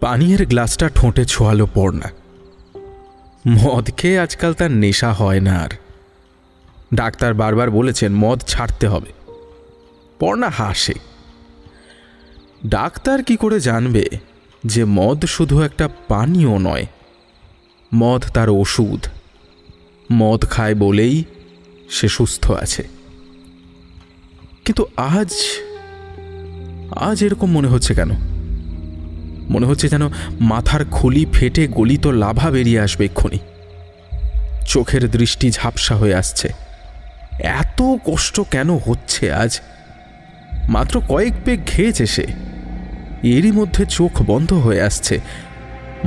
পানীয়ের গ্লাসটা ঠোঁটে ছোঁয়ালো পর্ণা। মদ খেয়ে আজকাল তার নেশা হয় না আর। ডাক্তার বারবার বলেছেন মদ ছাড়তে হবে। পর্ণা হাসে। ডাক্তার কি করে জানবে যে মদ শুধু একটা পানীয় নয়, মদ তার ওষুধ। মদ খায় বলেই সে সুস্থ আছে। কিন্তু আজ আজ এরকম মনে হচ্ছে কেন? মনে হচ্ছে যেন মাথার খুলি ফেটে গলিত লাভা বেরিয়ে আসবে এক্ষুনি। চোখের দৃষ্টি ঝাপসা হয়ে আসছে। এত কষ্ট কেন হচ্ছে আজ? মাত্র কয়েক পেগ খেয়েছে সে, এরই মধ্যে চোখ বন্ধ হয়ে আসছে।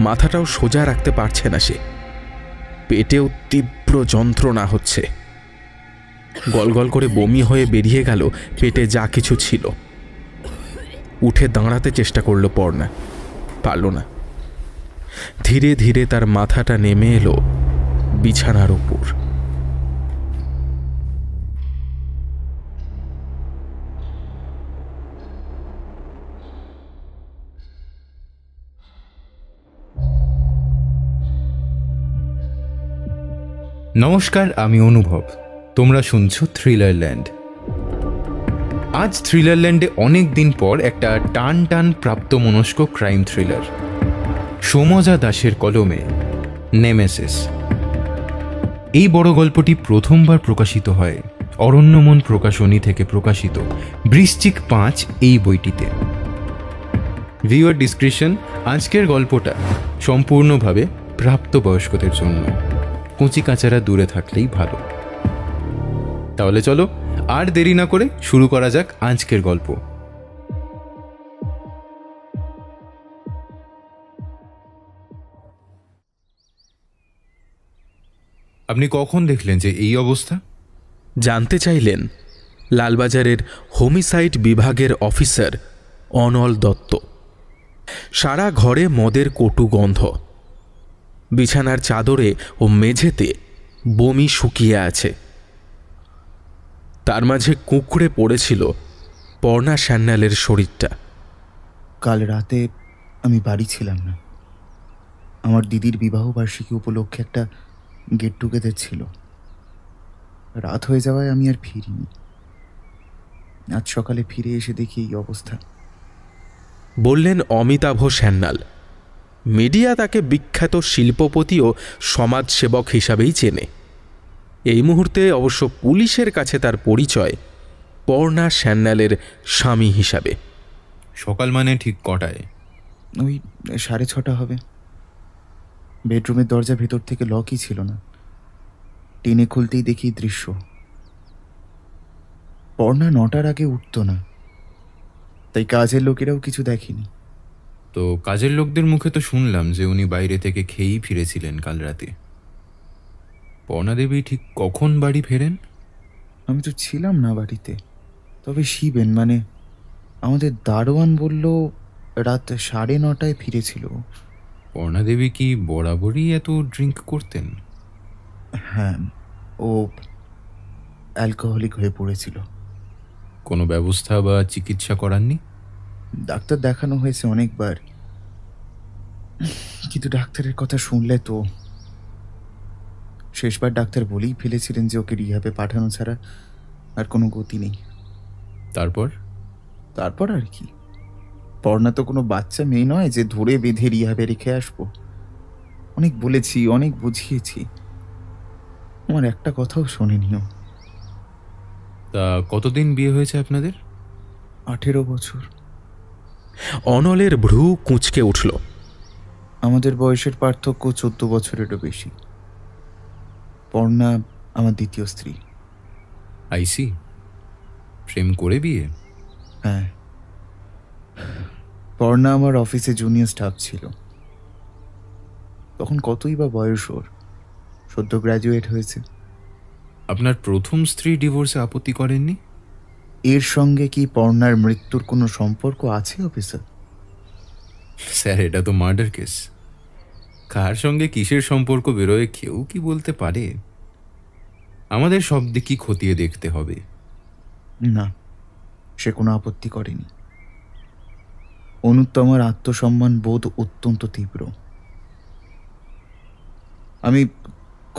মাথাটাও সোজা রাখতে পারছে না সে। পেটেও তীব্র যন্ত্রণা হচ্ছে। গলগল করে বমি হয়ে বেরিয়ে গেল পেটে যা কিছু ছিল। উঠে দাঁড়াতে চেষ্টা করল পর্ণা, পারল না। ধীরে ধীরে তার মাথাটা নেমে এলো বিছানার উপর। নমস্কার, আমি অনুভব। তোমরা শুনছো থ্রিলারল্যান্ড। আজ থ্রিলারল্যান্ডে অনেক দিন পর একটা টান টান প্রাপ্তমনস্ক ক্রাইম থ্রিলার, সোমজা দাসের কলমে নেমেসিস। এই বড় গল্পটি প্রথমবার প্রকাশিত হয় অরণ্যমন প্রকাশনী থেকে প্রকাশিত বৃশ্চিক 5 এই বইটিতে। Viewer description. আজকের গল্পটা সম্পূর্ণভাবে প্রাপ্তবয়স্কদের জন্য, কুচি কাচারা দূরে থাকলেই ভালো। তাহলে চলো আর দেরি না করে শুরু করা যাক আজকের গল্প। আপনি কখন দেখলেন যে এই অবস্থা? জানতে চাইলেন লালবাজারের হোমিসাইড বিভাগের অফিসার অনল দত্ত। সারা ঘরে মদের কটু গন্ধ। বিছানার চাদরে ও মেঝেতে বমি শুকিয়ে আছে। তার মাঝে কুঁকড়ে পড়েছিল পর্ণা সান্যালের শরীরটা। কাল রাতে আমি বাড়ি ছিলাম না। আমার দিদির বিবাহবার্ষিকী উপলক্ষে একটা গেট টুগেদার ছিল। রাত হয়ে যাওয়ায় আমি আর ফিরিনি। আজ সকালে ফিরে এসে দেখি এই অবস্থা। বললেন অমিতাভ সান্যাল। মিডিয়া তাকে বিখ্যাত শিল্পপতি ও সমাজসেবক হিসাবেই চেনে। এই মুহূর্তে অবশ্য পুলিশের কাছে তার পরিচয় পর্ণা সান্যালের স্বামী হিসাবে। সকাল মানে ঠিক কটায়? ওই 6:30 হবে। বেডরুমের দরজা ভেতর থেকে লকই ছিল না। টেনে খুলতেই দেখি দৃশ্য। পর্ণা 9টার আগে উঠত না, তাই কাজের লোকেরাও কিছু দেখেনি। তো কাজের লোকদের মুখে তো শুনলাম যে উনি বাইরে থেকে খেয়েই ফিরেছিলেন কাল রাতে। পর্ণা দেবী ঠিক কখন বাড়ি ফেরেন? আমি তো ছিলাম না বাড়িতে, তবে শিবেন মানে আমাদের দারোয়ান বলল রাত 9:30টায় ফিরেছিল। পর্ণা দেবী কি বরাবরই এত ড্রিঙ্ক করতেন? হ্যাঁ, ও অ্যালকোহলিক হয়ে পড়েছিল। কোনো ব্যবস্থা বা চিকিৎসা করাননি? ডাক্তার দেখানো হয়েছে অনেকবার, কিন্তু ডাক্তারের কথা শুনলে তো। শেষবার ডাক্তার বলেই ফেলেছিলেন যে ওকে রিহাবে পাঠানো ছাড়া আর কোনো গতি নেই। তারপর আর কি? পর্ণা তো কোনো বাচ্চা মেয়ে নয় যে ধরে বেঁধে রিহাবে রেখে আসবো। অনেক বলেছি, অনেক বুঝিয়েছি, আমার একটা কথাও শোনেনিও। তা কতদিন বিয়ে হয়েছে আপনাদের? 18 বছর। অনলের ভ্রু কুঁচকে উঠল। আমাদের বয়সের পার্থক্য 14 বছরেরও বেশি। পর্ণা আমার দ্বিতীয় স্ত্রী। আইসি। প্রেম করে বিয়ে? হ্যাঁ, পর্ণা আমার অফিসে জুনিয়র স্টাফ ছিল। তখন কতই বা বয়স ওর, সদ্য গ্র্যাজুয়েট হয়েছে। আপনার প্রথম স্ত্রী ডিভোর্সে আপত্তি করেননি? এর সঙ্গে কি পর্ণার মৃত্যুর কোনো সম্পর্ক আছে অফিসার? স্যার, এটা তো মার্ডার কেস। কার সঙ্গে কিসের সম্পর্ক বেরোয় কেউ কি বলতে পারে? আমাদের সব দিকই খতিয়ে দেখতে হবে। না, সে কোনো আপত্তি করেনি। অনুর তো আমার আত্মসম্মান বোধ অত্যন্ত তীব্র। আমি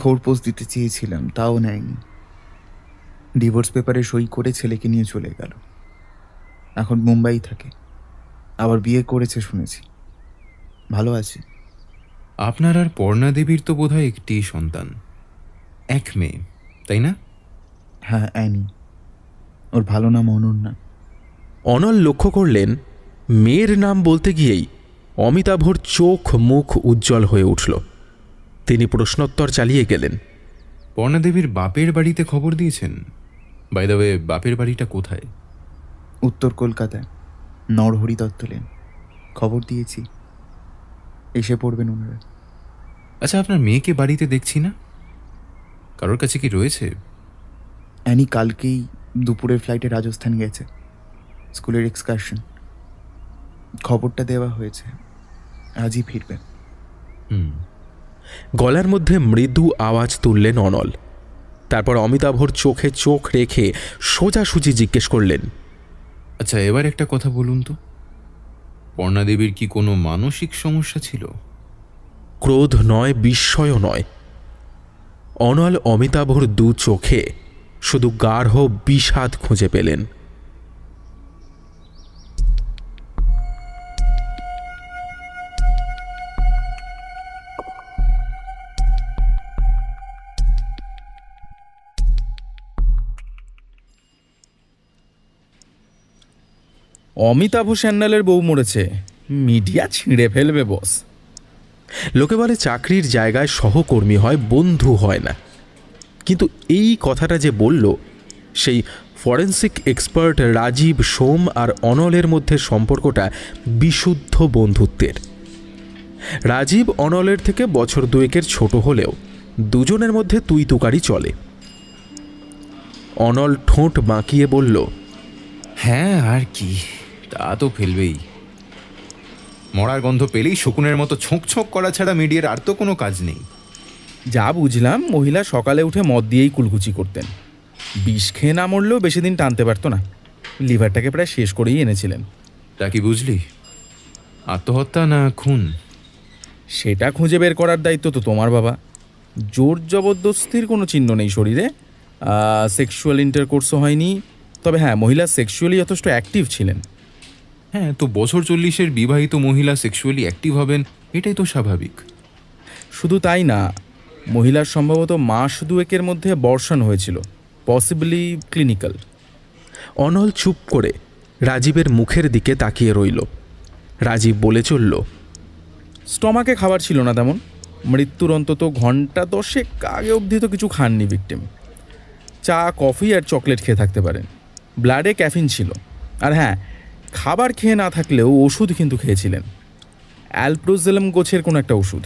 খোরপোশ দিতে চেয়েছিলাম, তাও নেয়নি। ডিভোর্স পেপারে সই করে ছেলেকে নিয়ে চলে গেল। এখন মুম্বাই থাকে, আবার বিয়ে করেছে শুনেছি, ভালো আছে। আপনার আর পর্ণা দেবীর তো বোধহয় একটি সন্তান, এক মেয়ে, তাই না? হ্যাঁ, অ্যানি। ওর ভালো নাম অনন্যা। অনল লক্ষ্য করলেন মেয়ের নাম বলতে গিয়েই অমিতাভর চোখ মুখ উজ্জ্বল হয়ে উঠল। তিনি প্রশ্নোত্তর চালিয়ে গেলেন। পর্ণা দেবীর বাপের বাড়িতে খবর দিয়েছেন? বাই দ্য ওয়ে, বাপের বাড়িটা কোথায়? উত্তর কলকাতায়, নরহরি দত্ত লেন। খবর দিয়েছি, এসে পড়বেন ওনারা। আচ্ছা, আপনার মেয়েকে বাড়িতে দেখছি না, কারোর কাছে কি রয়েছে? অ্যানি কালকেই দুপুরের ফ্লাইটে রাজস্থান গেছে, স্কুলের এক্সকারশন। খবরটা দেওয়া হয়েছে, আজই ফিরবে। গলার মধ্যে মৃদু আওয়াজ তুললেন অনল। তারপর অমিতাভর চোখে চোখ রেখে সোজাসুজি জিজ্ঞেস করলেন, আচ্ছা, এবার একটা কথা বলুন তো, পর্ণা দেবীর কি কোনো মানসিক সমস্যা ছিল? ক্রোধ নয়, বিস্ময়ও নয়। অনল অমিতাভর দু চোখে শুধু গাঢ় বিষাদ খুঁজে পেলেন। অমিতাভ স্যান্যালের বউ মরেছে, মিডিয়া ছিঁড়ে ফেলবে বস। লোকে বলে চাকরির জায়গায় সহকর্মী হয়, বন্ধু হয় না। কিন্তু এই কথাটা যে বলল, সেই ফরেন্সিক এক্সপার্ট রাজীব, সোম আর অনলের মধ্যে সম্পর্কটা বিশুদ্ধ বন্ধুত্বের। রাজীব অনলের থেকে বছর দুয়েকের ছোট হলেও দুজনের মধ্যে তুই তুকারি চলে। অনল ঠোঁট বাঁকিয়ে বলল, হ্যাঁ, আর কি, তা তো ফেলবেই। মরার গন্ধ পেলেই শকুনের মতো ছোঁক ছোঁক করা ছাড়া মিডিয়ার আর তো কোনো কাজ নেই। যা বুঝলাম, মহিলা সকালে উঠে মদ দিয়েই কুলকুচি করতেন। বিষ খেয়ে না মরলেও বেশি দিন টানতে পারতো না, লিভারটাকে প্রায় শেষ করেই এনেছিলেন। তা কি বুঝলি, আত্মহত্যা না খুন? সেটা খুঁজে বের করার দায়িত্ব তো তোমার বাবা। জোর জবরদস্তির কোনো চিহ্ন নেই শরীরে, সেক্সুয়াল ইন্টারকোর্সও হয়নি। তবে হ্যাঁ, মহিলা সেক্সুয়ালি যথেষ্ট অ্যাক্টিভ ছিলেন। হ্যাঁ, তো বছর 40-এর বিবাহিত মহিলা সেক্সুয়ালি অ্যাক্টিভ হবেন, এটাই তো স্বাভাবিক। শুধু তাই না, মহিলার সম্ভবত মাস দুয়েকের মধ্যে বর্ষণ হয়েছিল, পসিবলি ক্লিনিক্যাল। অনল চুপ করে রাজীবের মুখের দিকে তাকিয়ে রইল। রাজীব বলে চলল, স্টমাকে খাবার ছিল না তেমন। মৃত্যুর অন্তত ঘন্টা 10 আগে অবধি তো কিছু খাননি ভিকটিম। চা, কফি আর চকলেট খেয়ে থাকতে পারেন। ব্লাডে ক্যাফিন ছিল। আর হ্যাঁ, খাবার খেয়ে না থাকলেও ওষুধ কিন্তু খেয়েছিলেন। অ্যালপ্রোজেলম গোছের কোনো একটা ওষুধ,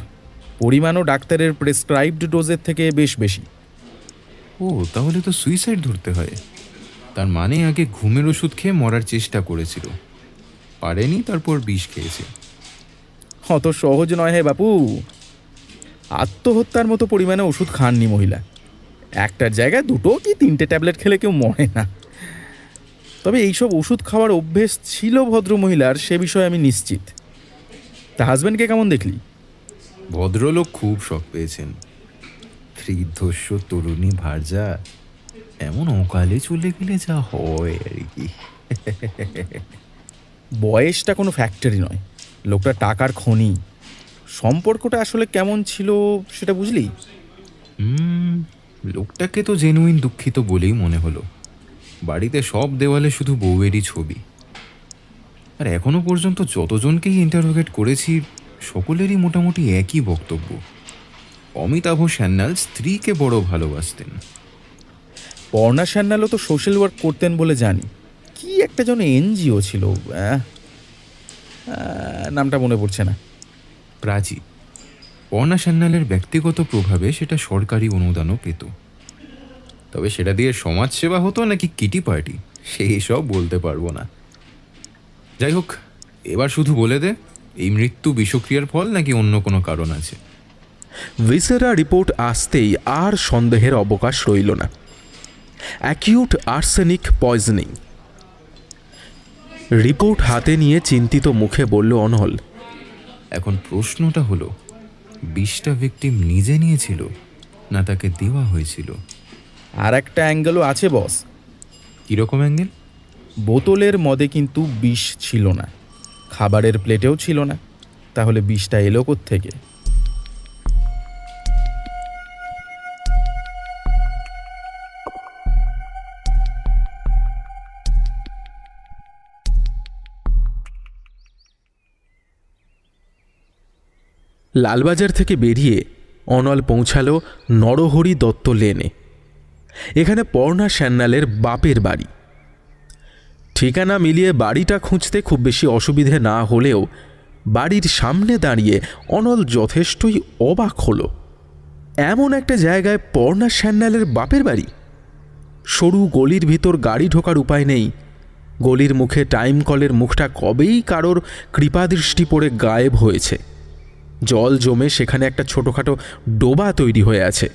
পরিমাণও ডাক্তারের প্রেসক্রাইবড ডোজের থেকে বেশ বেশি। ও, তাহলে তো সুইসাইড ধরতে হয়। তার মানে আগে ঘুমের ওষুধ খেয়ে মরার চেষ্টা করেছিল, পারেনি, তারপর বিষ খেয়েছে। অত সহজ নয় হে বাপু। আত্মহত্যার মতো পরিমাণে ওষুধ খাননি মহিলা। একটার জায়গায় 2 কি 3টে ট্যাবলেট খেলে কেউ মরে না। তবে এইসব ওষুধ খাওয়ার অভ্যেস ছিল ভদ্রমহিলার, সে বিষয়ে আমি নিশ্চিত। তা হাজব্যান্ডকে কেমন দেখলি? ভদ্রলোক খুব শখ পেয়েছেন। ত্রিধস্য তরুণী ভার্যা, এমন অকালে চলে গেলে যা হয় আর কি। বয়সটা কোনো ফ্যাক্টরি নয়, লোকটা টাকার খনি। সম্পর্কটা আসলে কেমন ছিল সেটা বুঝলি? লোকটাকে তো জেনুইন দুঃখিত বলেই মনে হলো। বাড়িতে সব দেওয়ালে শুধু বউয়েরই ছবি। আর এখনো পর্যন্ত যতজনকেই ইন্টারোগেট করেছি, সকলেরই মোটামুটি একই বক্তব্য। অমিতাভ স্যান্যাল স্ত্রীকে বড় ভালোবাসতেন। পর্ণা স্যান্যালও তো সোশ্যাল ওয়ার্ক করতেন বলে জানি। কি একটা যেন এনজিও ছিল, নামটা মনে পড়ছে না। প্রাচী। পর্ণা স্যান্যালের ব্যক্তিগত প্রভাবে সেটা সরকারি অনুদানও পেত। তবে সেটা দিয়ে সমাজসেবা হতো নাকি কিটি পার্টি, সেই সব বলতে পারবো না। যাই হোক, এবার শুধু বলে দে, এই মৃত্যু বিষক্রিয়ার ফল নাকি অন্য কোনো কারণ আছে? ভিসেরা রিপোর্ট আসতেই আর সন্দেহের অবকাশ রইল না। Acute arsenic poisoning. রিপোর্ট হাতে নিয়ে চিন্তিত মুখে বলল অনল, এখন প্রশ্নটা হলো, বিষটা ভিকটিম নিজে নিয়েছিল না তাকে দেওয়া হয়েছিল? আর একটা অ্যাঙ্গেলও আছে বস। কীরকম অ্যাঙ্গেল? বোতলের মধ্যে কিন্তু বিষ ছিল না, খাবারের প্লেটেও ছিল না। তাহলে বিষটা এলো কোত্থেকে? লালবাজার থেকে বেরিয়ে অনল পৌঁছালো নরহরি দত্ত লেনে। এখানে পর্ণা সান্যালের বাপের বাড়ি। ঠিকানা মিলিয়ে বাড়িটা খুঁজতে খুব বেশি অসুবিধে না হলেও বাড়ির সামনে দাঁড়িয়ে অনল যথেষ্টই অবাক হলো। এমন একটা জায়গায় পর্ণা সান্যালের বাপের বাড়ি। সরু গলির ভিতর গাড়ি ঢোকার উপায় নেই। গলির মুখে টাইম কলের মুখটা কবেই কারোর কৃপাদৃষ্টি পড়ে গায়েব হয়েছে। জল জমে সেখানে একটা ছোটোখাটো ডোবা তৈরি হয়ে আছে।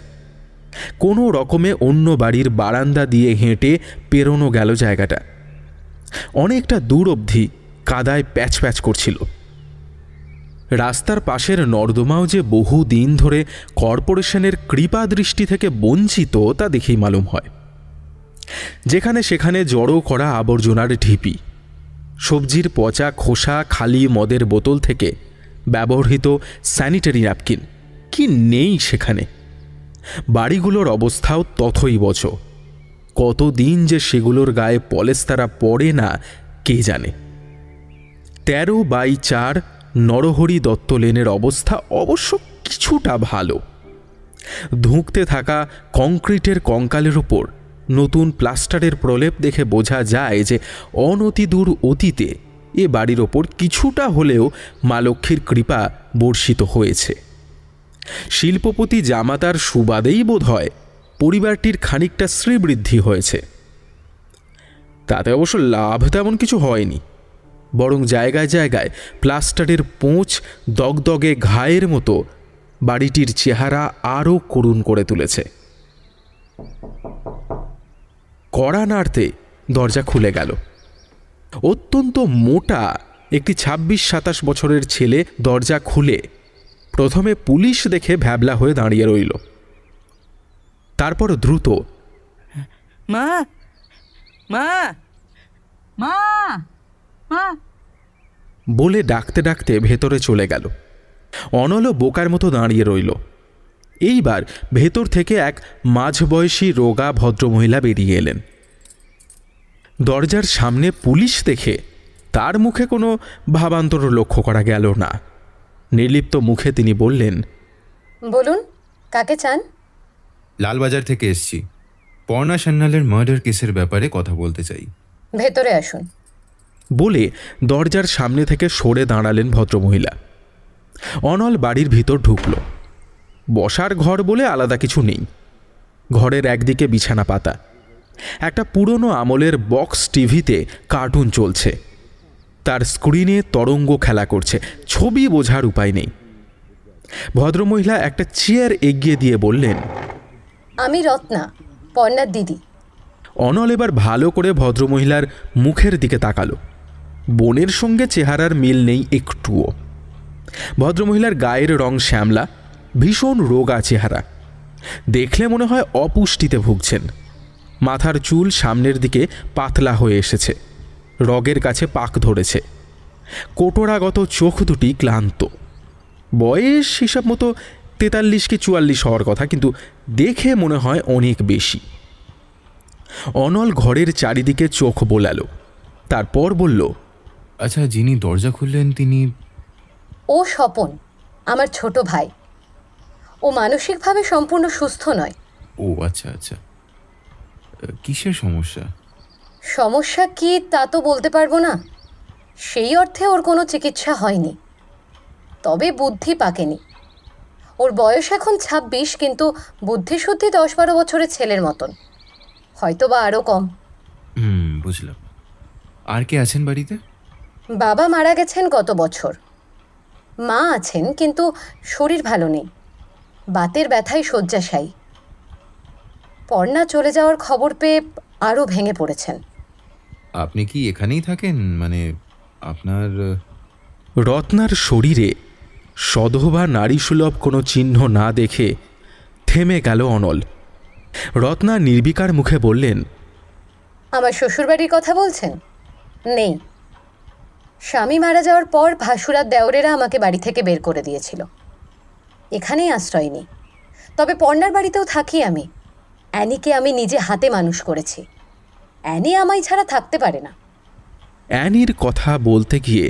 কোনো রকমে অন্য বাড়ির বারান্দা দিয়ে হেঁটে পেরোনো গেল জায়গাটা। অনেকটা দূর অবধি কাদায় প্যাচ প্যাচ করছিল। রাস্তার পাশের নর্দমাও যে বহু দিন ধরে কর্পোরেশনের কৃপা দৃষ্টি থেকে বঞ্চিত তা দেখেই মালুম হয়। যেখানে সেখানে জড়ো করা আবর্জনার ঢিপি, সবজির পচা খোসা, খালি মদের বোতল থেকে ব্যবহৃত স্যানিটারি ন্যাপকিন, কি নেই সেখানে। বাড়িগুলোর অবস্থাও তথৈবচ। কতদিন যে সেগুলোর গায়ে পলেস্তারা পড়ে না কে জানে। 13/4 নরহরি দত্ত লেনের অবস্থা অবশ্য কিছুটা ভালো। ধুঁকতে থাকা কংক্রিটের কঙ্কালের উপর নতুন প্লাস্টারের প্রলেপ দেখে বোঝা যায় যে অনতিদূর অতীতে এ বাড়ির ওপর কিছুটা হলেও মা লক্ষ্মীর কৃপা বর্ষিত হয়েছে। শিল্পপতি জামাতার সুবাদেই বোধ হয় পরিবারটির খানিকটা শ্রীবৃদ্ধি হয়েছে। তাতে অবশ্য লাভ তেমন কিছু হয়নি, বরং জায়গায় জায়গায় প্লাস্টারের পোঁচ দগদগে ঘায়ের মতো বাড়িটির চেহারা আরও করুণ করে তুলেছে। কড়া নাড়তে দরজা খুলে গেল। অত্যন্ত মোটা একটি 26-27 বছরের ছেলে দরজা খুলে প্রথমে পুলিশ দেখে ভ্যাবলা হয়ে দাঁড়িয়ে রইল। তারপর দ্রুত মা মা মা মা বলে ডাকতে ডাকতে ভেতরে চলে গেল। অনলও বোকার মতো দাঁড়িয়ে রইল। এইবার ভেতর থেকে এক মাঝবয়সী রোগা ভদ্রমহিলা বেরিয়ে এলেন। দরজার সামনে পুলিশ দেখে তার মুখে কোনো ভাবান্তর লক্ষ্য করা গেল না। নির্লিপ্ত মুখে তিনি বললেন, বলুন, কাকে চান? লালবাজার থেকে এসছি। পর্ণা সান্যালের মার্ডার কেসের ব্যাপারে কথা বলতে চাই। ভেতরে আসুন। বলে দরজার সামনে থেকে সরে দাঁড়ালেন ভদ্রমহিলা। অনল বাড়ির ভিতর ঢুকল। বসার ঘর বলে আলাদা কিছু নেই। ঘরের একদিকে বিছানা পাতা। একটা পুরনো আমলের বক্স টিভিতে কার্টুন চলছে। তার স্ক্রিনে তরঙ্গ খেলা করছে, ছবি বোঝার উপায় নেই। ভদ্রমহিলা একটা চেয়ার এগিয়ে দিয়ে বললেন, আমি রত্না, পর্ণার দিদি। অনল এবার ভালো করে ভদ্রমহিলার মুখের দিকে তাকালো। বোনের সঙ্গে চেহারার মিল নেই একটুও। ভদ্রমহিলার গায়ের রং শ্যামলা, ভীষণ রোগা চেহারা। দেখলে মনে হয় অপুষ্টিতে ভুগছেন। মাথার চুল সামনের দিকে পাতলা হয়ে এসেছে, রগের কাছে পাক ধরেছে। কোটরাগত চোখ দুটি ক্লান্ত। বয়স হিসাব মতো 43 কি 44 হওয়ার কথা, কিন্তু দেখে মনে হয় অনেক বেশি। অনল ঘরের চারিদিকে চোখ বোলালো, তারপর বলল, আচ্ছা, যিনি দরজা খুললেন তিনি? ও স্বপন, আমার ছোট ভাই। ও মানসিকভাবে সম্পূর্ণ সুস্থ নয়। ও আচ্ছা আচ্ছা। কিসের সমস্যা? সমস্যা কি তা তো বলতে পারবো না। সেই অর্থে ওর কোনো চিকিৎসা হয়নি, তবে বুদ্ধি পাকেনি। ওর বয়স এখন 26, কিন্তু বুদ্ধিশুদ্ধি 10-12 বছরের ছেলের মতন, হয়তো বা আরও কম। বুঝলাম। আর কে আছেন বাড়িতে? বাবা মারা গেছেন গত বছর। মা আছেন, কিন্তু শরীর ভালো নেই, বাতের ব্যথায় শয্যাশায়ী। পর্ণা চলে যাওয়ার খবর পেয়ে আরও ভেঙে পড়েছেন। আপনি কি এখানেই থাকেন, মানে আপনার? রত্নার শরীরে সধবা নারীসুলভ কোনো চিহ্ন না দেখে থেমে গেল অনল। রত্না নির্বিকার মুখে বললেন, আমার শ্বশুরবাড়ির কথা বলছেন? নেই। স্বামী মারা যাওয়ার পর ভাসুরার দেওরেরা আমাকে বাড়ি থেকে বের করে দিয়েছিল। এখানেই আশ্রয় নিই। তবে পর্ণার বাড়িতেও থাকি আমি। অ্যানিকে আমি নিজে হাতে মানুষ করেছি। অ্যানি আমায় ছাড়া থাকতে পারে না। অ্যানির কথা বলতে গিয়ে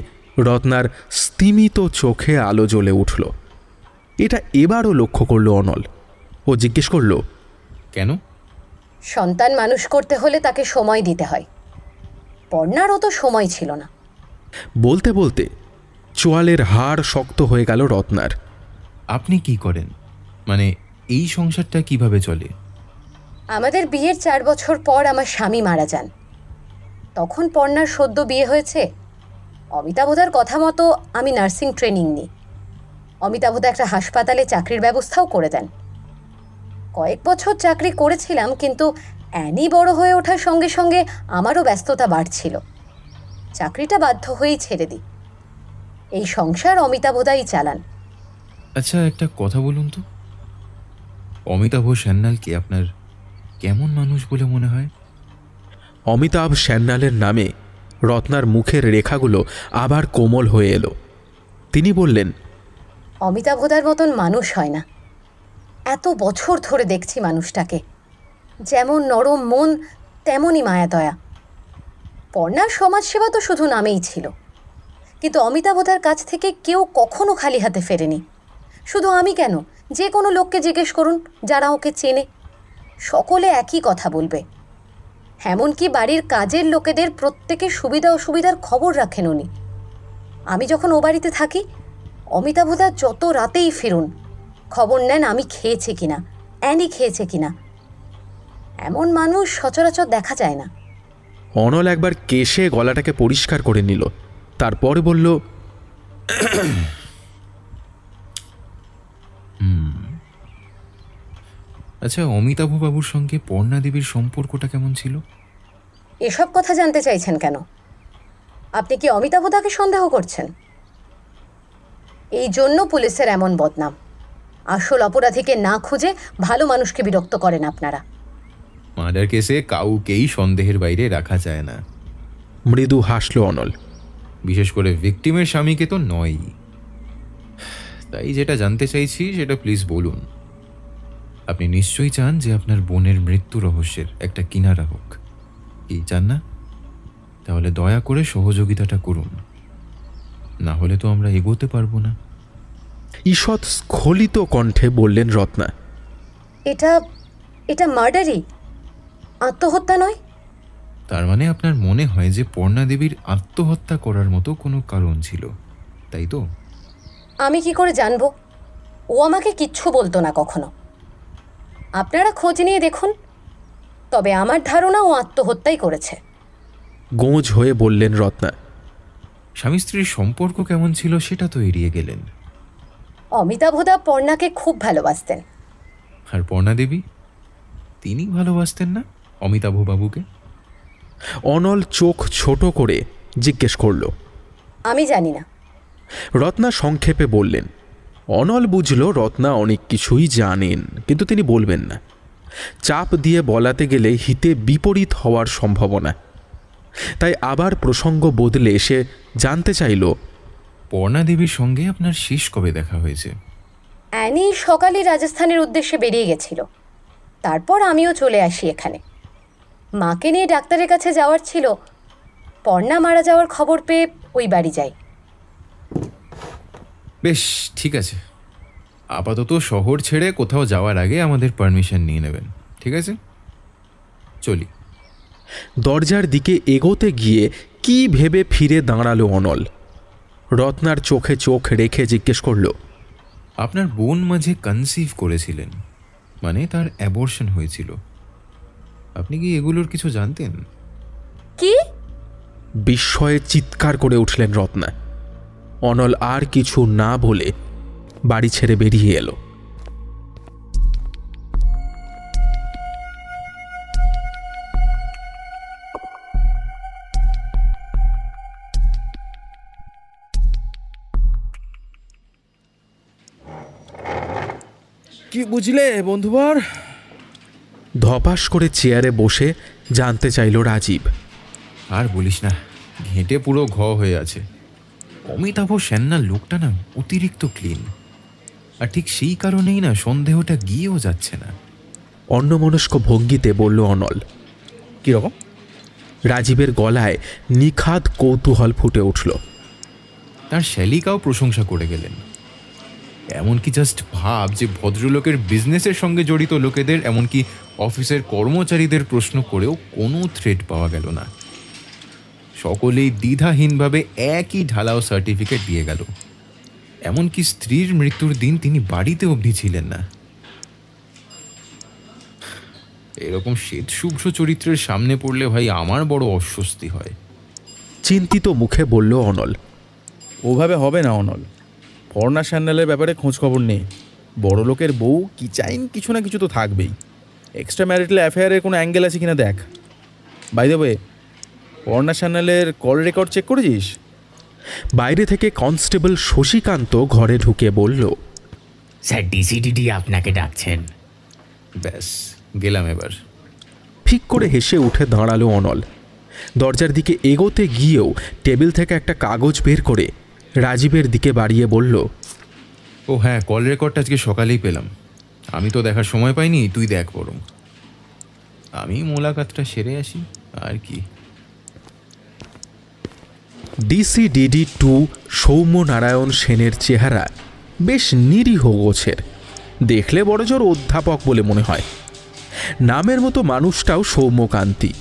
রত্নার স্তিমিত চোখে আলো জ্বলে উঠল। এটা এবারও লক্ষ্য করল অনল। ও জিজ্ঞেস করল, কেন? সন্তান মানুষ করতে হলে তাকে সময় দিতে হয়। পর্ণারও তো সময় ছিল না। বলতে বলতে চোয়ালের হাড় শক্ত হয়ে গেল রত্নার। আপনি কি করেন, মানে এই সংসারটা কিভাবে চলে? আমাদের বিয়ের 4 বছর পর আমার স্বামী মারা যান। তখন পর্ণার সদ্য বিয়ে হয়েছে। অমিতাভদার কথা মতো আমি নার্সিং ট্রেনিং নিই। অমিতাভদা একটা হাসপাতালে চাকরির ব্যবস্থাও করে দেন। কয়েক বছর চাকরি করেছিলাম, কিন্তু অ্যানি বড় হয়ে ওঠার সঙ্গে সঙ্গে আমারও ব্যস্ততা বাড়ছিল। চাকরিটা বাধ্য হয়েই ছেড়ে দিই। এই সংসার অমিতাভদাই চালান। আচ্ছা, একটা কথা বলুন তো, অমিতাভ সান্যালকে আপনার কেমন মানুষ বলে মনে হয়? অমিতাভ সান্যালের নামে রত্নার মুখের রেখাগুলো আবার কোমল হয়ে এলো। তিনি বললেন, অমিতাভদার মতন মানুষ হয় না। এত বছর ধরে দেখছি মানুষটাকে। যেমন নরম মন, তেমনই মায়া দয়া। পর্ণার সমাজসেবা তো শুধু নামেই ছিল, কিন্তু অমিতাভদার কাছ থেকে কেউ কখনো খালি হাতে ফেরেনি। শুধু আমি কেন, যে কোনো লোককে জিজ্ঞেস করুন যারা ওকে চেনে, সকলে একই কথা বলবে। এমনকি বাড়ির কাজের লোকেদের প্রত্যেকের সুবিধা অসুবিধার খবর রাখেন উনি। আমি যখন ও বাড়িতে থাকি, অমিতাভদা যত রাতেই ফিরুন, খবর নেন আমি খেয়েছি কিনা, অ্যানি খেয়েছে কিনা। এমন মানুষ সচরাচর দেখা যায় না। অনল একবার কেশে গলাটাকে পরিষ্কার করে নিল। তারপরে বলল, আচ্ছা, অমিতাভ বাবুর সঙ্গে পর্ণা দেবীর সম্পর্কটা কেমন ছিল? এসব কথা জানতে চাইছেন কেন? আপনি কি অমিতাভদাকে সন্দেহ করছেন? এই জন্য পুলিশের এমন বদনাম। আসল অপরাধীকে না খুঁজে ভালো মানুষকে বিরক্ত করেন আপনারা। মার্ডার কেসে কাউকেই সন্দেহের বাইরে রাখা যায় না। মৃদু হাসল অনল। বিশেষ করে ভিকটিমের স্বামীকে তো নয়ই। তাই যেটা জানতে চাইছি সেটা প্লিজ বলুন। আপনি নিশ্চয়ই চান যে আপনার বোনের মৃত্যু রহস্যের একটা কিনারা হোক, কি চান না? তাহলে দয়া করে সহযোগিতাটা করুন, না হলে তো আমরা এগোতে পারবো না। ঈষৎ স্খলিত কণ্ঠে বললেন রত্না, এটা এটা মার্ডারই, আত্মহত্যা নয়। তার মানে আপনার মনে হয় যে পর্ণা দেবীর আত্মহত্যা করার মতো কোনো কারণ ছিল, তাই তো? আমি কি করে জানবো? ও আমাকে কিচ্ছু বলতো না কখনো। আপনারা খোঁজ নিয়ে দেখুন। তবে আমার ধারণা ও আত্মহত্যাই করেছে। গোঁজ হয়ে বললেন রত্না। স্বামী স্ত্রীর সম্পর্ক কেমন ছিল সেটা তো এড়িয়ে গেলেন। অমিতাভদা পর্ণাকে খুব ভালোবাসতেন। আর পর্ণা দেবী, তিনি ভালোবাসতেন না অমিতাভ বাবুকে? অনল চোখ ছোট করে জিজ্ঞেস করল, আমি জানি না। রত্না সংক্ষেপে বললেন। অনল বুঝল রত্না অনেক কিছুই জানেন, কিন্তু তিনি বলবেন না। চাপ দিয়ে বলাতে গেলে হিতে বিপরীত হওয়ার সম্ভাবনা। তাই আবার প্রসঙ্গ বদলে এসে জানতে চাইল, পর্ণা দেবীর সঙ্গে আপনার শেষ কবে দেখা হয়েছে? অ্যানি সকালে রাজস্থানের উদ্দেশ্যে বেরিয়ে গেছিল। তারপর আমিও চলে আসি এখানে। মাকে নিয়ে ডাক্তারের কাছে যাওয়ার ছিল। পর্ণা মারা যাওয়ার খবর পেয়ে ওই বাড়ি যাই। বেশ, ঠিক আছে। আপাতত শহর ছেড়ে কোথাও যাওয়ার আগে আমাদের পারমিশন নিয়ে নেবেন, ঠিক আছে? চলি। দরজার দিকে এগোতে গিয়ে কি ভেবে ফিরে দাঁড়ালো অনল। রত্নার চোখে চোখ রেখে জিজ্ঞেস করল, আপনার বোন মাঝে কনসিভ করেছিলেন, মানে তার অ্যাবর্শন হয়েছিল। আপনি কি এগুলোর কিছু জানতেন? কি? বিস্ময়ে চিৎকার করে উঠলেন রত্না। অনল আর কিছু না বলে বাড়ি ছেড়ে বেরিয়ে এলো। কি বুঝলে বন্ধুবর? ধপাস করে চেয়ারে বসে জানতে চাইল রাজীব। আর বলিস না, ঘেঁটে পুরো হয়ে আছে। অমিতাভ সান্যাল লোকটা না অতিরিক্ত ক্লিন, আর ঠিক সেই কারণেই না সন্দেহটা গিয়েও যাচ্ছে না। অন্যমনস্ক ভঙ্গিতে বলল অনল। কীরকম? রাজীবের গলায় নিখাদ কৌতূহল ফুটে উঠল। তার শ্যালিকাও প্রশংসা করে গেলেন। এমনকি জাস্ট ভাব যে ভদ্রলোকের বিজনেসের সঙ্গে জড়িত লোকেদের, এমনকি অফিসের কর্মচারীদের প্রশ্ন করেও কোনো থ্রেট পাওয়া গেল না। সকলেই দ্বিধাহীনভাবে একই ঢালাও সার্টিফিকেট দিয়ে গেল। এমনকি স্ত্রীর মৃত্যুর দিন তিনি বাড়িতে অবধি ছিলেন না। এরকম শ্বেত শুভ্র চরিত্রের সামনে পড়লে ভাই আমার বড় অস্বস্তি হয়। চিন্তিত মুখে বলল অনল। ওভাবে হবে না অনল। পর্ণা সান্যালের ব্যাপারে খোঁজ খবর নেই। বড় লোকের বউ কি চাইন, কিছু না কিছু তো থাকবেই। এক্সট্রা ম্যারিটাল অ্যাফেয়ারের কোনো অ্যাঙ্গেল আছে কিনা দেখ। বাই দ্য ওয়ে, পর্ণা সান্যালের কল রেকর্ড চেক করেছিস? বাইরে থেকে কনস্টেবল শশীকান্ত ঘরে ঢুকে বলল, স্যার ডিসিডিডি আপনাকে ডাকছেন। ব্যাস গেলাম এবার। ফিক করে হেসে উঠে দাঁড়ালো অনল। দরজার দিকে এগোতে গিয়েও টেবিল থেকে একটা কাগজ বের করে রাজীবের দিকে বাড়িয়ে বলল, ও হ্যাঁ, কল রেকর্ডটা আজকে সকালেই পেলাম। আমি তো দেখার সময় পাইনি, তুই দেখ বরং। আমি মোলাকাতটা সেরে আসি আর কি। DCDD-2 সৌম্যনারায়ণ সেনের চেহারা বেশ নিরীহ গোছের। দেখলে বড়জোর অধ্যাপক বলে মনে হয়। নামের মতো মানুষটাও সৌম্যকান্তি,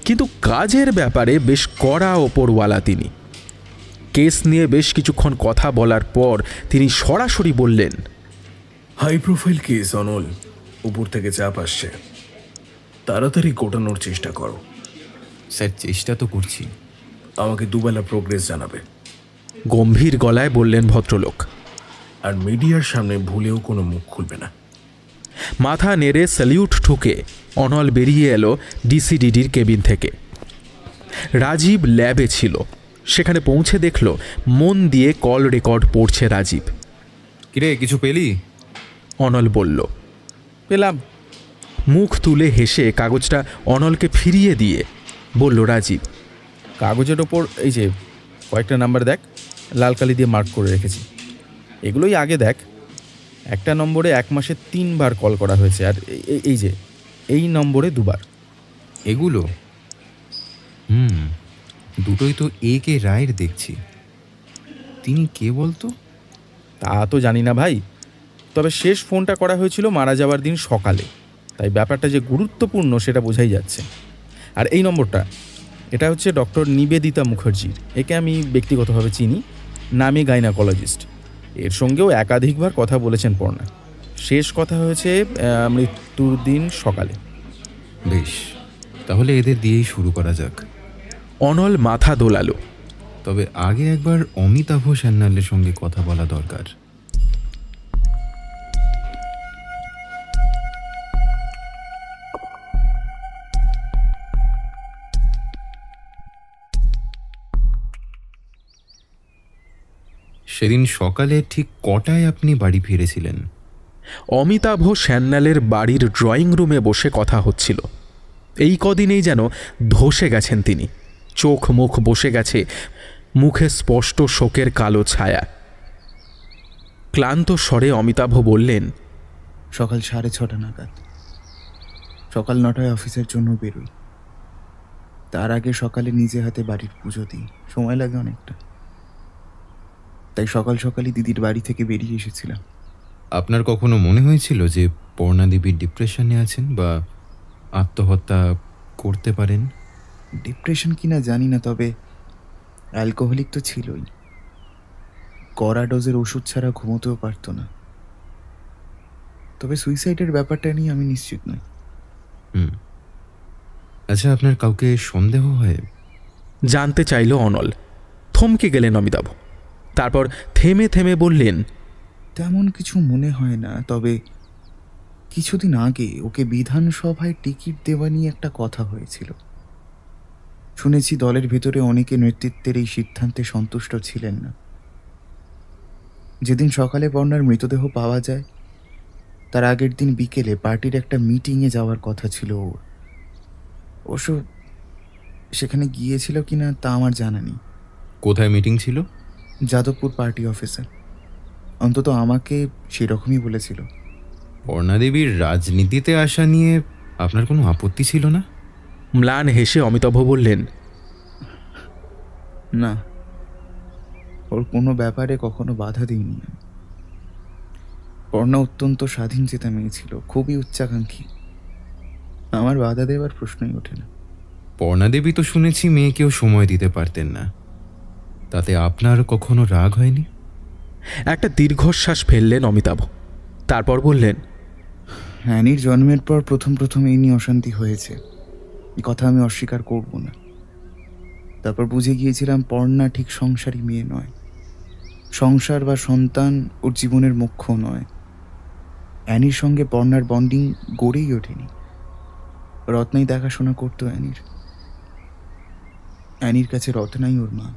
কিন্তু কাজের ব্যাপারে বেশ কড়া ওপরওয়ালা তিনি। কেস নিয়ে বেশ কিছুক্ষণ কথা বলার পর তিনি সরাসরি বললেন, হাই প্রোফাইল কেস অনল, উপর থেকে চাপ আসছে, তাড়াতাড়ি গোটানোর চেষ্টা করো। স্যার চেষ্টা তো করছি। আমাকে দুবেলা প্রোগ্রেস জানাবে। গম্ভীর গলায় বললেন ভদ্রলোক। আর মিডিয়ার সামনে ভুলেও কোনো মুখ খুলবে না। মাথা নেড়ে স্যালিউট ঠুকে অনল বেরিয়ে এলো ডিসিডিডির কেবিন থেকে। রাজীব ল্যাবে ছিল। সেখানে পৌঁছে দেখল মন দিয়ে কল রেকর্ড পড়ছে রাজীব। কিরে, কিছু পেলি? অনল বলল, পেলাম। মুখ তুলে হেসে কাগজটা অনলকে ফিরিয়ে দিয়ে বলল রাজীব, কাগজের ওপর এই যে কয়েকটা নাম্বার দেখ, লাল কালি দিয়ে মার্ক করে রেখেছি। এগুলোই আগে দেখ। একটা নম্বরে 1 মাসে 3 বার কল করা হয়েছে, আর এই যে এই নম্বরে 2 বার। এগুলো দুটোই তো কে রায়ের দেখছি। তিনি কে বলতো? তা তো জানি না ভাই, তবে শেষ ফোনটা করা হয়েছিল মারা যাওয়ার দিন সকালে, তাই ব্যাপারটা যে গুরুত্বপূর্ণ সেটা বোঝাই যাচ্ছে। আর এই নম্বরটা, এটা হচ্ছে ডক্টর নিবেদিতা মুখার্জির। একে আমি ব্যক্তিগতভাবে চিনি, নামী গাইনাকোলজিস্ট। এর সঙ্গেও একাধিকবার কথা বলেছেন পর্ণা। শেষ কথা হয়েছে মৃত্যুর দিন সকালে। বেশ, তাহলে এদের দিয়েই শুরু করা যাক। অনল মাথা দোলালো। তবে আগে একবার অমিতাভ সান্যালের সঙ্গে কথা বলা দরকার। সেদিন সকালে ঠিক কটায় আপনি বাড়ি ফিরেছিলেন? অমিতাভ সান্যালের বাড়ির ড্রয়িং রুমে বসে কথা হচ্ছিল। এই কদিনেই যেন ধসে গেছেন তিনি। চোখ মুখ বসে গেছে, মুখে স্পষ্ট শোকের কালো ছায়া। ক্লান্ত স্বরে অমিতাভ বললেন, সকাল 6:30 নাগাদ। সকাল 9টায় অফিসের জন্য বেরোই। তার আগে সকালে নিজে হাতে বাড়ির পুজো দিই, সময় লাগে অনেকটা। তাই সকাল সকালই দিদির বাড়ি থেকে বেরিয়ে এসেছিলাম। আপনার কখনো মনে হয়েছিল যে পর্ণা দেবী ডিপ্রেশনে আছেন বা আত্মহত্যা করতে পারেন? ডিপ্রেশন কিনা জানি না, তবে অ্যালকোহলিক তো ছিলই। কড়া ডোজের ওষুধ ছাড়া ঘুমোতেও পারত না। তবে সুইসাইডের ব্যাপারটা নিয়ে আমি নিশ্চিত নই। আচ্ছা, আপনার কাউকে সন্দেহ হয়? জানতে চাইল অনল। থমকে গেলেন অমিতাভ। তারপর থেমে থেমে বললেন, তেমন কিছু মনে হয় না, তবে কিছুদিন আগে ওকে বিধানসভায় টিকিট দেওয়া নিয়ে একটা কথা হয়েছিল। শুনেছি দলের ভেতরে অনেকে নেতৃত্বের এই সিদ্ধান্তে সন্তুষ্ট ছিলেন না। যেদিন সকালে পর্ণার মৃতদেহ পাওয়া যায় তার আগের দিন বিকেলে পার্টির একটা মিটিংয়ে যাওয়ার কথা ছিল ওর। অবশ্য সেখানে গিয়েছিল কিনা তা আমার জানা নেই। কোথায় মিটিং ছিল? যাদবপুর পার্টি অফিসে, অন্তত আমাকে সেরকমই বলেছিল। পর্ণাদেবীর রাজনীতিতে আসা নিয়ে আপনার কোনো আপত্তি ছিল না? ম্লান হেসে অমিতাভ বললেন, না, ওর কোনো ব্যাপারে কখনো বাধা দিইনি আমি। পর্ণা অত্যন্ত স্বাধীন চেতা মেয়ে ছিল, খুবই উচ্চাকাঙ্ক্ষী। আমার বাধা দেওয়ার প্রশ্নই ওঠে না। পর্ণাদেবী তো শুনেছি মেয়েকেও সময় দিতে পারতেন না, তাতে আপনার কখনো রাগ হয়নি? একটা দীর্ঘশ্বাস ফেললেন অমিতাভ, তারপর বললেন, অ্যানির জন্মের পর প্রথম প্রথম এই নিয়ে অশান্তি হয়েছে, এই কথা আমি অস্বীকার করব না। তারপর বুঝে গিয়েছিলাম পর্ণা ঠিক সংসারী মেয়ে নয়, সংসার বা সন্তান ওর জীবনের মুখ্য নয়। অ্যানির সঙ্গে পর্ণার বন্ডিং গড়েই ওঠেনি। রত্নাই দেখাশোনা করতো অ্যানির। অ্যানির কাছে রত্নাই ওর মা।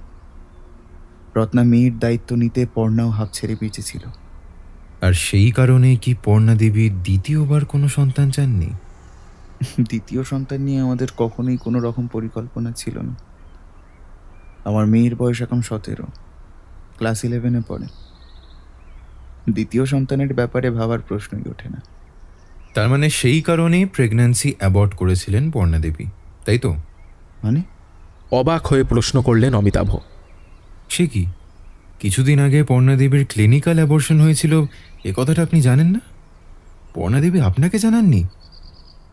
রত্না মেয়ের দায়িত্ব নিতে পর্ণাও হাফ ছেড়ে বেঁচেছিল। আর সেই কারণে কি পর্ণাদেবী দ্বিতীয়বার কোনো সন্তান চাননি? দ্বিতীয় সন্তান নিয়ে আমাদের কখনোই কোনো রকম পরিকল্পনা ছিল না। আমার মেয়ের বয়স এখন 17, ক্লাস 11-এ পড়ে। দ্বিতীয় সন্তানের ব্যাপারে ভাবার প্রশ্নই ওঠে না। তার মানে সেই কারণেই প্রেগন্যান্সি অ্যাবর্ট করেছিলেন পর্ণাদেবী, তাই তো? মানে? অবাক হয়ে প্রশ্ন করলেন অমিতাভ। সে কি, কিছুদিন আগে পর্ণাদেবীর ক্লিনিক্যাল অ্যাবর্শন হয়েছিল, এ কথাটা আপনি জানেন না? পর্ণাদেবী আপনাকে জানাননি?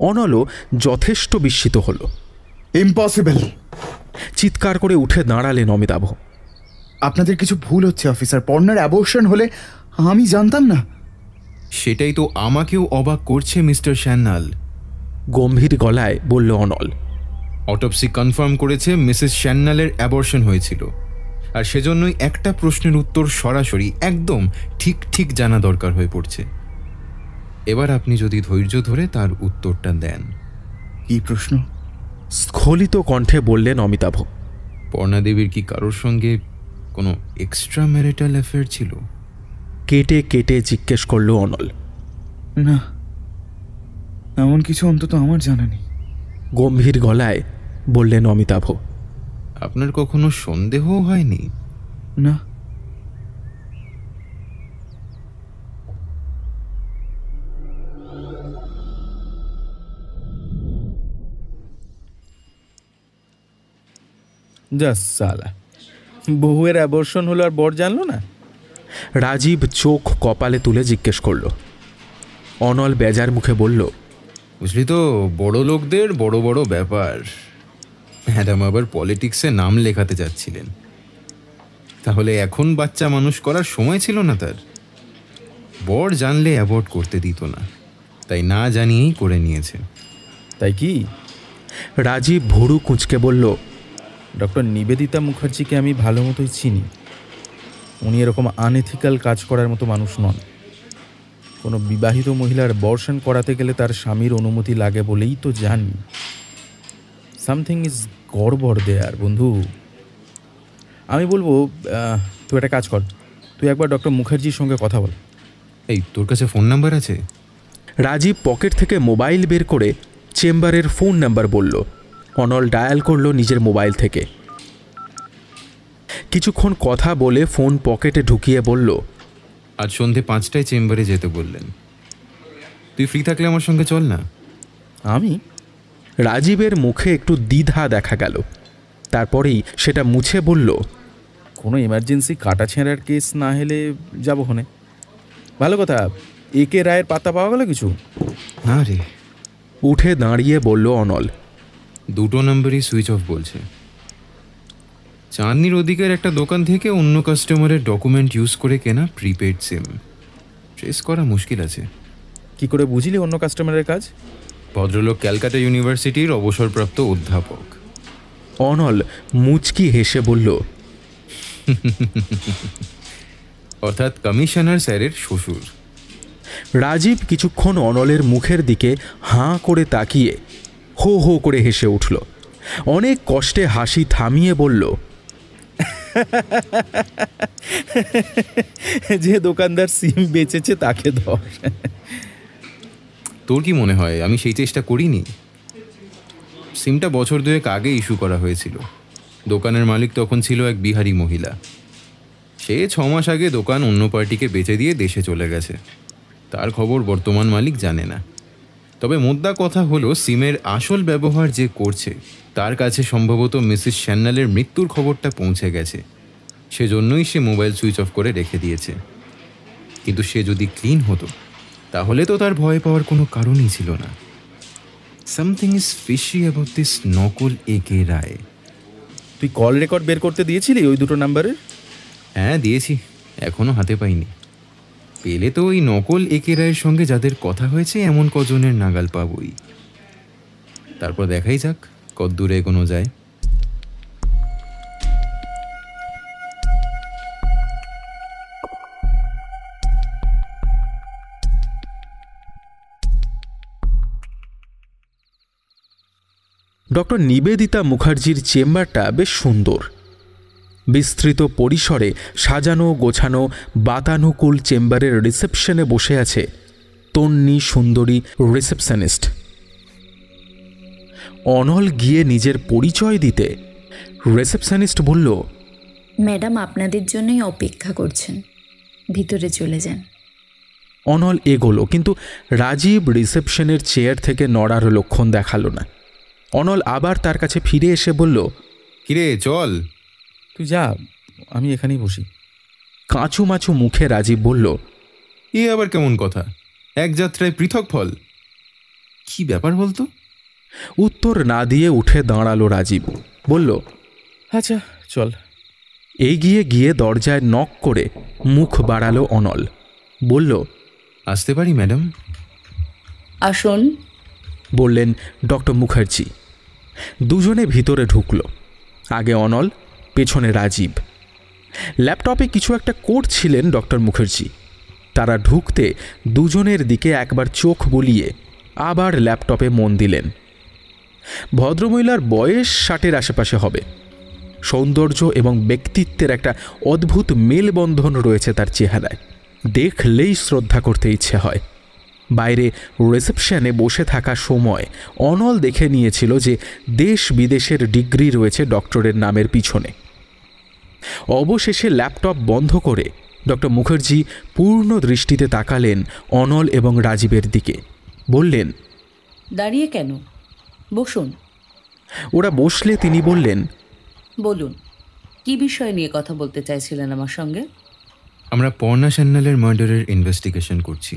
অনলও যথেষ্ট বিস্মিত হল। ইম্পসিবল! চিৎকার করে উঠে দাঁড়ালেন অমিতাভ। আপনাদের কিছু ভুল হচ্ছে অফিসার। পর্ণার অ্যাবর্শন হলে আমি জানতাম না। সেটাই তো আমাকেও অবাক করছে মিস্টার স্যান্যাল, গম্ভীর গলায় বলল অনল। অটোপসি কনফার্ম করেছে মিসেস স্যান্যালের অ্যাবর্শন হয়েছিল, আর সেজন্যই একটা প্রশ্নের উত্তর সরাসরি একদম ঠিক ঠিক জানা দরকার হয়ে পড়ছে। এবার আপনি যদি ধৈর্য ধরে তার উত্তরটা দেন। কি প্রশ্ন? স্খলিত কণ্ঠে বললেন অমিতাভ। পর্ণাদেবীর কি কারোর সঙ্গে কোনো এক্সট্রা ম্যারিটাল অ্যাফেয়ার ছিল? কেটে কেটে জিজ্ঞেস করল অনল। না, এমন কিছু অন্তত আমার জানা নেই। গম্ভীর গলায় বললেন অমিতাভ। আপনার কখনো সন্দেহ হয়নি? না। জাস সালা, বহুয়ের অ্যাবর্শন হলো আর বর জানলো না? রাজীব চোখ কপালে তুলে জিজ্ঞেস করল। অনল বেজার মুখে বলল, বুঝলি তো, বড় লোকদের বড় বড় ব্যাপার। ম্যাডাম আবার পলিটিক্সে নাম লেখাতে যাচ্ছিলেন, তাহলে এখন বাচ্চা মানুষ করার সময় ছিল না তার। বর জানলে অ্যাবর্ট করতে দিত না, তাই না জানিয়েই করে নিয়েছে। তাই কি? রাজীব ভুরু কুঁচকে বলল, ডক্টর নিবেদিতা মুখার্জিকে আমি ভালো মতোই চিনি। উনি এরকম আনএথিক্যাল কাজ করার মতো মানুষ নন। কোনো বিবাহিত মহিলার বর্ষণ করাতে গেলে তার স্বামীর অনুমতি লাগে বলেই তো জানি। সামথিং ইজ গড়বড় দেয়ার বন্ধু। আমি বলবো তুই একটা কাজ কর, তুই একবার ডক্টর মুখার্জির সঙ্গে কথা বল। এই, তোর কাছে ফোন নাম্বার আছে? রাজীব পকেট থেকে মোবাইল বের করে চেম্বারের ফোন নাম্বার বলল। অনল ডায়াল করলো নিজের মোবাইল থেকে। কিছুক্ষণ কথা বলে ফোন পকেটে ঢুকিয়ে বলল, আজ সন্ধে 5টায় চেম্বারে যেতে বললেন। তুই ফ্রি থাকলে আমার সঙ্গে চল না। আমি? রাজীবের মুখে একটু দ্বিধা দেখা গেল, তারপরেই সেটা মুছে বলল, কোনো এমার্জেন্সি কাটা ছেঁড়ার কেস না হলে যাবো ওখানে। ভালো কথা, একে রায়ের পাতা পাওয়া গেল কিছু? না রে। উঠে দাঁড়িয়ে বলল অনল। 2 নম্বরই সুইচ অফ বলছে। চাঁদনির ওদিকের একটা দোকান থেকে অন্য কাস্টমারের ডকুমেন্ট ইউজ করে কেনা প্রিপেড সিম। ট্রেস করা মুশকিল আছে। কি করে বুঝলি অন্য কাস্টমারের কাজ? ভদ্রলোক ক্যালকাটা ইউনিভার্সিটির অবসরপ্রাপ্ত অধ্যাপক। অনল মুচকি হেসে বলল, অর্থাৎ কমিশনার স্যারের শ্বশুর। রাজীব কিছুক্ষণ অনলের মুখের দিকে হাঁ করে তাকিয়ে হো হো করে হেসে উঠল। অনেক কষ্টে হাসি থামিয়ে বলল, যে দোকানদার সিম বেচেছে তাকে ধর। তোর কি মনে হয় আমি সেই চেষ্টা করিনি? সিমটা বছর 2 আগে ইস্যু করা হয়েছিল। দোকানের মালিক তখন ছিল এক বিহারি মহিলা। সে 6 মাস আগে দোকান অন্য পার্টিকে বেচে দিয়ে দেশে চলে গেছে। তার খবর বর্তমান মালিক জানে না। তবে মোদ্দা কথা হলো, সিমের আসল ব্যবহার যে করছে তার কাছে সম্ভবত মিসেস স্যান্যালের মৃত্যুর খবরটা পৌঁছে গেছে। সেজন্যই সে মোবাইল সুইচ অফ করে রেখে দিয়েছে। কিন্তু সে যদি ক্লিন হতো তাহলে তো তার ভয় পাওয়ার কোনো কারণই ছিল না। Something is fishy about this নকল একে রায়। তুই কল রেকর্ড বের করতে দিয়েছিলি ওই দুটো নাম্বারের? হ্যাঁ দিয়েছি, এখনো হাতে পাইনি। পেলে তো ওই নকল একে রায়ের সঙ্গে যাদের কথা হয়েছে এমন কজনের নাগাল পাবই। তারপর দেখাই যাক কতদূরে এগোনো যায়। ডক্টর নিবেদিতা মুখার্জির চেম্বারটা বেশ সুন্দর। বিস্তৃত পরিসরে সাজানো গোছানো বাতানুকূল চেম্বারের রিসেপশনে বসে আছে তন্নি সুন্দরী রিসেপশনিস্ট। অনল গিয়ে নিজের পরিচয় দিতে রিসেপশনিস্ট বলল, ম্যাডাম আপনাদের জন্যই অপেক্ষা করছেন, ভিতরে চলে যান। অনল এগোলো, কিন্তু রাজীব রিসেপশনের চেয়ার থেকে নড়ার লক্ষণ দেখালো না। অনল আবার তার কাছে ফিরে এসে বলল, কিরে চল। তুই যা, আমি এখানেই বসি। কাঁচু মাচু মুখে রাজীব বলল, এ আবার কেমন কথা? এক যাত্রায় পৃথক ফল? কি ব্যাপার বলতো? উত্তর না দিয়ে উঠে দাঁড়ালো রাজীব। বলল, আচ্ছা চল। এগিয়ে গিয়ে দরজায় নক করে মুখ বাড়ালো অনল। বলল, আসতে পারি ম্যাডাম? আসুন, বললেন ডক্টর মুখার্জি। দুজনে ভিতরে ঢুকল। আগে অনল, পেছনে রাজীব। ল্যাপটপে কিছু একটা করছিলেন ডক্টর মুখার্জি। তারা ঢুকতে দুজনের দিকে একবার চোখ বুলিয়ে আবার ল্যাপটপে মন দিলেন। ভদ্রমহিলার বয়স 60-এর আশেপাশে হবে। সৌন্দর্য এবং ব্যক্তিত্বের একটা অদ্ভুত মেলবন্ধন রয়েছে তার চেহারায়। দেখলেই শ্রদ্ধা করতে ইচ্ছে হয়। বাইরে রিসেপশনে বসে থাকা সময় অনল দেখে নিয়েছিল যে দেশ বিদেশের ডিগ্রি রয়েছে ডক্টরের নামের পিছনে। অবশেষে ল্যাপটপ বন্ধ করে ডক্টর মুখার্জি পূর্ণ দৃষ্টিতে তাকালেন অনল এবং রাজীবের দিকে। বললেন, দাঁড়িয়ে কেন, বসুন। ওরা বসলে তিনি বললেন, বলুন, কি বিষয় নিয়ে কথা বলতে চাইছিলেন আমার সঙ্গে? আমরা পর্ণা স্যান্যালের মার্ডারের ইনভেস্টিগেশন করছি।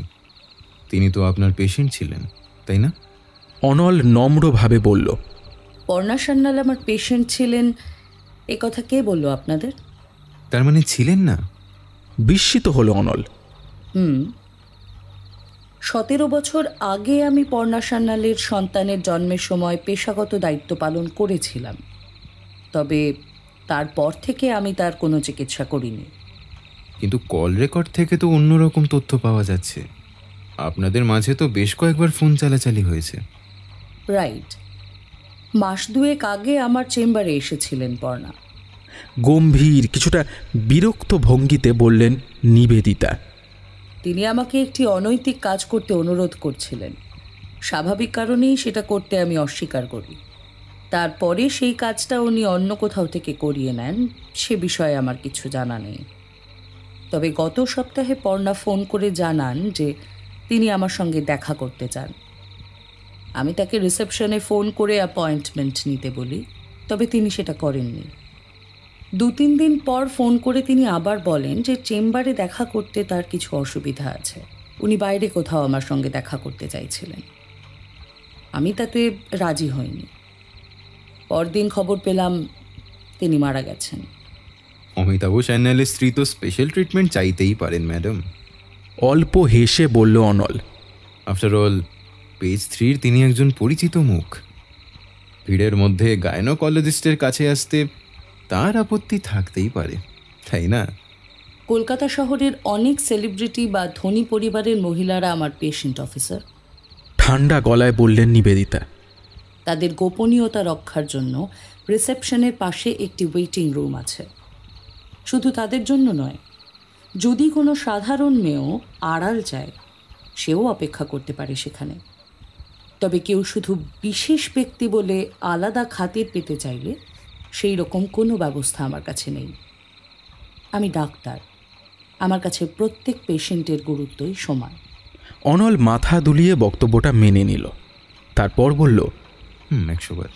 তিনি তো আপনার পেশেন্ট ছিলেন, তাই না? অনল নম্রভাবে বলল, পর্ণা সান্যাল আমার পেশেন্ট ছিলেন এ কথা কে বলল আপনাদের? তার মানে ছিলেন না? বিস্মিত হলো অনল। 17 বছর আগে আমি পর্ণা সান্যালের সন্তানের জন্মের সময় পেশাগত দায়িত্ব পালন করেছিলাম। তবে তারপর থেকে আমি তার কোনো চিকিৎসা করিনি। কিন্তু কল রেকর্ড থেকে তো অন্যরকম তথ্য পাওয়া যাচ্ছে। আপনাদের মাঝে তো বেশ কয়েকবার ফোন চালাচালি হয়েছে। রাইট। মাস 2 আগে আমার চেম্বারে এসেছিলেন পর্ণা। গম্ভীর কিছুটা বিরক্ত ভঙ্গিতে বললেন নিবেদিতা। তিনি আমাকে একটি অনৈতিক কাজ করতে অনুরোধ করছিলেন। স্বাভাবিক কারণেই সেটা করতে আমি অস্বীকার করি। তারপরে সেই কাজটা উনি অন্য কোথাও থেকে করিয়ে নেন, সে বিষয়ে আমার কিছু জানা নেই। তবে গত সপ্তাহে পর্ণা ফোন করে জানান যে তিনি আমার সঙ্গে দেখা করতে চান। আমি তাকে রিসেপশনে ফোন করে অ্যাপয়েন্টমেন্ট নিতে বলি, তবে তিনি সেটা করেননি। 2-3 দিন পর ফোন করে তিনি আবার বলেন যে চেম্বারে দেখা করতে তার কিছু অসুবিধা আছে, উনি বাইরে কোথাও আমার সঙ্গে দেখা করতে চাইছিলেন। আমি তাতে রাজি হইনি। পরদিন খবর পেলাম তিনি মারা গেছেন। অমিতাভ স্যান্যালের স্ত্রী তো স্পেশাল ট্রিটমেন্ট চাইতেই পারেন ম্যাডাম। অল্প হেসে বলল অনল। আফটার অল পেজ 3 তিনি একজন পরিচিত মুখ। ভিড়ের মধ্যে গাইনোকোলজিস্টের কাছে আসতে তার আপত্তি থাকতেই পারে, তাই না? কলকাতা শহরের অনেক সেলিব্রিটি বা ধনী পরিবারের মহিলারা আমার পেশেন্ট অফিসার। ঠান্ডা গলায় বললেন নিবেদিতা। তাদের গোপনীয়তা রক্ষার জন্য রিসেপশনের পাশে একটি ওয়েটিং রুম আছে। শুধু তাদের জন্য নয়, যদি কোনো সাধারণ মেয়েও আড়াল চায় সেও অপেক্ষা করতে পারে সেখানে। তবে কেউ শুধু বিশেষ ব্যক্তি বলে আলাদা খাতির পেতে চাইলে সেই রকম কোনো ব্যবস্থা আমার কাছে নেই। আমি ডাক্তার, আমার কাছে প্রত্যেক পেশেন্টের গুরুত্বই সমান। অনল মাথা দুলিয়ে বক্তব্যটা মেনে নিল, তারপর বলল, 100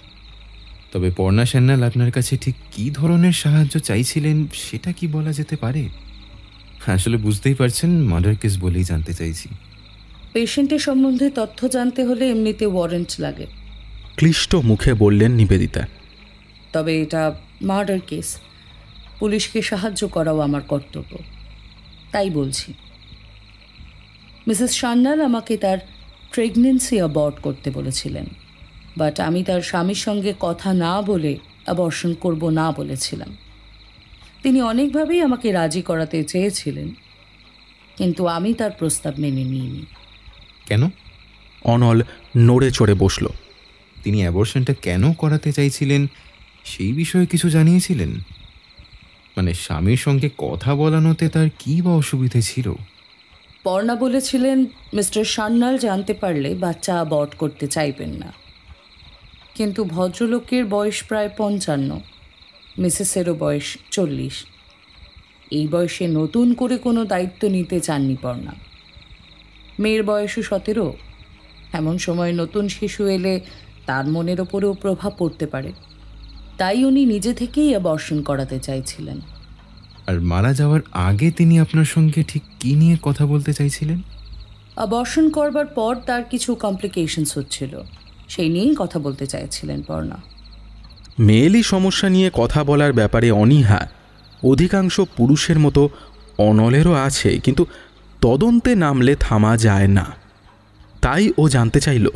তবে পর্ণা সান্যাল আপনার কাছে ঠিক কী ধরনের সাহায্য চাইছিলেন সেটা কি বলা যেতে পারে? আসলে বুঝতেই পারছেন, মার্ডার কেস বলেই জানতে চাইছি। পেশেন্টের সম্বন্ধে তথ্য জানতে হলে এমনিতে ওয়ারেন্ট লাগে, ক্লিষ্ট মুখে বললেন নিবেদিতা। তবে এটা মার্ডার কেস, পুলিশকে সাহায্য করাও আমার কর্তব্য, তাই বলছি। মিসেস সান্যাল আমাকে তার প্রেগনেন্সি অ্যাবর্ট করতে বলেছিলেন, বাট আমি তার স্বামীর সঙ্গে কথা না বলে অ্যাবর্শন করব না বলেছিলাম। তিনি অনেকভাবেই আমাকে রাজি করাতে চেয়েছিলেন, কিন্তু আমি তার প্রস্তাব মেনে নিইনি। কেন? অনল নড়ে চড়ে বসল। তিনি অ্যাবর্শনটা কেন করাতে চাইছিলেন সেই বিষয়ে কিছু জানিয়েছিলেন? মানে স্বামীর সঙ্গে কথা বলানোতে তার কী বা অসুবিধে ছিল? পর্ণা বলেছিলেন মিস্টার সান্যাল জানতে পারলে বাচ্চা অ্যাবর্ট করতে চাইবেন না, কিন্তু ভদ্রলোকের বয়স প্রায় 55, মিসেসেরও বয়স 40। এই বয়সে নতুন করে কোনো দায়িত্ব নিতে চাননি পর্ণা। মেয়ের বয়সও 17, এমন সময় নতুন শিশু এলে তার মনের ওপরেও প্রভাব পড়তে পারে, তাই উনি নিজে থেকেই অ্যাবর্শন করাতে চাইছিলেন। আর মারা যাওয়ার আগে তিনি আপনার সঙ্গে ঠিক কী নিয়ে কথা বলতে চাইছিলেন? অ্যাবর্শন করবার পর তার কিছু কমপ্লিকেশনস হচ্ছিল, সেই নিয়েই কথা বলতে চাইছিলেন পর্ণা। মেয়েলি সমস্যা নিয়ে কথা বলার ব্যাপারে অনীহা অধিকাংশ পুরুষের মতো অনলেরও আছে, কিন্তু তদন্তে নামলে থামা যায় না। তাই ও জানতে চাইল,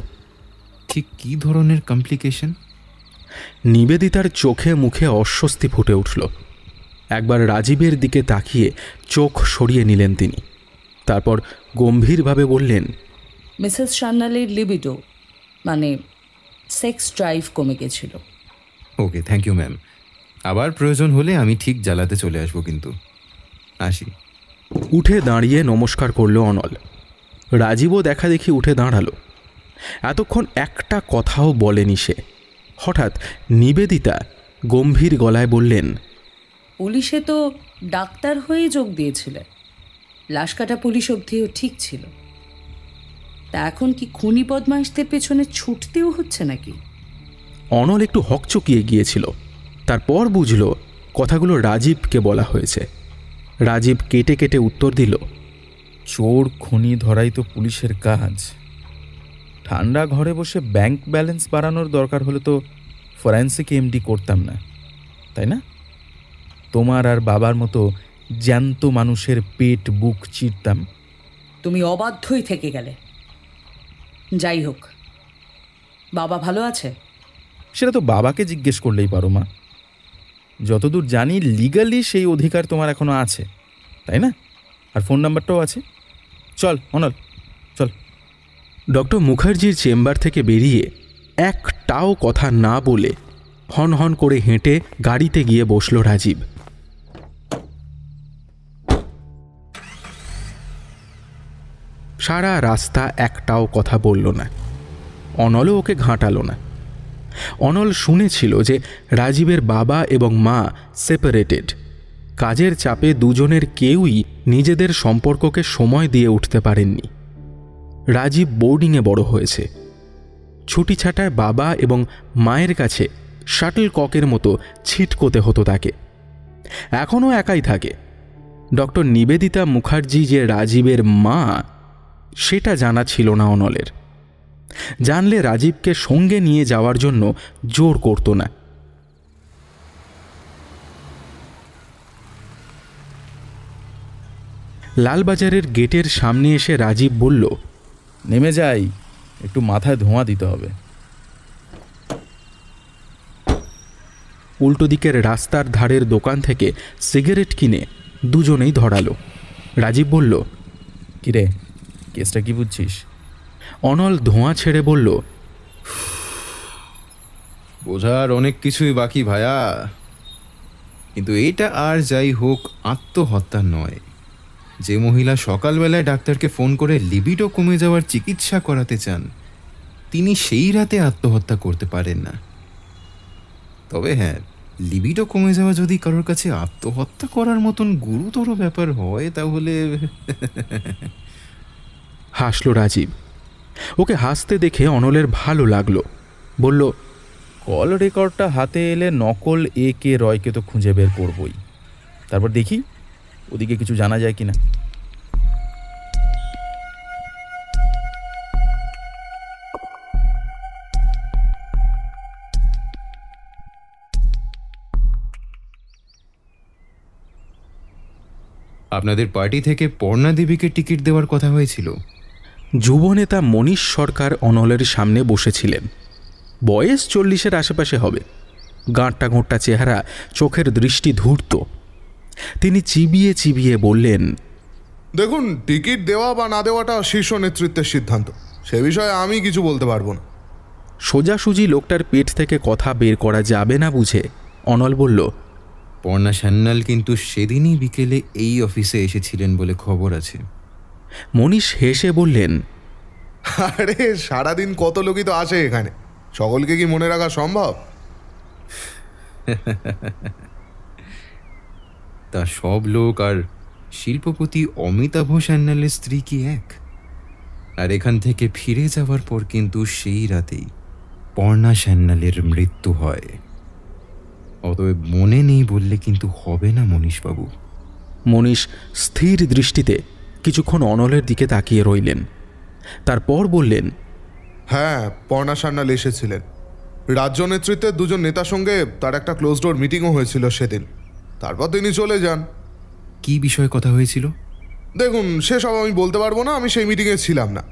ঠিক কী ধরনের কমপ্লিকেশন? নিবেদিতার চোখে মুখে অস্বস্তি ফুটে উঠল। একবার রাজীবের দিকে তাকিয়ে চোখ সরিয়ে নিলেন তিনি, তারপর গম্ভীরভাবে বললেন, মিসেস সান্যালের লিবিডো মানে সেক্স ড্রাইভ কমে গেছিল। ওকে, থ্যাংক ইউ ম্যাম। আবার প্রয়োজন হলে আমি ঠিক জ্বালাতে চলে আসবো, কিন্তু আসি। উঠে দাঁড়িয়ে নমস্কার করল অনল। রাজীবও দেখা দেখি উঠে দাঁড়ালো। এতক্ষণ একটা কথাও বলেনি সে। হঠাৎ নিবেদিতা গম্ভীর গলায় বললেন, পুলিশে তো ডাক্তার হয়ে যোগ দিয়েছিলেন, লাশ কাটা পুলিশ অবধিও ঠিক ছিল, তা এখন কি খুনি বদমাইশদের পেছনে ছুটতেও হচ্ছে নাকি? অনল একটু হকচকিয়ে গিয়েছিল, তারপর বুঝল কথাগুলো রাজীবকে বলা হয়েছে। রাজীব কেটে কেটে উত্তর দিল, চোর খুনি ধরাই তো পুলিশের কাজ। ঠান্ডা ঘরে বসে ব্যাংক ব্যালেন্স বাড়ানোর দরকার হলে তো ফরেন্সিক এমডি করতাম না, তাই না? তোমার আর বাবার মতো জ্যান্ত মানুষের পেট বুক চিরতাম। তুমি অবাধ্যই থেকে গেলে। যাই হোক, বাবা ভালো আছে? সেটা তো বাবাকে জিজ্ঞেস করলেই পারো মা। যতদূর জানি লিগালি সেই অধিকার তোমার এখনো আছে, তাই না? আর ফোন নাম্বারটাও আছে। চল অনল, চল। ডক্টর মুখার্জির চেম্বার থেকে বেরিয়ে একটাও কথা না বলে হন হন করে হেঁটে গাড়িতে গিয়ে বসল রাজীব। সারা রাস্তা একটাও কথা বলল না। অনলও ওকে ঘাঁটালো না। অনল শুনেছিল যে রাজীবের বাবা এবং মা সেপারেটেড। কাজের চাপে দুজনের কেউই নিজেদের সম্পর্ককে সময় দিয়ে উঠতে পারেননি। রাজীব বোর্ডিংয়ে বড় হয়েছে। ছুটি ছাটায় বাবা এবং মায়ের কাছে শাটল ককের মতো ছিটকোতে হতো তাকে। এখনও একাই থাকে। ডক্টর নিবেদিতা মুখার্জি যে রাজীবের মা, সেটা জানা ছিল না অনলের। জানলে রাজীবকে সঙ্গে নিয়ে যাওয়ার জন্য জোর করত না। লালবাজারের গেটের সামনে এসে রাজীব বলল, নেমে যাই, একটু মাথায় ধোঁয়া দিতে হবে। উল্টো দিকের রাস্তার ধারের দোকান থেকে সিগারেট কিনে দুজনেই ধরালো। রাজীব বলল, কিরে, কেসটা কি বুঝছিস? অনল ধোঁয়া ছেড়ে বলল, বোঝার অনেক কিছুই বাকি ভায়া, কিন্তু এইটা আর যাই হোক আত্মহত্যা নয়। যে মহিলা সকালবেলায় ডাক্তারকে ফোন করে লিবিডো কমে যাওয়ার চিকিৎসা করাতে চান, তিনি সেই রাতে আত্মহত্যা করতে পারেন না। তবে হ্যাঁ, লিবিডো কমে যাওয়া যদি কারোর কাছে আত্মহত্যা করার মতন গুরুতর ব্যাপার হয় তাহলে হাসল রাজীব। ওকে হাসতে দেখে অনলের ভালো লাগলো। বলল, কল রেকর্ডটা হাতে এলে নকল কে রয়কে তো খুঁজে বের করবই। তারপর দেখি ওদিকে কিছু জানা যায় কিনা। আপনাদের পার্টি থেকে পর্ণা দেবীকে টিকিট দেওয়ার কথা হয়েছিল। যুবনেতা মনীষ সরকার অনলের সামনে বসেছিলেন। বয়স 40-এর আশেপাশে হবে। গাঁটটা ঘোঁটটা চেহারা, চোখের দৃষ্টি ধূর্ত। তিনি চিবিয়ে চিবিয়ে বললেন, দেখুন, টিকিট দেওয়া বা না দেওয়াটা শীর্ষ নেতৃত্বের সিদ্ধান্ত, সে বিষয়ে আমি কিছু বলতে পারবো না। সোজাসুজি লোকটার পেট থেকে কথা বের করা যাবে না বুঝে অনল বলল, পর্ণা সান্যাল কিন্তু সেদিনই বিকেলে এই অফিসে এসেছিলেন বলে খবর আছে। মনীষ হেসে বললেন, আরে সারাদিন কত লোকই তো আসে এখানে, সকলকে কি মনে রাখা সম্ভব? তা সব লোক আর শিল্পপতি অমিতাভ সান্যালের স্ত্রী কি এক? আর এখান থেকে ফিরে যাওয়ার পর কিন্তু সেই রাতেই পর্ণা সান্যালের মৃত্যু হয়। অতএব মনে নেই বললে কিন্তু হবে না মনীষবাবু। মনীষ স্থির দৃষ্টিতে কিছুক্ষণ অনলের দিকে তাকিয়ে রইলেন। তারপর বললেন, হ্যাঁ, পর্ণা সান্যাল এসেছিলেন। রাজ্য নেতৃত্বের দুজন নেতার সঙ্গে তার একটা ক্লোজ ডোর মিটিংও হয়েছিল সেদিন। তারপর তিনি চলে যান। কি বিষয়ে কথা হয়েছিল? দেখুন, সেসব আমি বলতে পারবো না, আমি সেই মিটিংয়ে ছিলাম না।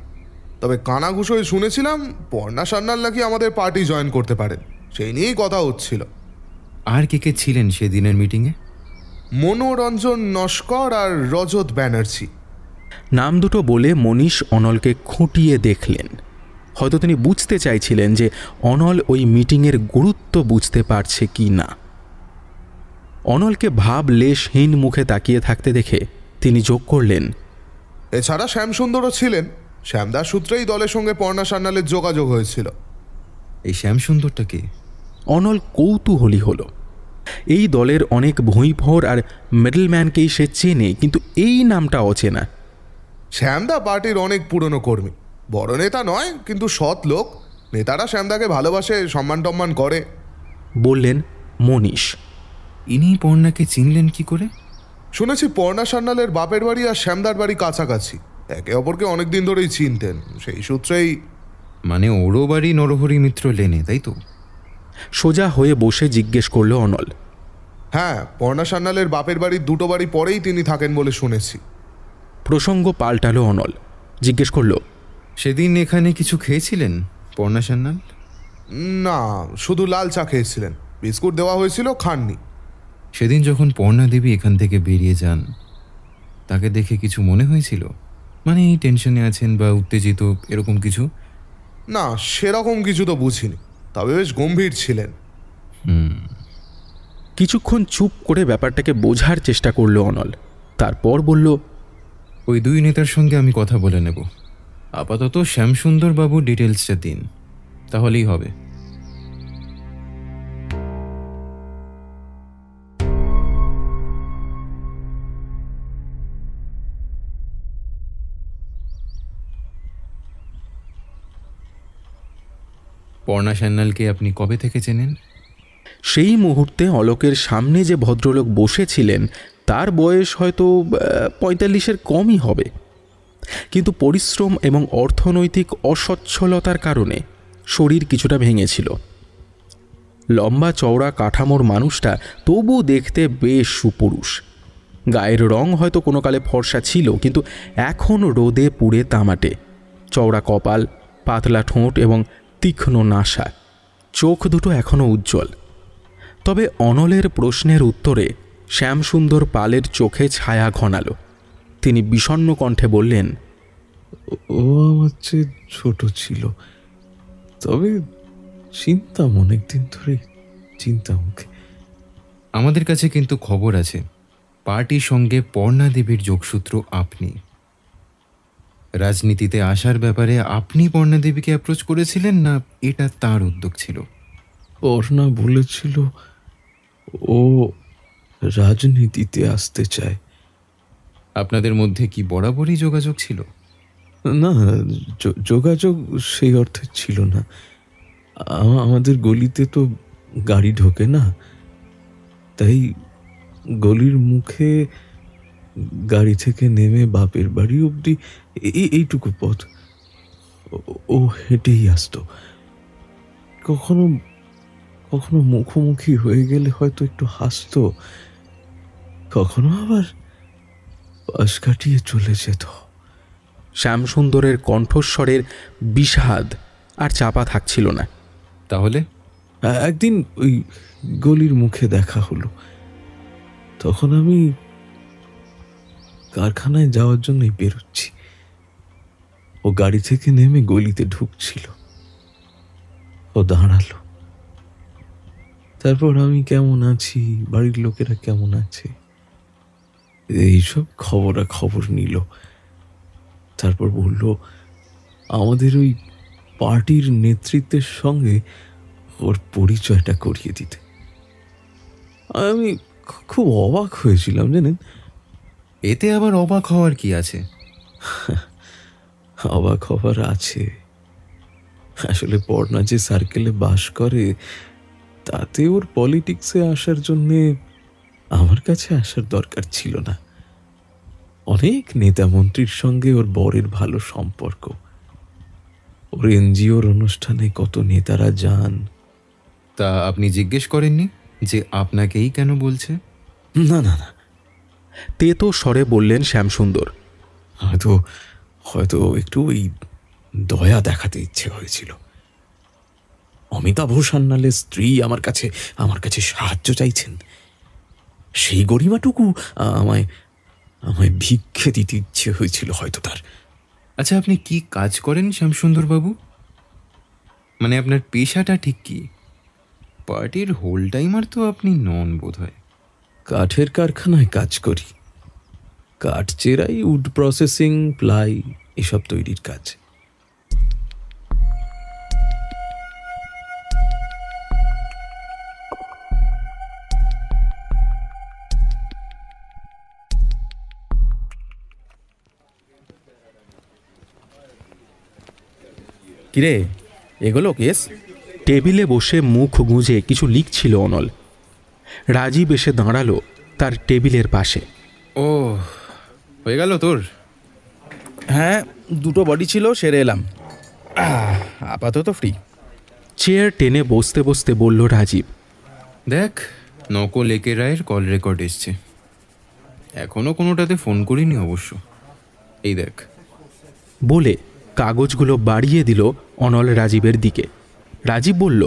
তবে কানাঘুষোয় শুনেছিলাম পর্ণা সান্যাল নাকি আমাদের পার্টি জয়েন করতে পারেন, সেই নিয়েই কথা হচ্ছিল। আর কে কে ছিলেন সেদিনের মিটিংয়ে? মনোরঞ্জন নস্কর আর রজত ব্যানার্জি। নাম দুটো বলে মনীষ অনলকে খুঁটিয়ে দেখলেন। হয়তো তিনি বুঝতে চাইছিলেন যে অনল ওই মিটিংয়ের গুরুত্ব বুঝতে পারছে কি না। অনলকে ভাব লেশহীন মুখে তাকিয়ে থাকতে দেখে তিনি যোগ করলেন, এছাড়া শ্যামসুন্দরও ছিলেন। শ্যামদার সূত্রেই দলের সঙ্গে পর্ণা সান্যালের যোগাযোগ হয়েছিল। এই শ্যামসুন্দরটা কে? অনল কৌতূহলী হল। এই দলের অনেক ভুঁইফোর আর মিডলম্যানকেই সে চেনে, কিন্তু এই নামটা অচেনা। শ্যামদা পার্টির অনেক পুরনো কর্মী, বড় নেতা নয় কিন্তু সৎ লোক। নেতারা শ্যামদাকে ভালোবাসে, সম্মান টম্মান করে, বললেন মনীষ। ইনি পর্ণাকে চিনলেন কি করে? শুনেছি পর্ণা সান্যালের বাপের বাড়ি আর শ্যামদার বাড়ি কাছাকাছি, একে অপরকে অনেকদিন ধরেই চিনতেন। সেই সূত্রেই। মানে ওরও বাড়ি নরহরি মিত্র লেনে, তাই তো? সোজা হয়ে বসে জিজ্ঞেস করল অনল। হ্যাঁ, পর্ণা সান্যালের বাপের বাড়ির দুটো বাড়ি পরেই তিনি থাকেন বলে শুনেছি। প্রসঙ্গ পাল্টালো অনল। জিজ্ঞেস করল, সেদিন এখানে কিছু খেয়েছিলেন পর্ণা সান্যাল? না, শুধু লাল চা খেয়েছিলেন, বিস্কুট দেওয়া হয়েছিল, খাননি। সেদিন যখন পর্ণা দেবী এখান থেকে বেরিয়ে যান, তাকে দেখে কিছু মনে হয়েছিল? মানে এই টেনশনে আছেন বা উত্তেজিত, এরকম কিছু? না, সেরকম কিছু তো বুঝিনি, তবে বেশ গম্ভীর ছিলেন। কিছুক্ষণ চুপ করে ব্যাপারটাকে বোঝার চেষ্টা করল অনল। তারপর বলল, ওই দুই নেতার সঙ্গে আমি কথা বলে নেব। আপাতত শ্যামসুন্দর বাবু ডিটেলসটা দিন, তাহলেই হবে। পর্ণা সান্যালকে আপনি কবে থেকে চেনেন? সেই মুহূর্তে অলোকের সামনে যে ভদ্রলোক বসেছিলেন তার বয়স হয়তো 45-এর কমই হবে, কিন্তু পরিশ্রম এবং অর্থনৈতিক অসচ্ছলতার কারণে শরীর কিছুটা ভেঙেছিল। লম্বা চওড়া কাঠামোর মানুষটা তবু দেখতে বেশ সুপুরুষ। গায়ের রং হয়তো কোনো কালে ফর্সা ছিল, কিন্তু এখন রোদে পুড়ে তামাটে। চওড়া কপাল, পাতলা ঠোঁট এবং তীক্ষ্ণ নাসা। চোখ দুটো এখনও উজ্জ্বল। তবে অনলের প্রশ্নের উত্তরে শ্যামসুন্দর পালের চোখে ছায়া ঘনালো। তিনি বিষণ্ণ কণ্ঠে বললেন, ও আমার চেয়ে ছোট ছিল, তবে চিনতাম, অনেকদিন ধরে চিনতাম ওকে। আমাদের কাছে কিন্তু খবর আছে পার্টির সঙ্গে পর্ণা দেবীর যোগসূত্র আপনি। রাজনীতিতে আসার ব্যাপারে আপনি পর্ণা দেবীকে অ্যাপ্রোচ করেছিলেন, না এটা তার উদ্যোগ ছিল? পর্ণা বলেছিল ও রাজনীতিতে আসতে চায়। আপনাদের মধ্যে কি বরাবরই যোগাযোগ ছিল? না, যোগাযোগ সেই অর্থে ছিল না। আমাদের গলিতে তো গাড়ি ঢোকে না, তাই গলির মুখে গাড়ি থেকে নেমে বাপের বাড়ি অবধি এইটুকু পথ ও হেঁটেই আসতো। কখনো কখনো মুখোমুখি হয়ে গেলে হয়তো একটু হাসতো, কখনো আবার পাশ কাটিয়ে চলে যেত। শ্যামসুন্দরের কণ্ঠস্বরের বিষাদ আর চাপা থাকছিল না। তাহলে একদিন ওই গলির মুখে দেখা হলো, তখন আমি কারখানায় যাওয়ার জন্যই বেরোচ্ছি। ও গাড়ি থেকে নেমে গলিতে ঢুকছিল, ও দাঁড়ালো। তারপর আমি কেমন আছি, বাড়ির লোকেরা কেমন আছে, এইসব খবরাখবর নিল। তারপর বলল আমাদের ওই পার্টির নেতৃত্বের সঙ্গে ওর পরিচয়টা করিয়ে দিতে। আমি খুব অবাক হয়েছিলাম জানেন। এতে আবার অবাক হওয়ার কি আছে? অবাক হওয়ার আছে। আসলে পর্ণা যে সার্কেলে বাস করে, তাতে ওর পলিটিক্সে আসার জন্যে আমার কাছে আসার দরকার ছিল না। অনেক নেতা মন্ত্রীর সঙ্গে ওর বরের ভালো সম্পর্ক। ওর এনজিওর অনুষ্ঠানে কত নেতারা যান। তা আপনি জিজ্ঞেস করেননি যে আপনাকেই কেন বলছে? না না না, তেতো স্বরে বললেন শ্যামসুন্দর। হয়তো হয়তো একটু ওই দয়া দেখাতে ইচ্ছে হয়েছিল। অমিতাভ সান্যালের স্ত্রী আমার কাছে সাহায্য চাইছেন, সেই গরিমাটুকু আমায় আমায় ভিক্ষে দিতে ইচ্ছে হয়েছিল হয়তো তার। আচ্ছা, আপনি কি কাজ করেন শ্যামসুন্দর বাবু? মানে আপনার পেশাটা ঠিক কি? পার্টির হোল টাইমার তো আপনি নন বোধ হয়। কাঠের কারখানায় কাজ করি। কাঠ চেরাই, উড প্রসেসিং, প্লাই এসব তৈরির কাজ। কিরে, এগুলো কেস? টেবিলে বসে মুখ গুঁজে কিছু লিখছিল অনল। রাজীব এসে দাঁড়ালো তার টেবিলের পাশে। ও, হয়ে গেল তোর? হ্যাঁ, দুটো বডি ছিল, সেরে এলাম। আপাতত ফ্রি। চেয়ার টেনে বসতে বসতে বলল রাজীব, দেখ, নকল একে রায়ের কল রেকর্ড এসছে। এখনো কোনোটাতে ফোন করিনি অবশ্য। এই দেখ। বলে কাগজগুলো বাড়িয়ে দিল অনল রাজীবের দিকে। রাজীব বলল,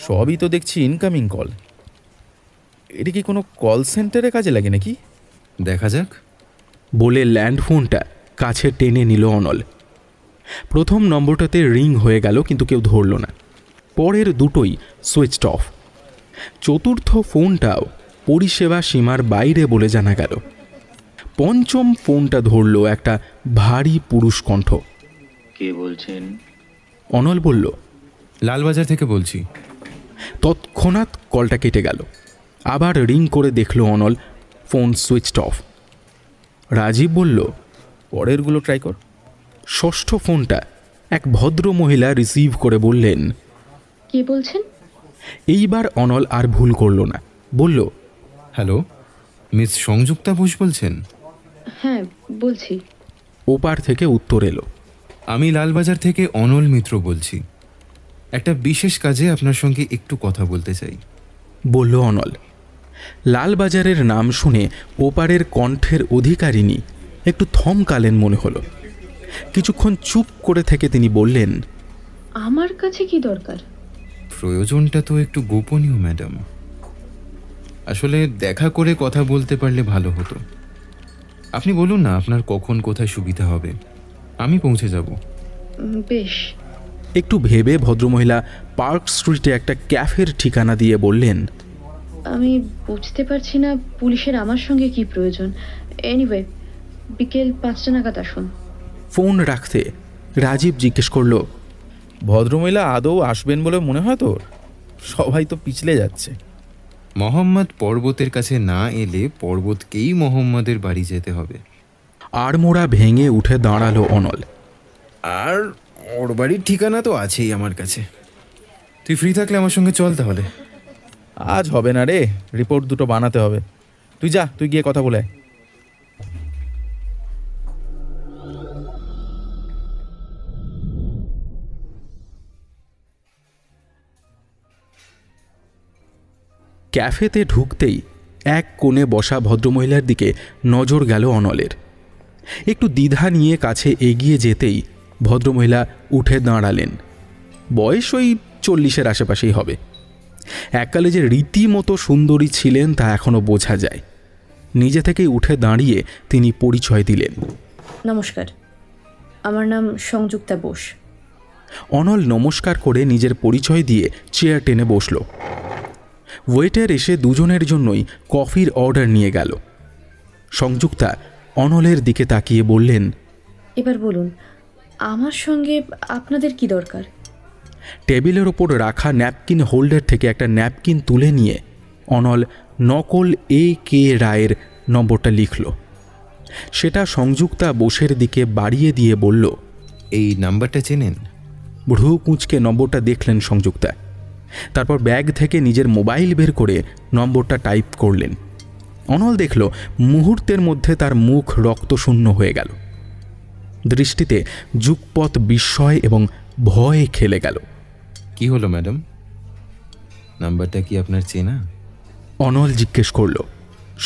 সবই তো দেখছি ইনকামিং কল। এটা কি কোনো কল সেন্টারে কাজে লাগে নাকি? দেখা যাক। বলে ল্যান্ড ফোনটা কাছে টেনে নিল অনল। প্রথম নম্বরটাতে রিং হয়ে গেল, কিন্তু কেউ ধরল না। পরের দুটোই সুইচড অফ। চতুর্থ ফোনটাও পরিষেবা সীমার বাইরে বলে জানা গেল। পঞ্চম ফোনটা ধরল একটা ভারী পুরুষ কণ্ঠ। কে বলছেন? অনল বলল, লালবাজার থেকে বলছি। তৎক্ষণাৎ কলটা কেটে গেল। আবার রিং করে দেখল অনল, ফোন সুইচড অফ। রাজীব বলল, পরেরগুলো ট্রাই কর। ষষ্ঠ ফোনটা এক ভদ্র মহিলা রিসিভ করে বললেন, কে বলছেন? এইবার অনল আর ভুল করল না, বলল, হ্যালো, মিস সংযুক্তা ঘোষ বলছেন? হ্যাঁ, বলছি। ওপার থেকে উত্তর এলো, আমি লালবাজার থেকে অনল মিত্র বলছি। একটা বিশেষ কাজে আপনার সঙ্গে একটু কথা বলতে চাই, বলল অনল। লালবাজারের নাম শুনে ওপারের কণ্ঠের অধিকারিণী একটু থমকালেন মনে হলো। কিছুক্ষণ চুপ করে থেকে তিনি বললেন, আমার কাছে কি দরকার? প্রয়োজনটা তো একটু গোপনীয় ম্যাডাম। আসলে দেখা করে কথা বলতে পারলে ভালো হতো। আপনি বলুন না আপনার কখন কোথায় সুবিধা হবে, আমি পৌঁছে যাব। বেশ। একটু ভেবে ভদ্রমহিলা পার্ক স্ট্রিটে একটা ক্যাফের ঠিকানা দিয়ে বললেন, আমি বুঝতে পারছি না পুলিশের আমার সঙ্গে কি প্রয়োজন। এনিওয়ে, বিকেল 5টা নাগাদ আসুন। ফোন রাখতে রাজীব জিজ্ঞেস করল, ভদ্রমহিলা আদৌ আসবেন বলে মনে হয় তোর? সবাই তো পিছলে যাচ্ছে। মোহাম্মদ পর্বতের কাছে না এলে পর্বতকেই মোহাম্মদের বাড়ি যেতে হবে। আড়মোড়া ভেঙে উঠে দাঁড়ালো অনল। আর ওর বাড়ির ঠিকানা তো আছেই আমার কাছে। তুই ফ্রি থাকলে আমার সঙ্গে চল তাহলে। আজ হবে না রে, রিপোর্ট দুটো বানাতে হবে। তুই যা, তুই গিয়ে কথা বলে। ক্যাফেতে ঢুকতেই এক কোণে বসা ভদ্রমহিলার দিকে নজর গেল অনলের। একটু দ্বিধা নিয়ে কাছে এগিয়ে যেতেই ভদ্রমহিলা উঠে দাঁড়ালেন। বয়স ওই 40-এর আশেপাশেই হবে। এককালে যে রীতিমতো সুন্দরী ছিলেন তা এখনও বোঝা যায়। নিজে থেকেই উঠে দাঁড়িয়ে তিনি পরিচয় দিলেন। নমস্কার, আমার নাম সংযুক্তা বোস। অনল নমস্কার করে নিজের পরিচয় দিয়ে চেয়ার টেনে বসল। ওয়েটার এসে দুজনের জন্যই কফির অর্ডার নিয়ে গেল। সংযুক্তা অনলের দিকে তাকিয়ে বললেন, এবার বলুন, আমার সঙ্গে আপনাদের কি দরকার? টেবিলের ওপর রাখা ন্যাপকিন হোল্ডার থেকে একটা ন্যাপকিন তুলে নিয়ে অনল নকল AK রায়ের নম্বরটা লিখল। সেটা সংযুক্তা বোসের দিকে বাড়িয়ে দিয়ে বলল, এই নাম্বারটা চেনেন? ভ্রু কুঁচকে নম্বরটা দেখলেন সংযুক্তা। তারপর ব্যাগ থেকে নিজের মোবাইল বের করে নম্বরটা টাইপ করলেন। অনল দেখল মুহূর্তের মধ্যে তার মুখ রক্তশূন্য হয়ে গেল। দৃষ্টিতে যুগপৎ বিস্ময় এবং ভয়ে খেলে গেল। কি হলো ম্যাডাম, নাম্বারটা কি আপনার চেনা? অনল জিজ্ঞেস করল।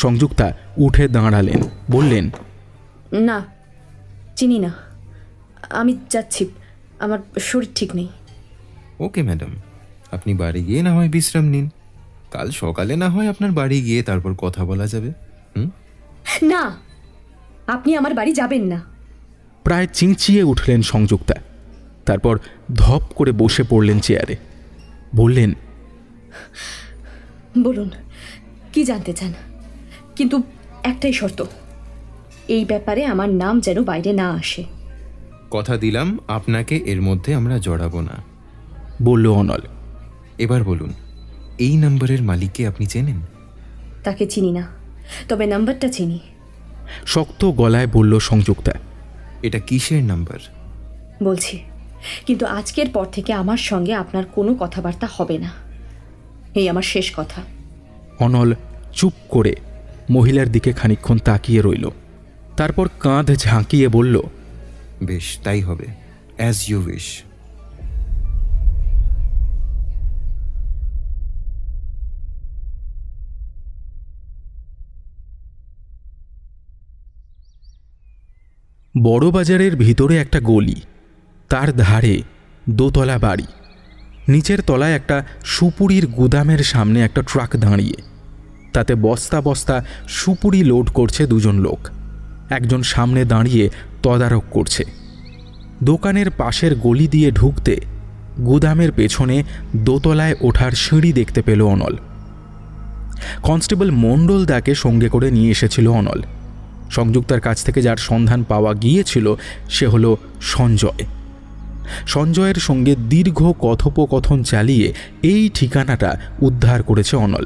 সংযুক্তা উঠে দাঁড়ালেন, বললেন, না, চিনি না। আমি যাচ্ছি, আমার শরীর ঠিক নেই। ওকে ম্যাডাম, আপনি বাড়ি গিয়ে না হয় বিশ্রাম নিন। কাল সকালে না হয় আপনার বাড়ি গিয়ে তারপর কথা বলা যাবে। না, আপনি আমার বাড়ি যাবেন না। প্রায় চিঁচিয়ে উঠলেন সংযুক্তা। তারপর ধপ করে বসে পড়লেন চেয়ারে। বললেন, বলুন কি জানতে চান, কিন্তু একটাই শর্ত, এই ব্যাপারে আমার নাম যেন বাইরে না আসে। কথা দিলাম আপনাকে এর মধ্যে আমরা জড়াবো না, বলল অনল। এবার বলুন, এই নাম্বারের মালিককে আপনি চেনেন? তাকে চিনি না, তবে নাম্বারটা চিনি। শক্ত গলায় বলল সংযুক্তা। এটা কিসের নাম্বার? বলছি, কিন্তু আজকের পর থেকে আমার সঙ্গে আপনার কোনো কথাবার্তা হবে না, এই আমার শেষ কথা। অনল চুপ করে মহিলার দিকে খানিকক্ষণ তাকিয়ে রইল। তারপর কাঁধ ঝাঁকিয়ে বলল, বেশ, তাই হবে, অ্যাজ ইউ উইশ। বড়বাজারের ভিতরে একটা গলি, তার ধারে দোতলা বাড়ি। নিচের তলায় একটা সুপুরির গুদামের সামনে একটা ট্রাক দাঁড়িয়ে, তাতে বস্তা বস্তা সুপুরি লোড করছে দুজন লোক। একজন সামনে দাঁড়িয়ে তদারক করছে। দোকানের পাশের গলি দিয়ে ঢুকতে গুদামের পেছনে দোতলায় ওঠার সিঁড়ি দেখতে পেল অনল। কনস্টেবল মণ্ডল দাকে সঙ্গে করে নিয়ে এসেছিল অনল। সংযুক্তার কাছ থেকে যার সন্ধান পাওয়া গিয়েছিল সে হলো সঞ্জয়। সঞ্জয়ের সঙ্গে দীর্ঘ কথোপকথন চালিয়ে এই ঠিকানাটা উদ্ধার করেছে অনল।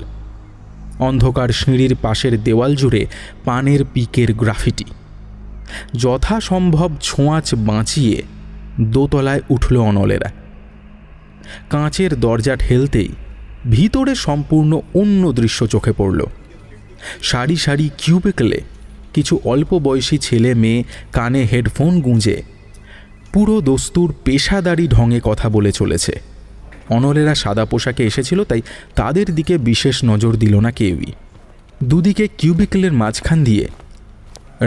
অন্ধকার সিঁড়ির পাশের দেওয়াল জুড়ে পানের পিকের গ্রাফিটি। যথাসম্ভব ছোঁয়াচ বাঁচিয়ে দোতলায় উঠল অনলেরা। কাঁচের দরজা ঠেলতেই ভিতরে সম্পূর্ণ অন্য দৃশ্য চোখে পড়ল। সারি সারি কিউবিকলে কিছু অল্প বয়সী ছেলে মেয়ে কানে হেডফোন গুঁজে পুরো দস্তুর পেশাদারি ঢঙে কথা বলে চলেছে। অনলেরা সাদা পোশাকে এসেছিল, তাই তাদের দিকে বিশেষ নজর দিল না কেউই। দুদিকে কিউবিকলের মাঝখান দিয়ে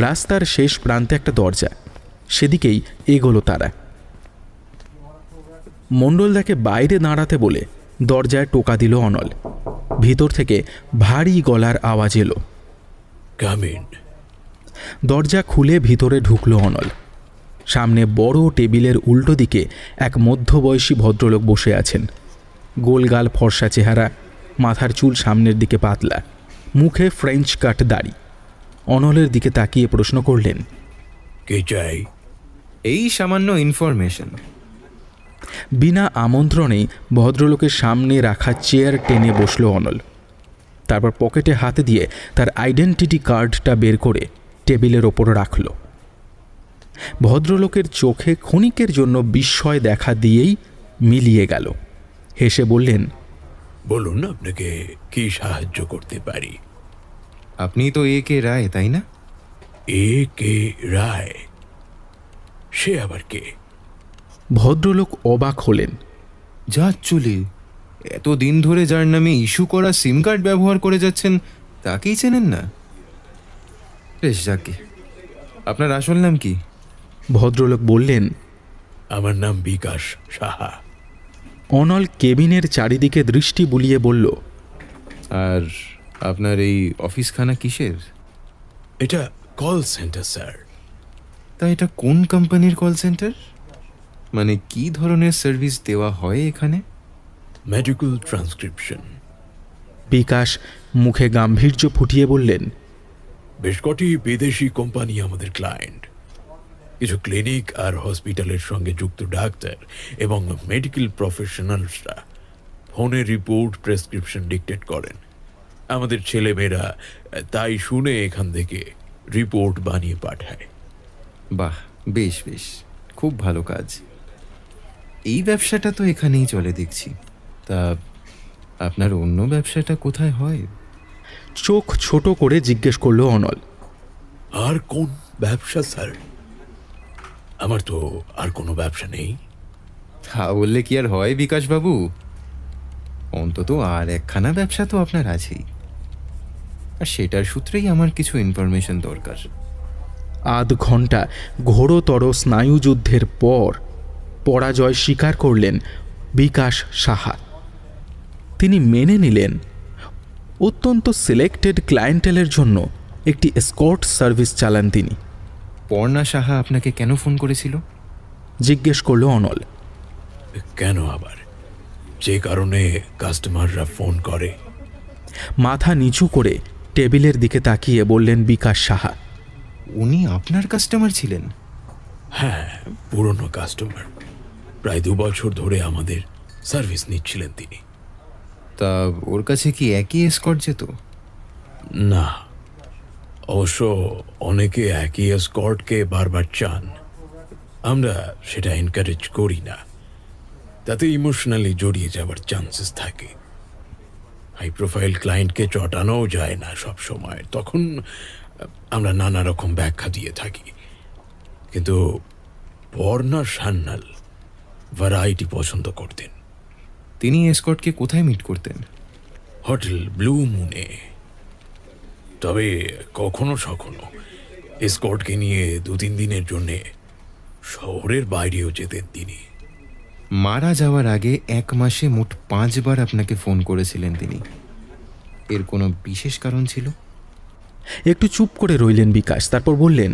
রাস্তার শেষ প্রান্তে একটা দরজা, সেদিকেই এগোলো তারা। মণ্ডলদাকে বাইরে দাঁড়াতে বলে দরজায় টোকা দিল অনল। ভিতর থেকে ভারী গলার আওয়াজ এলো, কাম ইন। দরজা খুলে ভিতরে ঢুকলো অনল। সামনে বড় টেবিলের উল্টো দিকে এক মধ্যবয়সী ভদ্রলোক বসে আছেন। গোলগাল ফর্সা চেহারা, মাথার চুল সামনের দিকে পাতলা, মুখে ফ্রেঞ্চ কাট দাড়ি। অনলের দিকে তাকিয়ে প্রশ্ন করলেন, কে চাই? এই সামান্য ইনফরমেশন। বিনা আমন্ত্রণেই ভদ্রলোকের সামনে রাখা চেয়ার টেনে বসল অনল। তারপর পকেটে হাত দিয়ে তার আইডেন্টিটি কার্ডটা বের করে টেবিলের ওপর রাখল। ভদ্রলোকের চোখে ক্ষণিকের জন্য বিস্ময় দেখা দিয়েই মিলিয়ে গেল। হেসে বললেন, বলুন আপনাকে কি সাহায্য করতে পারি? আপনি তো এ কে রায়, তাই না? এ কে রায়? সে আবার কে? ভদ্রলোক অবাক হলেন। যা চলে, এতদিন ধরে যার নামে ইস্যু করা সিম কার্ড ব্যবহার করে যাচ্ছেন তাকেই চেনেন না? বেশ, যাকে। আপনার আসল নাম কি? ভদ্রলোক বললেন, আমার নাম বিকাশ সাহা। অনল কেবিনের চারিদিকে দৃষ্টি বুলিয়ে বলল, আর আপনার এই অফিসখানা কিসের? এটা কল সেন্টার স্যার। তা এটা কোন কোম্পানির কল সেন্টার? মানে কি ধরনের সার্ভিস দেওয়া হয় এখানে? Medical transcription. বিকাশ মুখে গাম্ভীর্য ফুটিয়ে বললেন, বেশ কটি বিদেশি কোম্পানি আমাদের ক্লায়েন্ট। কিছু ক্লিনিক আর হসপিটালের সঙ্গে যুক্ত ডাক্তার এবং মেডিকেল প্রফেশনালসরা ফোনে রিপোর্ট, প্রেসক্রিপশন ডিকটেট করেন। আমাদের ছেলেমেয়েরা তাই শুনে এখান থেকে রিপোর্ট বানিয়ে পাঠায়। বাহ, বেশ বেশ, খুব ভালো কাজ। এই ব্যবসাটা তো এখানেই চলে দেখছি। তা আপনার অন্য ব্যবসাটা কোথায় হয়? চোখ ছোট করে জিজ্ঞেস করলো অনল। আর কোন ব্যবসা স্যার? আমার তো আর কোনো ব্যবসা নেই। তা বললে কি আর হয় বিকাশবাবু? অন্তত আর একখানা ব্যবসা তো আপনার আছেই, আর সেটার সূত্রেই আমার কিছু ইনফরমেশন দরকার। আধ ঘন্টা ঘোরতর স্নায়ুযুদ্ধের পর পরাজয় স্বীকার করলেন বিকাশ সাহা। তিনি মেনে নিলেন অত্যন্ত সিলেক্টেড ক্লায়েন্টেলের জন্য একটি এসকর্ট সার্ভিস চালান তিনি। পর্ণা সাহা আপনাকে কেন ফোন করেছিল? জিজ্ঞেস করল অনল। কেন আবার? যে কারণে কাস্টমাররা ফোন করে। মাথা নিচু করে টেবিলের দিকে তাকিয়ে বললেন বিকাশ সাহা। উনি আপনার কাস্টমার ছিলেন? হ্যাঁ, পুরনো কাস্টমার। প্রায় 2 বছর ধরে আমাদের সার্ভিস নিচ্ছিলেন তিনি। তা ওর কাছে কি একই এসকর্ট যেত? না, অবশ্য অনেকে একই এসকর্টকে বারবার চান। আমরা সেটা এনকারেজ করি না, তাতে ইমোশনালি জড়িয়ে যাওয়ার চান্সেস থাকে। হাই প্রোফাইল ক্লায়েন্টকে চটানোও যায় না সব সময়, তখন আমরা নানা রকম ব্যাখ্যা দিয়ে থাকি। কিন্তু পর্ণা সান্যাল ভ্যারাইটি পছন্দ করতেন। তিনি এসকর্টকে কোথায় মিট করতেন? হোটেল ব্লু মুনে। তবে কখনো সখনো এসকর্টকে নিয়ে 2-3 দিনের জন্যে শহরের বাইরেও যেতেন তিনি। মারা যাওয়ার আগে 1 মাসে মোট 5 বার আপনাকে ফোন করেছিলেন তিনি। এর কোনো বিশেষ কারণ ছিল? একটু চুপ করে রইলেন বিকাশ, তারপর বললেন,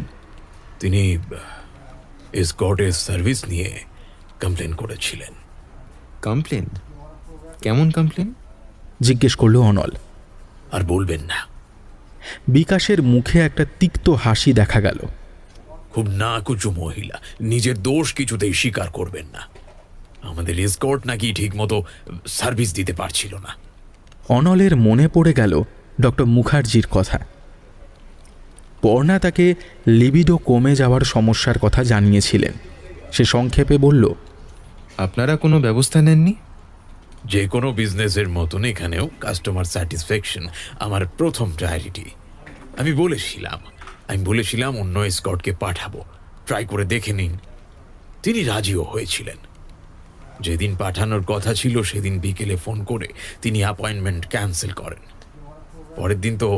তিনি এসকর্টের সার্ভিস নিয়ে কমপ্লেন করেছিলেন। কমপ্লেন? কেমন কমপ্লেন? জিজ্ঞেস করল অনল। আর বলবেন না। বিকাশের মুখে একটা তিক্ত হাসি দেখা গেল। খুব নাকুচু মহিলা, নিজের দোষ কিছুতেই স্বীকার করবেন না। আমাদের এসকর্ট নাকি ঠিক মতো সার্ভিস দিতে পারছিল না। অনলের মনে পড়ে গেল ডক্টর মুখার্জির কথা। পর্ণা তাকে লিবিডো কমে যাওয়ার সমস্যার কথা জানিয়েছিলেন। সে সংক্ষেপে বলল, আপনারা কোনো ব্যবস্থা নেননি? যে কোনো বিজনেসের মতন এখানেও কাস্টমার স্যাটিসফ্যাকশন আমার প্রথম প্রায়োরিটি। আমি বলেছিলাম অন্য এসকর্টকে পাঠাবো, ট্রাই করে দেখে নিন। তিনি রাজিও হয়েছিলেন। যেদিন পাঠানোর কথা ছিল সেদিন বিকেলে ফোন করে তিনি অ্যাপয়েন্টমেন্ট ক্যান্সেল করেন। পরের দিন তো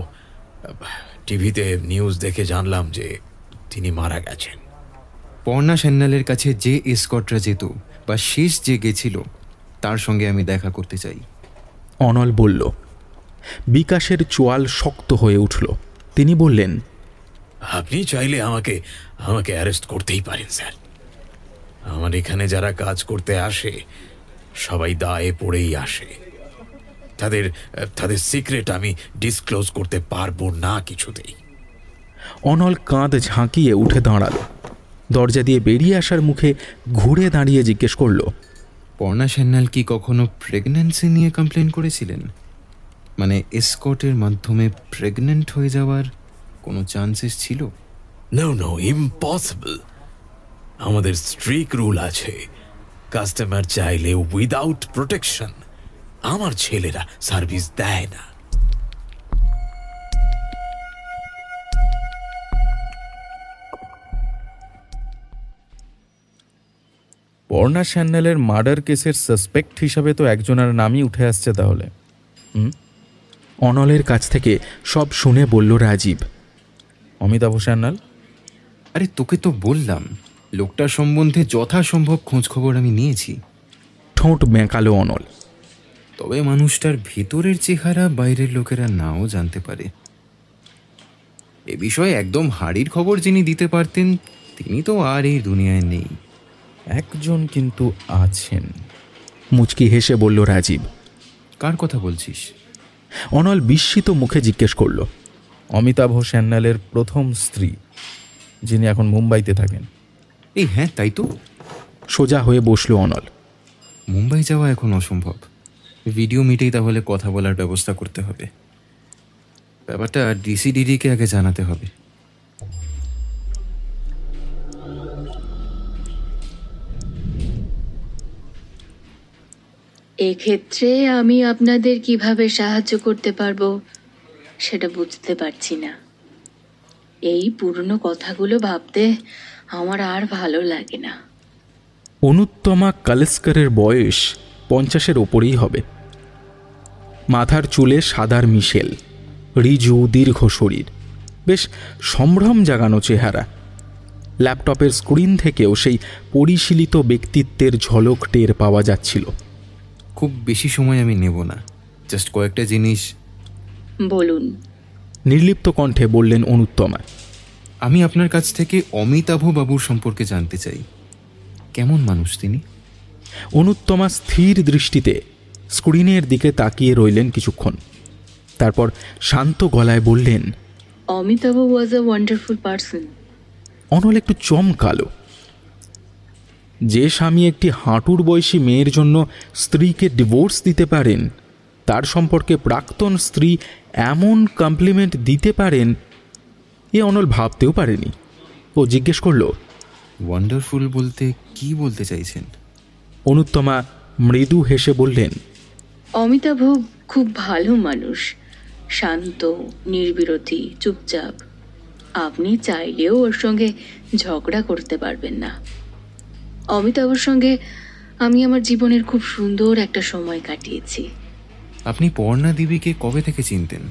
টিভিতে নিউজ দেখে জানলাম যে তিনি মারা গেছেন। পর্ণা সান্যালের কাছে যে এসকর্টরা যেত বা শেষ যে গেছিল তার সঙ্গে আমি দেখা করতে চাই। অনল বলল। বিকাশের চোয়াল শক্ত হয়ে উঠল। তিনি বললেন, আপনি চাইলে আমাকে অ্যারেস্ট করতেই পারেন স্যার। আমার এখানে যারা কাজ করতে আসে সবাই দায়ে পড়েই আসে। তাদের সিক্রেট আমি ডিসক্লোজ করতে পারবো না কিছুতেই। অনল কাঁধ ঝাঁকিয়ে উঠে দাঁড়ালো। দরজা দিয়ে বেরিয়ে আসার মুখে ঘুরে দাঁড়িয়ে জিজ্ঞেস করল, পর্ণা সান্যাল কি কখনো প্রেগন্যান্সি নিয়ে কমপ্লেন করেছিলেন? মানে এসকর্টের মাধ্যমে প্রেগনেন্ট হয়ে যাওয়ার কোনো চান্সেস ছিল? No impossible. আমাদের স্ট্রিক রুল আছে, কাস্টমার চাইলে উইদাউট প্রোটেকশন আমার ছেলেরা সার্ভিস দেয় না। পর্ণা সান্যালের মার্ডার কেসের সাসপেক্ট হিসাবে তো একজনের নামই উঠে আসছে তাহলে। অনলের কাছ থেকে সব শুনে বলল রাজীব। অমিতাভ সান্যাল? আরে তোকে তো বললাম, লোকটার সম্বন্ধে যথাসম্ভব খোঁজখবর আমি নিয়েছি। ঠোঁট বেঁকালো অনল। তবে মানুষটার ভেতরের চেহারা বাইরের লোকেরা নাও জানতে পারে। এ বিষয়ে একদম হাড়ির খবর যিনি দিতে পারতেন তিনি তো আর এই দুনিয়ায় নেই। একজন কিন্তু আছেন। মুচকি হেসে বলল রাজীব। কার কথা বলছিস? অনল বিস্মিত মুখে জিজ্ঞেস করল। অমিতাভ সান্যালের প্রথম স্ত্রী, যিনি এখন মুম্বাইতে থাকেন। এই হ্যাঁ, তাই তো। সোজা হয়ে বসল অনল। মুম্বাই যাওয়া এখন অসম্ভব। ভিডিও মিটেই তাহলে কথা বলার ব্যবস্থা করতে হবে। ব্যাপারটা ডিসিডিডিকে আগে জানাতে হবে। এক্ষেত্রে আমি আপনাদের কিভাবে সাহায্য করতে পারবো সেটা বুঝতে পারছি না। এই পুরনো কথাগুলো ভাবতে আমার আর ভালো লাগে না। অনুত্তমা কালেস্করের বয়স 50-এর ওপরেই হবে। মাথার চুলে সাদার মিশেল, রিজু দীর্ঘ শরীর, বেশ সম্ভ্রম জাগানো চেহারা। ল্যাপটপের স্ক্রিন থেকেও সেই পরিশীলিত ব্যক্তিত্বের ঝলক টের পাওয়া যাচ্ছিল। খুব বেশি সময় আমি নেব না, জাস্ট কয়েকটা জিনিস। বলুন। নির্লিপ্ত কণ্ঠে বললেন অনুত্তমা। আমি আপনার কাছ থেকে অমিতাভ বাবুর সম্পর্কে জানতে চাই। কেমন মানুষ তিনি? অনুত্তমা স্থির দৃষ্টিতে স্ক্রিনের দিকে তাকিয়ে রইলেন কিছুক্ষণ। তারপর শান্ত গলায় বললেন, অমিতাভ ওয়াজ আ ওয়ান্ডারফুল পারসন। অনল একটু চমকালো। যে স্বামী একটি হাঁটুর বয়সী মেয়ের জন্য স্ত্রীকে ডিভোর্স দিতে পারেন, তার সম্পর্কে প্রাক্তন স্ত্রী এমন কমপ্লিমেন্ট দিতে পারেন, এ অনল ভাবতেও পারেনি। ও জিজ্ঞেস করল, ওয়ান্ডারফুল বলতে কি বলতে চাইছেন? অনুত্তমা মৃদু হেসে বললেন, অমিতাভ খুব ভালো মানুষ, শান্ত, নির্বিরোধী, চুপচাপ। আপনি চাইলেও ওর সঙ্গে ঝগড়া করতে পারবেন না। অমিতাভর সঙ্গে আমি আমার জীবনের খুব সুন্দর একটা সময় কাটিয়েছি। আপনি পর্ণা দেবীকে কবে থেকে চিনতেন?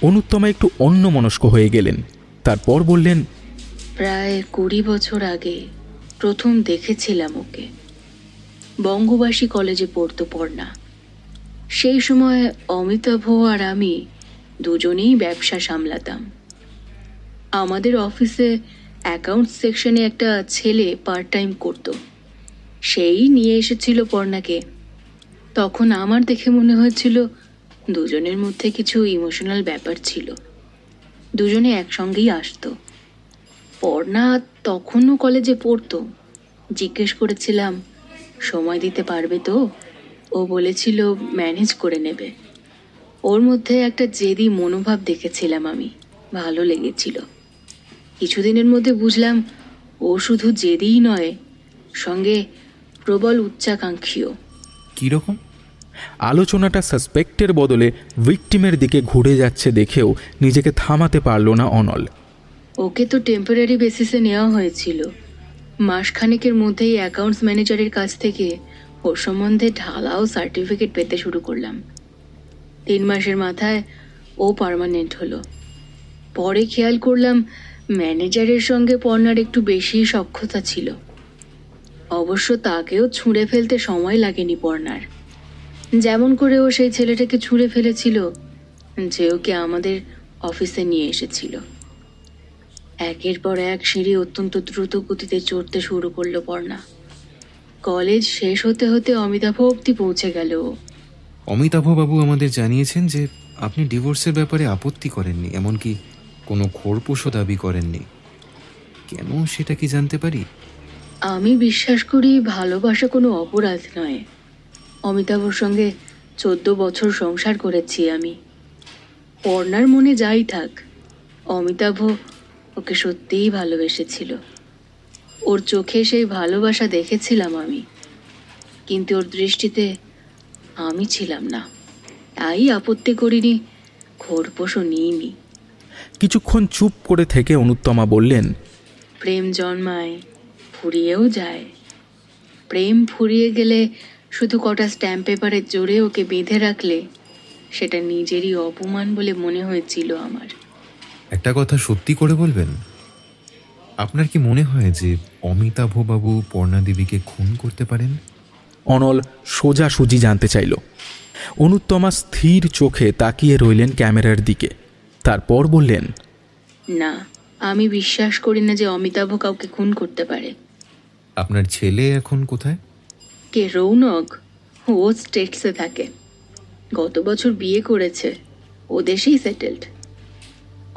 অনুত্তমা একটু অন্যমনস্ক হয়ে গেলেন। তারপর বললেন, প্রায় 20 বছর আগে প্রথম দেখেছিলাম ওকে। বঙ্গবাসী কলেজে পড়তো পর্ণা। সেই সময় অমিতাভ আর আমি দুজনেই ব্যবসা সামলাতাম। আমাদের অফিসে অ্যাকাউন্টস সেকশনে একটা ছেলে পার্ট টাইম করতো। সেই নিয়ে এসেছিল পর্ণাকে। তখন আমার দেখে মনে হয়েছিল দুজনের মধ্যে কিছু ইমোশনাল ব্যাপার ছিল। দুজনে একসঙ্গেই আসতো। পর্ণা তখনও কলেজে পড়তো। জিজ্ঞেস করেছিলাম সময় দিতে পারবে তো? ও বলেছিল ম্যানেজ করে নেবে। ওর মধ্যে একটা জেদি মনোভাব দেখেছিলাম আমি, ভালো লেগেছিল। কিছুদিনের মধ্যে বুঝলাম ও শুধু জেদিই নয়, সঙ্গে প্রবল উচ্চাকাঙ্ক্ষীও। কীরকম? আলোচনাটা সাসপেক্টের বদলে ভিকটিমের দিকে ঘুরে যাচ্ছে দেখেও নিজেকে থামাতে পারল না অনল। ওকে তো টেম্পোরারি বেসিসে নেওয়া হয়েছিল। মাসখানেকের মধ্যেই অ্যাকাউন্টস ম্যানেজারের কাছ থেকে ওর সম্বন্ধে ঢালাও সার্টিফিকেট পেতে শুরু করলাম। 3 মাসের মাথায় ও পার্মানেন্ট হলো। পরে খেয়াল করলাম ম্যানেজারের সঙ্গে পর্ণার একটু বেশি সখ্যতা ছিল। অবশ্য তাকেও ছুঁড়ে ফেলতে সময় লাগেনি পর্ণার। যেমন করে ও সেই ছেলেটাকে ছুঁড়ে ফেলেছিল, যে ওকে আমাদের অফিসে নিয়ে এসেছিল। একের পর এক সিঁড়ি অত্যন্ত দ্রুত গতিতে চড়তে শুরু করলো পর্ণা। কলেজ শেষ হতে হতে অমিতাভ অবধি পৌঁছে গেল। অমিতাভ বাবু আমাদের জানিয়েছেন যে আপনি ডিভোর্সের ব্যাপারে আপত্তি করেননি, এমনকি কোনো খোরপোশও দাবি করেননি। কেন সেটা কি জানতে পারি? আমি বিশ্বাস করি ভালোবাসা কোনো অপরাধ নয়। অমিতাভর সঙ্গে 14 বছর সংসার করেছি আমি। পর্ণার মনে যাই থাক, অমিতাভ ওকে সত্যিই ভালোবেসেছিল। ওর চোখে সেই ভালোবাসা দেখেছিলাম আমি, কিন্তু ওর দৃষ্টিতে আমি ছিলাম না। তাই আপত্তি করিনি, খোরপোশও নিইনি। কিছুক্ষণ চুপ করে থেকে অনুত্তমা বললেন, প্রেম জন্মায়, ফুরিয়েও যায়। প্রেম ফুরিয়ে গেলে শুধু কটা স্ট্যাম্প পেপারের জোরে ওকে বেঁধে রাখলে সেটা নিজেরই অপমান বলে মনে হয়েছিল আমার। একটা কথা সত্যি করে বলবেন, আপনার কি মনে হয় যে অমিতাভ বাবু পর্ণা দেবীকে খুন করতে পারেন? অনল সোজাসুজি জানতে চাইল। অনুত্তমা স্থির চোখে তাকিয়ে রইলেন ক্যামেরার দিকে, তারপর বললেন, না, আমি বিশ্বাস করি না যে অমিতাভ কাউকে খুন করতে পারে। আপনার ছেলে এখন কোথায়? কে? রৌনক? ও স্টেটসে থাকে। গত বছর বিয়ে করেছে, ও দেশেই সেটেলড।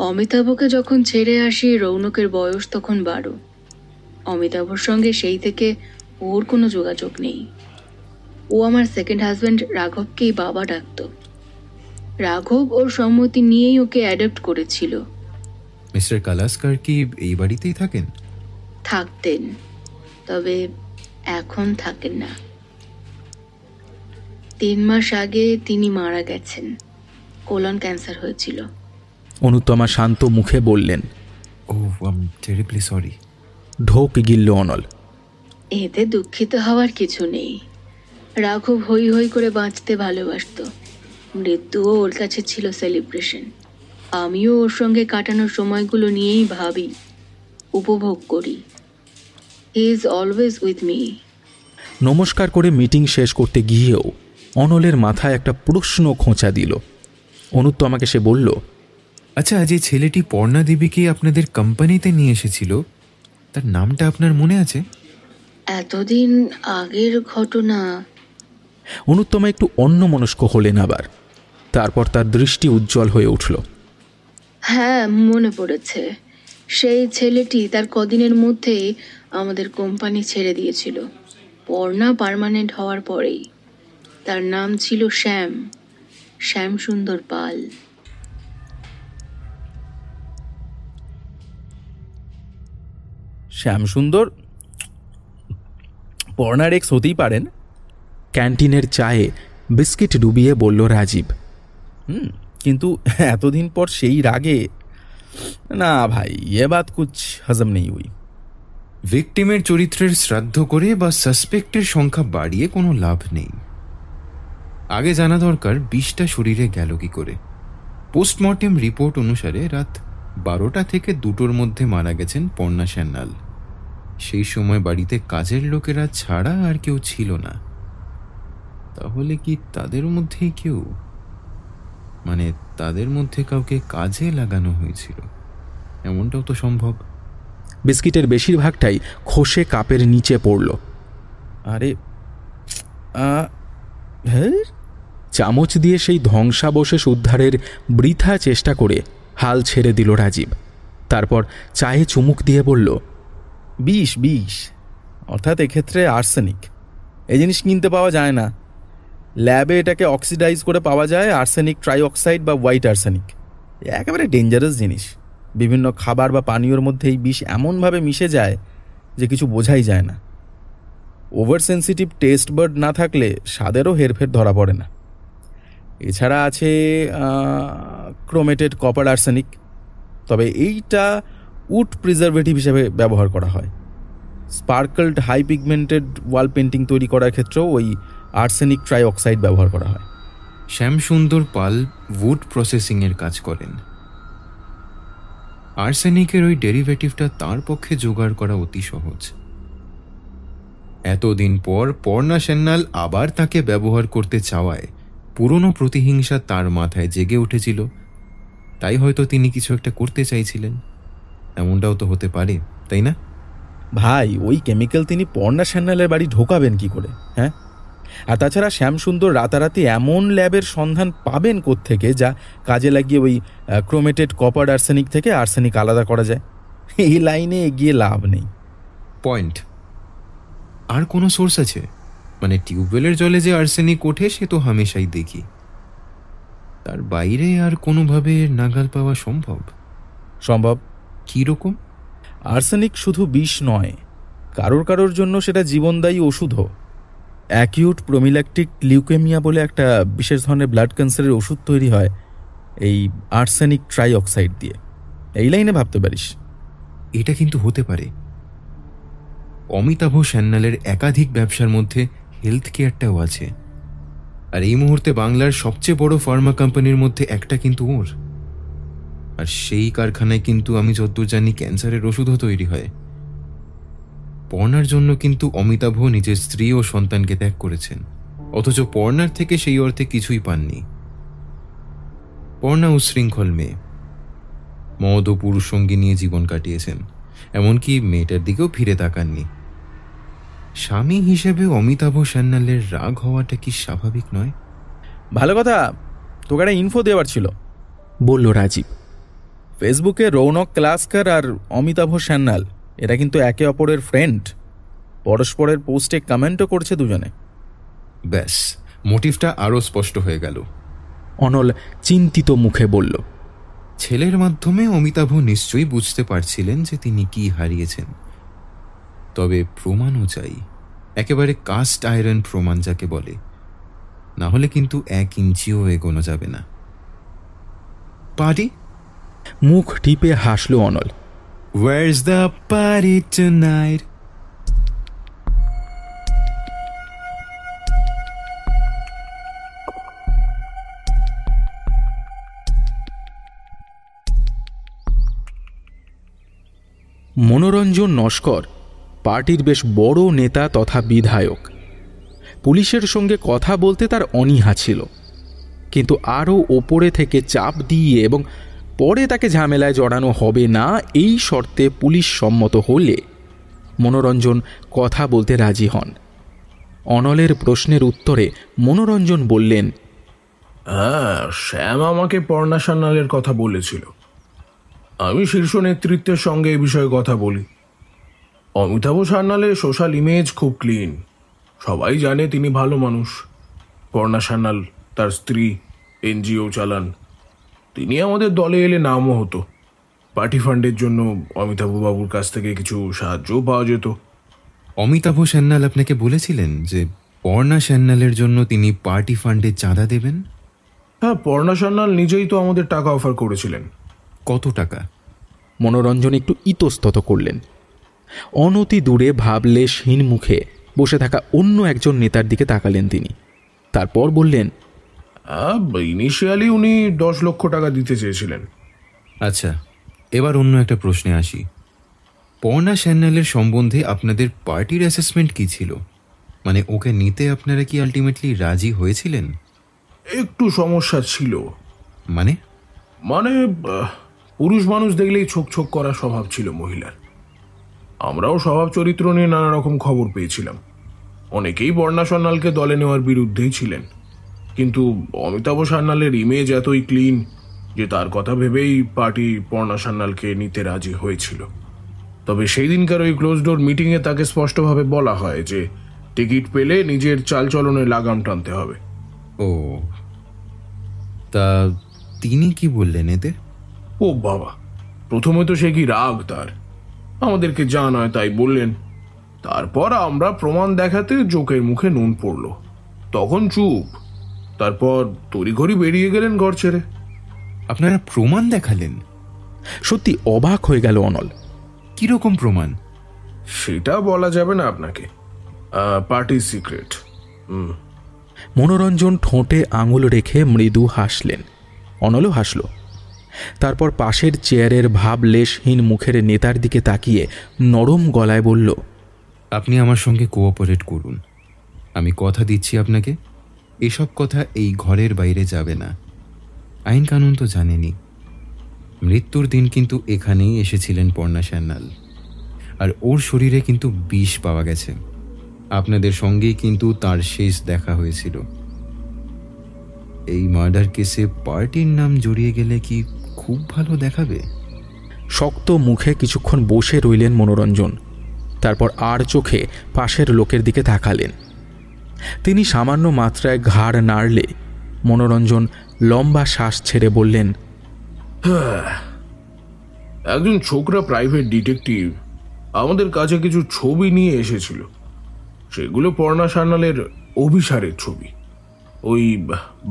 অমিতাভকে যখন ছেড়ে আসি রৌনকের বয়স তখন 12। অমিতাভর সঙ্গে সেই থেকে ওর কোনো যোগাযোগ নেই। ও আমার সেকেন্ড হাজব্যান্ড রাঘবকেই বাবা ডাকত। রাঘব ওর সম্মতি নিয়েই ওকে অ্যাডপ্ট করেছিল। মিস্টার কালাস্কার কি এই বাড়িতেই থাকেন? থাকতেন, তবে এখন থাকেন না। 3 মাস আগে তিনি মারা গেছেন। কোলন ক্যান্সার হয়েছিল। অনুত্তমা শান্ত মুখে বললেন, ও আই এম টেরিবলি সরি। ঢোক গিলল অনল। এতে দুঃখিত হওয়ার কিছু নেই। রাঘব হই হই করে বাঁচতে ভালোবাসত। মৃত্যুও ওর কাছে ছিল সেলিব্রেশন। আমিও ওর সঙ্গে কাটানোর সময়গুলো নিয়েই ভাবি, উপভোগ করি। He is always with me. নমস্কার করে মিটিং শেষ করতে গিয়েও অনলের মাথায় একটা প্রশ্ন খোঁচা দিল। অনুত্তমাকে সে বলল, আচ্ছা, যে ছেলেটি পর্ণা দেবীকে আপনাদের কোম্পানিতে নিয়ে এসেছিল তার নামটা আপনার মনে আছে? এতদিন আগের ঘটনা। অনুত্তমা একটু অন্যমনস্ক হলেন আবার। তারপর তার দৃষ্টি উজ্জ্বল হয়ে উঠল। হ্যাঁ, মনে পড়েছে। সেই ছেলেটি তার কদিনের মধ্যেই আমাদের কোম্পানি ছেড়ে দিয়েছিল, পর্ণা পার্মানেন্ট হওয়ার পরেই। তার নাম ছিল শ্যাম সুন্দর পাল। শ্যামসুন্দর পর্ণার এক্স হতেই পারেন। ক্যান্টিনের চায়ে বিস্কিট ডুবিয়ে বলল রাজীব। কিন্তু এতদিন পর সেই রাগে, না ভাই, এ বাত কুছ হজম নেই হুই। ভিকটিমের চরিত্রের শ্রাদ্ধ করে বা সাসপেক্টের সংখ্যা বাড়িয়ে কোনো লাভ নেই। আগে জানা দরকার 20টা শরীরে গেল কি করে। পোস্টমর্টেম রিপোর্ট অনুসারে রাত 12টা থেকে 2টোর মধ্যে মারা গেছেন পর্ণা সান্যাল। সেই সময় বাড়িতে কাজের লোকেরা ছাড়া আর কেউ ছিল না। তাহলে কি তাদের মধ্যেই কেউ, মানে তাদের মধ্যে কাউকে কাজে লাগানো হয়েছিল? এমনটাও তো সম্ভব। বিস্কিটের বেশিরভাগটাই খসে কাপের নিচে পড়ল। আরে হ্যাঁ, চামচ দিয়ে সেই ধ্বংসাবশেষ উদ্ধারের বৃথা চেষ্টা করে হাল ছেড়ে দিল রাজীব। তারপর চায়ে চুমুক দিয়ে বলল, 20 অর্থাৎ এক্ষেত্রে আর্সেনিক। এই জিনিস কিনতে পাওয়া যায় না, ল্যাবে এটাকে অক্সিডাইজ করে পাওয়া যায় আর্সেনিক ট্রাইঅক্সাইড বা হোয়াইট আর্সেনিক। একেবারে ডেঞ্জারাস জিনিস। বিভিন্ন খাবার বা পানীয়র মধ্যে এই বিষ এমনভাবে মিশে যায় যে কিছু বোঝাই যায় না। ওভার সেন্সিটিভ টেস্ট বার্ড না থাকলে স্বাদেরও হেরফের ধরা পড়ে না। এছাড়া আছে ক্রোমেটেড কপার আর্সেনিক, তবে এইটা উড প্রিজারভেটিভ হিসেবে ব্যবহার করা হয়। স্পার্কলড হাই পিগমেন্টেড ওয়াল পেন্টিং তৈরি করার ক্ষেত্রেও ওই আর্সেনিক ট্রাইঅক্সাইড ব্যবহার করা হয়। শ্যামসুন্দর পাল উড প্রসেসিংয়ের কাজ করেন। আর্সেনিকের ওই ডেরিভেটিভটা তার পক্ষে জোগাড় করা অতি সহজ। এতদিন পর পর্ণা সান্যাল আবার তাকে ব্যবহার করতে চাওয়ায় পুরনো প্রতিহিংসা তার মাথায় জেগে উঠেছিল। তাই হয়তো তিনি কিছু একটা করতে চাইছিলেন। এমনটাও তো হতে পারে, তাই না? ভাই, ওই কেমিক্যাল তিনি পর্ণা সান্যালের বাড়ি ঢোকাবেন কি করে? হ্যাঁ, আর তাছাড়া শ্যামসুন্দর রাতারাতি এমন ল্যাবের সন্ধান পাবেন কোত্থেকে যা কাজে লাগিয়ে ওই ক্রোমেটেড কপার আর্সেনিক থেকে আর্সেনিক আলাদা করা যায়? এই লাইনে এগিয়ে লাভ নেই। পয়েন্ট। আর কোনো সোর্স আছে? মানে টিউবওয়েলের জলে যে আর্সেনিক ওঠে সে তো হামেশাই দেখি, তার বাইরে আর কোনোভাবে নাগাল পাওয়া সম্ভব? সম্ভব। কী রকম? আর্সেনিক শুধু বিষ নয়, কারোর কারোর জন্য সেটা জীবনদায়ী ওষুধও। অ্যাকিউট প্রোমিল্যাকটিক লিউকেমিয়া বলে একটা বিশেষ ধরনের ব্লাড ক্যান্সারের ওষুধ তৈরি হয় এই আর্সেনিক ট্রাইঅক্সাইড দিয়ে। এই লাইনে ভাবতে পারিস। এটা কিন্তু হতে পারে। অমিতাভ সান্যালের একাধিক ব্যবসার মধ্যে হেলথ কেয়ারটাও আছে, আর এই মুহূর্তে বাংলার সবচেয়ে বড় ফার্মা কোম্পানির মধ্যে একটা কিন্তু ওর। আর সেই কারখানায় কিন্তু আমি যতদূর জানি ক্যান্সারের ওষুধও তৈরি হয়। পর্ণার জন্য কিন্তু অমিতাভ নিজের স্ত্রী ও সন্তানকে ত্যাগ করেছেন, অথচ পর্ণার থেকে সেই অর্থে কিছুই পাননি। পর্ণা উশৃঙ্খল মেয়ে, মদ ও পুরুষ সঙ্গী নিয়ে জীবন কাটিয়েছেন, এমনকি মেয়েটার দিকেও ফিরে তাকাননি। স্বামী হিসেবে অমিতাভ সান্যালের রাগ হওয়াটা কি স্বাভাবিক নয়? ভালো কথা, তোকে একটা ইনফো দেওয়ার ছিল, বলল রাজীব। ফেসবুকে রৌনক ক্লাসকর আর অমিতাভ সান্যাল এরা কিন্তু একে অপরের ফ্রেন্ড। পরস্পরের পোস্টে কমেন্টও করছে দুজনে। ব্যাস, মোটিভটা আরও স্পষ্ট হয়ে গেল। অনল চিন্তিত মুখে বলল, ছেলের মাধ্যমে অমিতাভ নিশ্চয়ই বুঝতে পারছিলেন যে তিনি কি হারিয়েছেন। তবে প্রমাণও চাই, একেবারে কাস্ট আয়রন প্রমাণ যাকে বলে, না হলে কিন্তু 1 ইঞ্চিও এগোনো যাবে না। পার্টি? মুখ টিপে হাসল অনল। Where's the party tonight? মনোরঞ্জন নস্কর পার্টির বেশ বড় নেতা তথা বিধায়ক। পুলিশের সঙ্গে কথা বলতে তার অনীহা ছিল, কিন্তু আরও ওপরে থেকে চাপ দিয়ে এবং পরে তাকে ঝামেলায় জড়ানো হবে না এই শর্তে পুলিশ সম্মত হলে মনোরঞ্জন কথা বলতে রাজি হন। অনলের প্রশ্নের উত্তরে মনোরঞ্জন বললেন, হ্যাঁ, শ্যাম আমাকে পর্ণা সান্যালের কথা বলেছিল। আমি শীর্ষ নেতৃত্বের সঙ্গে এই বিষয়ে কথা বলি। অমিতাভ সান্যালের সোশ্যাল ইমেজ খুব ক্লিন, সবাই জানে তিনি ভালো মানুষ। পর্ণা সান্যাল তার স্ত্রী এনজিও চালান। তিনি আমাদের দলে এলে নামও হতো। পার্টি ফান্ডের জন্য অমিতাভ বাবুর কাছ থেকে কিছু সাহায্যও পাওয়া যেত। অমিতাভ সান্যাল আপনাকে বলেছিলেন যে পর্ণা সান্যালের জন্য তিনি পার্টি ফান্ডে চাঁদা দেবেন? হ্যাঁ, পর্ণা সান্যাল নিজেই তো আমাদের টাকা অফার করেছিলেন। কত টাকা? মনোরঞ্জন একটু ইতস্তত করলেন। অনতি দূরে ভাবলেশহীন মুখে বসে থাকা অন্য একজন নেতার দিকে তাকালেন তিনি। তারপর বললেন, ইনিশিয়ালি উনি 10 লক্ষ টাকা দিতে চেয়েছিলেন। আচ্ছা, এবার অন্য একটা প্রশ্নে আসি। পর্ণা সান্যালের সম্বন্ধে আপনাদের পার্টির অ্যাসেসমেন্ট কি ছিল? মানে ওকে নিতে আপনারা কি আলটিমেটলি রাজি হয়েছিলেন? একটু সমস্যা ছিল। মানে পুরুষ মানুষ দেখলেই ছোক ছোক করা স্বভাব ছিল মহিলার। আমরাও স্বভাব চরিত্র নিয়ে নানা রকম খবর পেয়েছিলাম। অনেকেই পর্ণা সান্যালকে দলে নেওয়ার বিরুদ্ধেই ছিলেন, কিন্তু অমিতাভ সান্যালের ইমেজ এতই ক্লিন যে তার কথা ভেবেই পার্টি পর্ণা সান্যালকে নিতে রাজি হয়েছিল। তবে সেই দিনকার ওই ক্লোজ ডোর মিটিংয়ে তাকে স্পষ্টভাবে বলা হয় যে টিকিট পেলে নিজের চালচলনে লাগাম টানতে হবে। ও, তা তিনি কি বললেন এতে? ও বাবা, প্রথমে তো সে কি রাগ তার, আমাদেরকে যা নয় তাই বললেন। তারপর আমরা প্রমাণ দেখাতে জোকের মুখে নুন পড়ল, তখন চুপ। তারপর তড়িঘড়ি বেরিয়ে গেলেন ঘর ছেড়ে। আপনারা প্রমাণ দেখালেন? সত্যি অবাক হয়ে গেল অনল। কিরকম প্রমাণ? সেটা বলা যাবে না আপনাকে, পার্টি সিক্রেট। মনোরঞ্জন ঠোঁটে আঙুল রেখে মৃদু হাসলেন। অনলও হাসল। তারপর পাশের চেয়ারের ভাবলেশহীন মুখের নেতার দিকে তাকিয়ে নরম গলায় বলল, আপনি আমার সঙ্গে কোঅপারেট করুন। আমি কথা দিচ্ছি আপনাকে, এসব কথা এই ঘরের বাইরে যাবে না। আইন কানুন তো জানেনি। মৃত্যুর দিন কিন্তু এখানেই এসেছিলেন পর্ণা সান্যাল, আর ওর শরীরে কিন্তু বিষ পাওয়া গেছে। আপনাদের সঙ্গেই কিন্তু তার শেষ দেখা হয়েছিল। এই মার্ডার কেসে পার্টির নাম জড়িয়ে গেলে কি খুব ভালো দেখাবে? শক্ত মুখে কিছুক্ষণ বসে রইলেন মনোরঞ্জন। তারপর আর চোখে পাশের লোকের দিকে তাকালেন। তিনি সামান্য মাত্রায় ঘাড় নাড়লে মনোরঞ্জন লম্বা শ্বাস ছেড়ে বললেন, একজন ছোকরা প্রাইভেট ডিটেকটিভ আমাদের কাছে কিছু ছবি নিয়ে এসেছিল। সেগুলো পর্ণা সান্যালের অভিসারের ছবি, ওই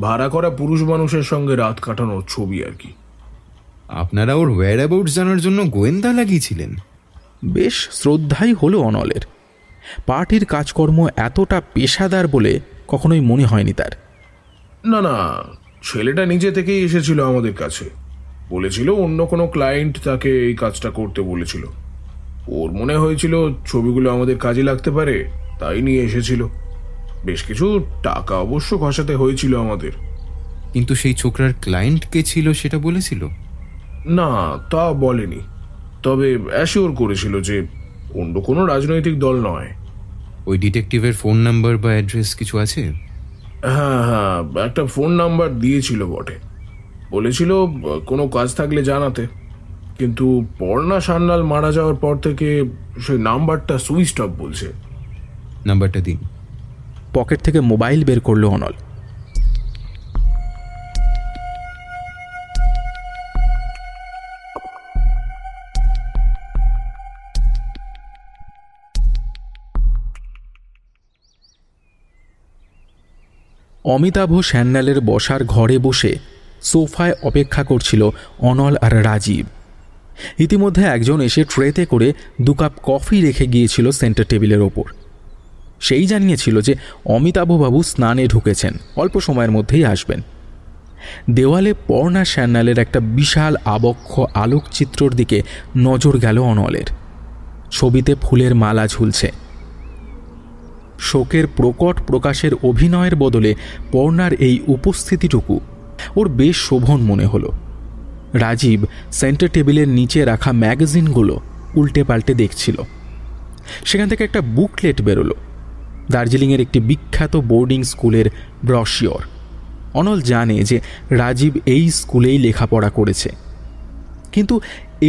ভাড়া করা পুরুষ মানুষের সঙ্গে রাত কাটানোর ছবি আর কি। আপনারা ওর ওয়্যার অ্যাবাউটস জানার জন্য গোয়েন্দা লাগিয়েছিলেন? বেশ শ্রদ্ধাই হলো অনলের। পার্টির কাজকর্ম এতটা পেশাদার বলে কখনোই মনে হয়নি তার। না না, ছেলেটা নিজে থেকেই এসেছিল আমাদের কাছে, বলেছিল অন্য কোনো ক্লায়েন্ট তাকে এই কাজটা করতে বলেছিল। ওর মনে হয়েছিল ছবিগুলো আমাদের কাজে লাগতে পারে, তাই নিয়ে এসেছিল। বেশ কিছু টাকা অবশ্য খসাতে হয়েছিল আমাদের। কিন্তু সেই ছোকরার ক্লায়েন্ট কে ছিল সেটা বলেছিল? না, তা বলেনি, তবে অ্যাসিওর করেছিল যে অন্য কোনো রাজনৈতিক দল নয়। ওই ডিটেকটিভের ফোন নাম্বার বা অ্যাড্রেস কিছু আছে? হ্যাঁ হ্যাঁ, একটা ফোন নাম্বার দিয়েছিল বটে, বলেছিল কোনো কাজ থাকলে জানাতে। কিন্তু পর্ণা সান্যাল মারা যাওয়ার পর থেকে সেই নাম্বারটা সুইচ অফ বলছে। নাম্বারটা দিন। পকেট থেকে মোবাইল বের করলো অনল। অমিতাভ সান্যালের বসার ঘরে বসে সোফায় অপেক্ষা করছিল অনল আর রাজীব। ইতিমধ্যে একজন এসে ট্রেতে করে 2 কাপ কফি রেখে গিয়েছিল সেন্টার টেবিলের ওপর। সেই জানিয়েছিল যে অমিতাভবাবু স্নানে ঢুকেছেন, অল্প সময়ের মধ্যেই আসবেন। দেওয়ালে পর্ণা সান্যালের একটা বিশাল আবক্ষ আলোকচিত্রর দিকে নজর গেল অনলের। ছবিতে ফুলের মালা ঝুলছে। শোকের প্রকট প্রকাশের অভিনয়ের বদলে পর্ণার এই উপস্থিতিটুকু ওর বেশ শোভন মনে হলো। রাজীব সেন্টার টেবিলের নিচে রাখা ম্যাগাজিনগুলো উল্টে পাল্টে দেখছিল। সেখান থেকে একটা বুকলেট বেরোলো, দার্জিলিংয়ের একটি বিখ্যাত বোর্ডিং স্কুলের ব্রশিওর। অনল জানে যে রাজীব এই স্কুলেই লেখাপড়া করেছে, কিন্তু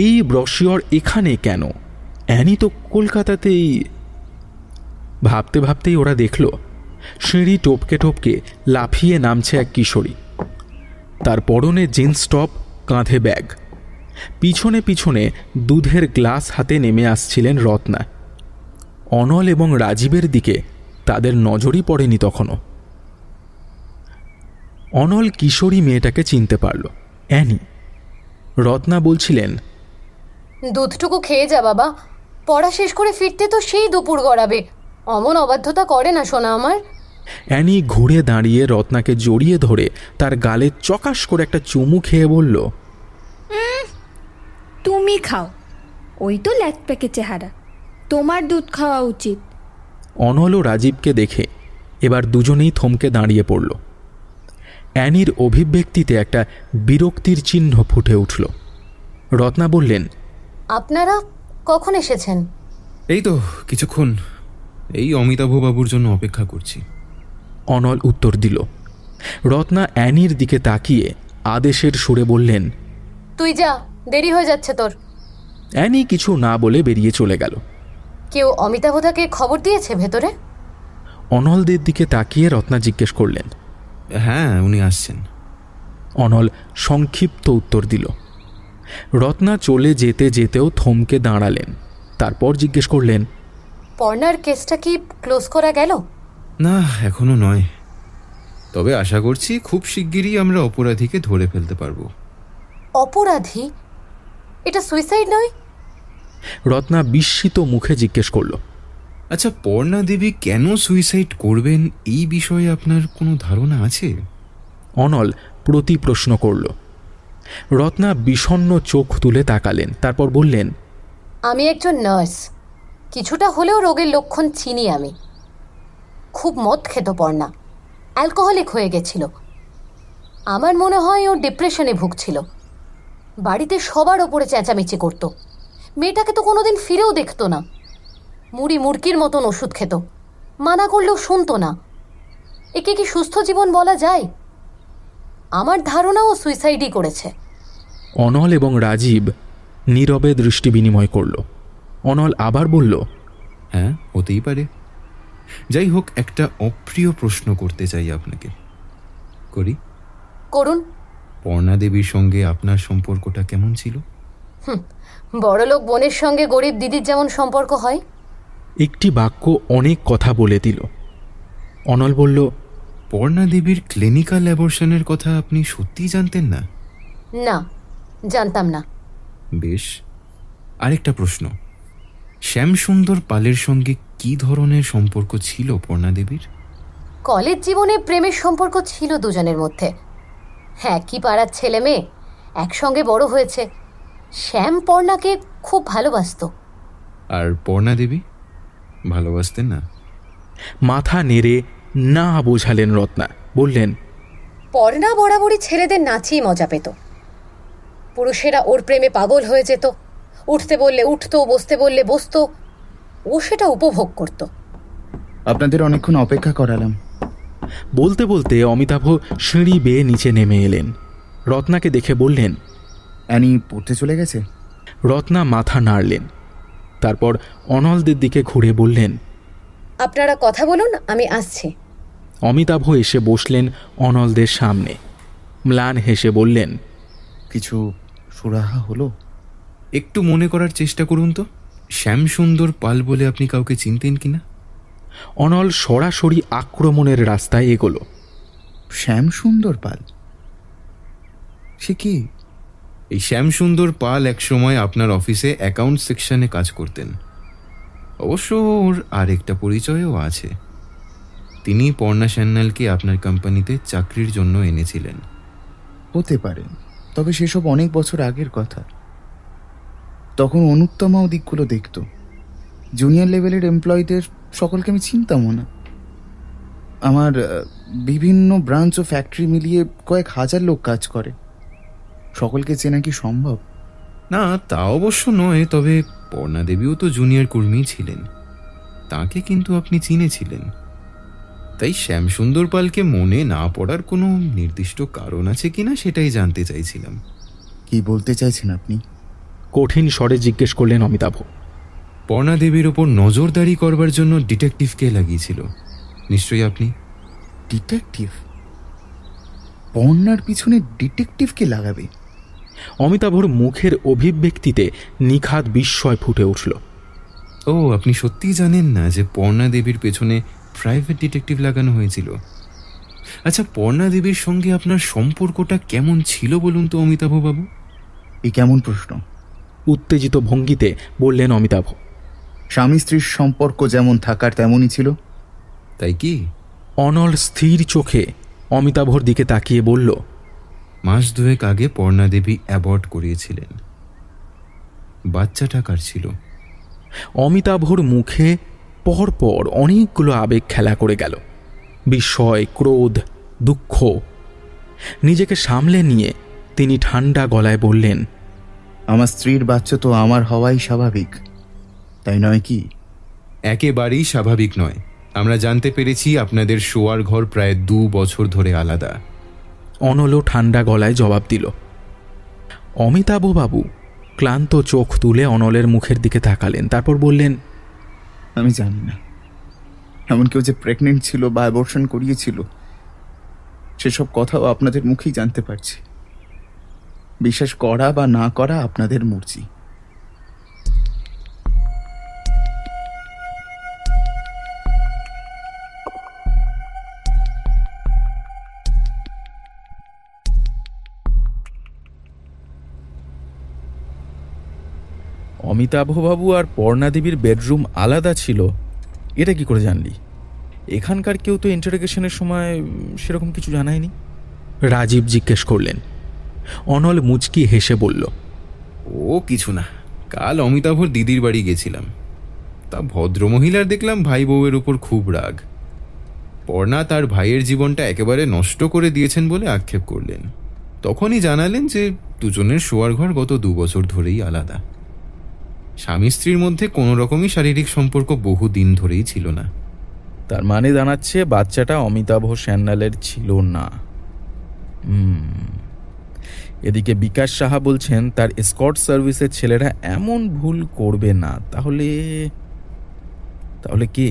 এই ব্রশিওর এখানে কেন? অ্যানি তো কলকাতাতেই। ভাবতে ভাবতেই ওরা দেখল সিঁড়ি টপকে টপকে লাফিয়ে নামছে এক কিশোরী। তার পরনে জিন্স টপ, কাঁধে ব্যাগ। পিছনে পিছনে দুধের গ্লাস হাতে নেমে আসছিলেন রত্না। অনল এবং রাজীবের দিকে তাদের নজরই পড়েনি তখনও। অনল কিশোরী মেয়েটাকে চিনতে পারল, অ্যানি। রত্না বলছিলেন, দুধটুকু খেয়ে যা বাবা, পড়া শেষ করে ফিরতে তো সেই দুপুর গড়াবে। অমন অবাধ্যতা করে না শোনা আমার। অ্যানি ঘুরে দাঁড়িয়ে রত্নাকে জড়িয়ে ধরে তার গালে চকাশ করে একটা চুমু খেয়ে বলল, তুমি খাও, ওই তো ল্যাক প্যাকে চেহারা, তোমার দুধ খাওয়া উচিত। অনল ও রাজীবকে দেখে এবার দুজনেই থমকে দাঁড়িয়ে পড়ল। অ্যানির অভিব্যক্তিতে একটা বিরক্তির চিহ্ন ফুটে উঠল। রত্না বললেন, আপনারা কখন এসেছেন? এই তো কিছুক্ষণ, এই অমিতাভবাবুর জন্য অপেক্ষা করছি। অনল উত্তর দিল। রত্না অ্যানির দিকে তাকিয়ে আদেশের সুরে বললেন, তুই যা, দেরি হয়ে যাচ্ছে তোর। অ্যানি কিছু না বলে বেরিয়ে চলে গেল। কেউ অমিতাভদাকে খবর দিয়েছে ভেতরে? অনলদের দিকে তাকিয়ে রত্না জিজ্ঞেস করলেন। হ্যাঁ, উনি আসছেন। অনল সংক্ষিপ্ত উত্তর দিল। রত্না চলে যেতে যেতেও থমকে দাঁড়ালেন। তারপর জিজ্ঞেস করলেন, পর্ণার কেসটা কি ক্লোজ করা গেল? না, এখনো নয়, তবে আশা করছি খুব শিগগিরই আমরা অপরাধীকে ধরে ফেলতে পারবো। অপরাধী? এটা সুইসাইড নয়? রত্না বিস্মিত মুখে জিজ্ঞেস করল। আচ্ছা, পর্ণা দেবী কেন সুইসাইড করবেন এই বিষয়ে আপনার কোনো ধারণা আছে? অনল প্রতি প্রশ্ন করল। রত্না বিষণ্ণ চোখ তুলে তাকালেন, তারপর বললেন, আমি একজন নার্স, কিছুটা হলেও রোগের লক্ষণ চিনি আমি। খুব মদ খেত পর্ণা, অ্যালকোহলিক হয়ে গেছিল। আমার মনে হয় ও ডিপ্রেশনে ভুগছিল। বাড়িতে সবার ওপরে চেঁচামেচি করত। মেয়েটাকে তো কোনোদিন ফিরেও দেখতো না। মুড়ি মুরকির মতন ওষুধ খেত, মানা করলেও শুনতো না। একে কি সুস্থ জীবন বলা যায়? আমার ধারণা ও সুইসাইডই করেছে। অনল এবং রাজীব নীরবে দৃষ্টি বিনিময় করল। অনল আবার বলল, হ্যাঁ, হতেই পারে। যাই হোক, একটা অপ্রিয় প্রশ্ন করতে চাই আপনাকে। করি? করুন। পর্ণা দেবীর সঙ্গে আপনার সম্পর্কটা কেমন ছিল? বড়লোক বোনের সঙ্গে গরিব দিদির যেমন সম্পর্ক হয়। একটি বাক্য অনেক কথা বলে দিল। অনল বলল, পর্ণা দেবীর ক্লিনিক্যাল অ্যাবর্শনের কথা আপনি সত্যিই জানতেন না? না, জানতাম না। বেশ, আরেকটা প্রশ্ন, শ্যামসুন্দর পালের সঙ্গে কি ধরনের সম্পর্ক ছিল পর্ণা দেবীর? কলেজ জীবনে প্রেমের সম্পর্ক ছিল দুজনের মধ্যে। হ্যাঁ, কি পাড়ার ছেলে মেয়ে, একসঙ্গে বড় হয়েছে। শ্যাম পর্ণাকে খুব ভালোবাসত। আর পর্ণা দেবী ভালোবাসতেন না? মাথা নেড়ে না বোঝালেন রত্না। বললেন, পর্ণা বরাবরই ছেলেদের নাচিয়ে মজা পেত। পুরুষেরা ওর প্রেমে পাগল হয়ে যেত। উঠতে বললে উঠতো, বসতে বললে বসতো। ও সেটা উপভোগ করত। আপনাদের অনেকক্ষণ অপেক্ষা করালাম। বলতে বলতে অমিতাভ সিঁড়ি বেয়ে নিচে নেমে এলেন। রত্নাকে দেখে বললেন, অ্যানি পড়তে চলে গেছে? রত্না মাথা নাড়লেন। তারপর অনলদের দিকে ঘুরে বললেন, আপনারা কথা বলুন, আমি আসছি। অমিতাভ এসে বসলেন অনলদের সামনে। ম্লান হেসে বললেন, কিছু সুরাহা হলো? একটু মনে করার চেষ্টা করুন তো, শ্যামসুন্দর পাল বলে আপনি কাউকে চিনতেন কিনা? অনল সরাসরি আক্রমণের রাস্তায় এগোল। শ্যামসুন্দর পাল? সে কি? এই শ্যামসুন্দর পাল একসময় আপনার অফিসে অ্যাকাউন্ট সেকশনে কাজ করতেন। অবশ্য ওর আরেকটা পরিচয়ও আছে। তিনি পর্ণা সান্যালকে আপনার কোম্পানিতে চাকরির জন্য এনেছিলেন। হতে পারে, তবে সেসব অনেক বছর আগের কথা। তখন অনুত্তমাও দিকগুলো দেখত। জুনিয়র লেভেলের এমপ্লয়ীদের সকলকে আমি চিনতামও না। আমার বিভিন্ন ব্রাঞ্চ ও ফ্যাক্টরি মিলিয়ে কয়েক হাজার লোক কাজ করে। সকলকে চেনা কি সম্ভব? না, তা অবশ্য নয়, তবে পর্ণা দেবীও তো জুনিয়র কর্মী ছিলেন। তাকে কিন্তু আপনি চিনেছিলেন। তাই শ্যামসুন্দর পালকে মনে না পড়ার কোনো নির্দিষ্ট কারণ আছে কিনা সেটাই জানতে চাইছিলাম। কি বলতে চাইছেন আপনি? কঠিন স্বরে জিজ্ঞেস করলেন অমিতাভ। পর্ণা দেবীর ওপর নজরদারি করবার জন্য ডিটেকটিভকে লাগিয়েছিল নিশ্চয়ই আপনি? ডিটেকটিভ? পর্ণার পিছনে ডিটেকটিভকে লাগাবে? অমিতাভর মুখের অভিব্যক্তিতে নিখাদ বিস্ময় ফুটে উঠল। ও, আপনি সত্যিই জানেন না যে পর্ণা দেবীর পেছনে প্রাইভেট ডিটেকটিভ লাগানো হয়েছিল? আচ্ছা, পর্ণা দেবীর সঙ্গে আপনার সম্পর্কটা কেমন ছিল বলুন তো অমিতাভ বাবু? এই কেমন প্রশ্ন? উত্তেজিত ভঙ্গিতে বললেন অমিতাভ। স্বামী স্ত্রীর সম্পর্ক যেমন থাকার তেমনই ছিল। তাই কি? অনল স্থির চোখে অমিতাভর দিকে তাকিয়ে বলল, মাস দুয়েক আগে পর্ণা দেবী অ্যাবর্ট করিয়েছিলেন। বাচ্চাটা কার ছিল? অমিতাভর মুখে পরপর অনেকগুলো আবেগ খেলা করে গেল। বিস্ময়, ক্রোধ, দুঃখ। নিজেকে সামলে নিয়ে তিনি ঠান্ডা গলায় বললেন, আমার স্ত্রীর বাচ্চা তো আমার হওয়াই স্বাভাবিক, তাই নয় কি? একেবারেই স্বাভাবিক নয়। আমরা জানতে পেরেছি আপনাদের শোয়ার ঘর প্রায় 2 বছর ধরে আলাদা। অনলও ঠান্ডা গলায় জবাব দিল। অমিতাভ বাবু ক্লান্ত চোখ তুলে অনলের মুখের দিকে তাকালেন। তারপর বললেন, আমি জানি না এমন কেউ যে প্রেগনেন্ট ছিল বা অ্যাবর্শন করিয়েছিল, সেসব কথাও আপনাদের মুখেই জানতে পারছি। বিশ্বাস করা বা না করা আপনাদের মর্জি। অমিতাভবাবু আর পর্ণাদেবীর বেডরুম আলাদা ছিল, এটা কি করে জানলি? এখানকার কেউ তো ইন্টারোগেশনের সময় সেরকম কিছু জানায়নি। রাজীব জিজ্ঞেস করলেন। অনল মুচকি হেসে বলল, ও কিছু না, কাল অমিতাভর দিদির বাড়ি গেছিলাম। তা ভদ্রমহিলার দেখলাম ভাই বউয়ের উপর খুব রাগ। পর্ণা তার ভাইয়ের জীবনটা একেবারে নষ্ট করে দিয়েছেন বলে আক্ষেপ করলেন। তখনই জানালেন যে দুজনের শোয়ার ঘর গত 2 বছর ধরেই আলাদা। স্বামী স্ত্রীর মধ্যে কোনো রকমই শারীরিক সম্পর্ক বহু দিন ধরেই ছিল না। তার মানে জানাচ্ছে বাচ্চাটা অমিতাভ সান্যালের ছিল না। এদিকে বিকাশ সাহা বলছেন তার এসকর্ট সার্ভিসের ছেলেরা এমন ভুল করবে না। তাহলে তাহলে কে?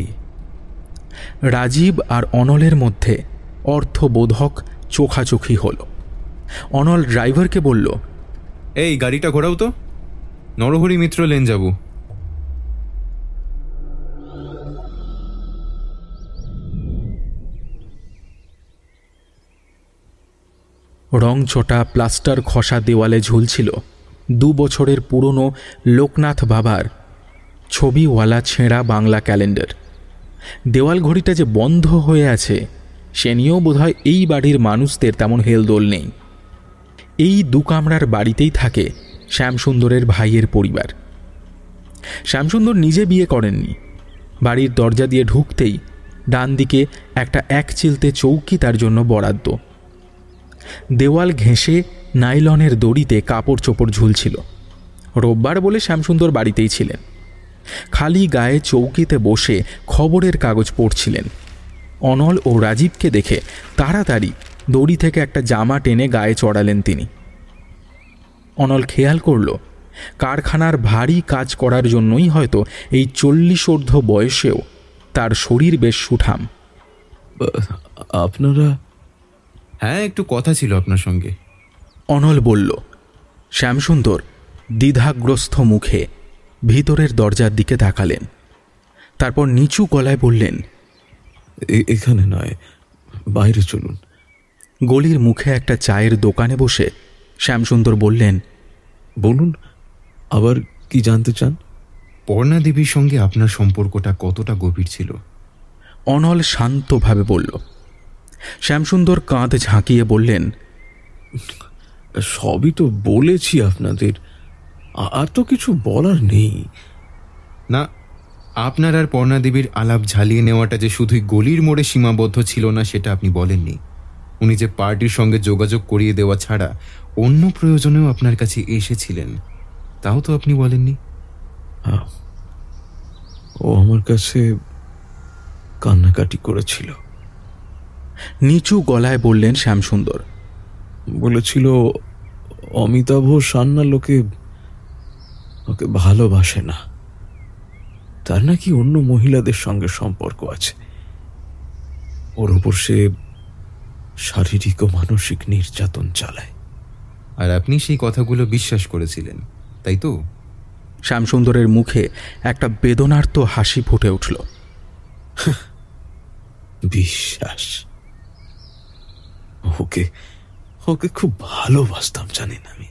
রাজীব আর অনলের মধ্যে অর্থবোধক চোখাচোখি হলো। অনল ড্রাইভারকে বলল, এই গাড়িটা ঘোরাও তো, নরহরি মিত্র লেন যাব। রংচটা প্লাস্টার খসা দেওয়ালে ঝুলছিল 2 বছরের পুরনো লোকনাথ বাবার ছবিওয়ালা ছেঁড়া বাংলা ক্যালেন্ডার। দেওয়াল ঘড়িটা যে বন্ধ হয়ে আছে সে নিয়েও বোধহয় এই বাড়ির মানুষদের তেমন হেলদোল নেই। এই 2 কামরার বাড়িতেই থাকে শ্যামসুন্দরের ভাইয়ের পরিবার। শ্যামসুন্দর নিজে বিয়ে করেননি। বাড়ির দরজা দিয়ে ঢুকতেই ডান দিকে একটা 1 চিলতে চৌকি তার জন্য বরাদ্দ। দেওয়াল ঘেঁষে নাইলনের দড়িতে কাপড় চোপড় ঝুলছিল। রোববার বলে শ্যামসুন্দর বাড়িতেই ছিলেন। খালি গায়ে চৌকিতে বসে খবরের কাগজ পড়ছিলেন। অনল ও রাজীবকে দেখে তাড়াতাড়ি দড়ি থেকে একটা জামা টেনে গায়ে চড়ালেন তিনি। অনল খেয়াল করল কারখানার ভারী কাজ করার জন্যই হয়তো এই 40 বয়সেও তার শরীর বেশ সুঠাম। আপনারা? হ্যাঁ, একটু কথা ছিল আপনার সঙ্গে। অনল বলল। শ্যামসুন্দর দ্বিধাগ্রস্ত মুখে ভিতরের দরজার দিকে তাকালেন। তারপর নিচু গলায় বললেন, এখানে নয়, বাইরে চলুন। গলির মুখে একটা চায়ের দোকানে বসে শ্যামসুন্দর বললেন, বলুন, আবার কি জানতে চান? পর্ণা দেবীর সঙ্গে আপনার সম্পর্কটা কতটা গভীর ছিল? অনল শান্তভাবে বলল। শ্যামসুন্দর কাঁধ ঝাঁকিয়ে বললেন, সবই তো বলেছি আপনাদের, আর তো কিছু বলার নেই। না, আপনার আর পর্ণা দেবীর আলাপ ঝালিয়ে নেওয়াটা যে শুধুই গলির মোড়ে সীমাবদ্ধ ছিল না সেটা আপনি বলেননি। উনি যে পার্টির সঙ্গে যোগাযোগ করিয়ে দেওয়া ছাড়া অন্য প্রয়োজনেও আপনার কাছে এসেছিলেন, তাও তো আপনি বলেননি। ও আমার কাছে কান্নাকাটি করেছিল। নিচু গলায় বললেন শ্যামসুন্দর। বলেছিল অমিতাভ সান্যাল ওকে ভালোবাসে না, তার নাকি অন্য মহিলাদের সঙ্গে সম্পর্ক আছে। ওর উপর সে শারীরিক ও মানসিক নির্যাতন চালায়। আর আপনি সেই কথাগুলো বিশ্বাস করেছিলেন, তাই তো? শ্যামসুন্দরের মুখে একটা বেদনার্ত হাসি ফুটে উঠল। বিশ্বাস? ওকে ওকে খুব ভালোবাসতাম, জানেন, আমি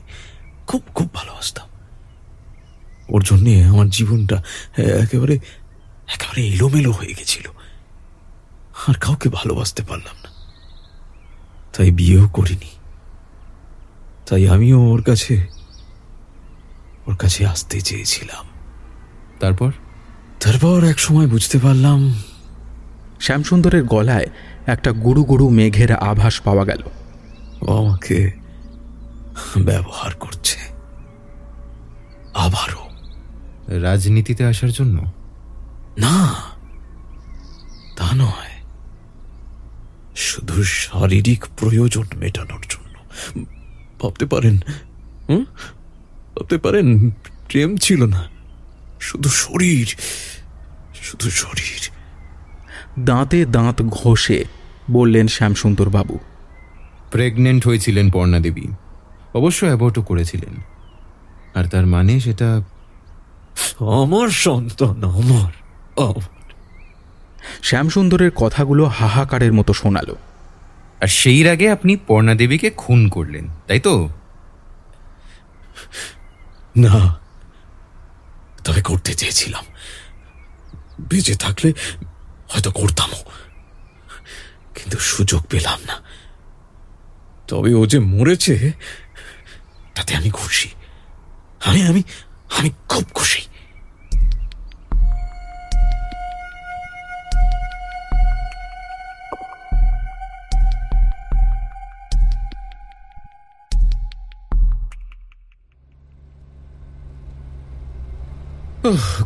খুব খুব ভালোবাসতাম। ওর জন্যে আমার জীবনটা একেবারে একেবারে এলোমেলো হয়ে গেছিল। আর কাউকে ভালোবাসতে পারলাম না, তাই বিয়েও করিনি। তাই আমিও ওর কাছে আসতে চেয়েছিলাম। তারপর এক সময় বুঝতে পারলাম। শ্যামসুন্দরের গলায় একটা গুরু গুরু মেঘের আভাস পাওয়া গেল। ও আমাকে ব্যবহার করছে। আবারও রাজনীতিতে আসার জন্য? না, তা নয়, শুধু শারীরিক প্রয়োজন মেটানোর জন্য। ভাবতে পারেন প্রেম ছিল না, শুধু শরীর। দাঁতে দাঁত ঘষে বললেন শ্যামসুন্দর বাবু। প্রেগনেন্ট হয়েছিলেন পর্ণা দেবী, অবশ্য অ্যাবর্টও করেছিলেন। আর তার মানে সেটা আমার সন্তান, আমার। শ্যামসুন্দরের কথাগুলো হাহাকারের মতো শোনালো। আর সেই আগে আপনি পর্ণা দেবীকে খুন করলেন, তাই তো? না, তবে করতে চেয়েছিলাম। বেঁচে থাকলে হয়তো করতামও, কিন্তু সুযোগ পেলাম না। তবে ও যে মরেছে তাতে আমি খুশি। আমি খুব খুশি।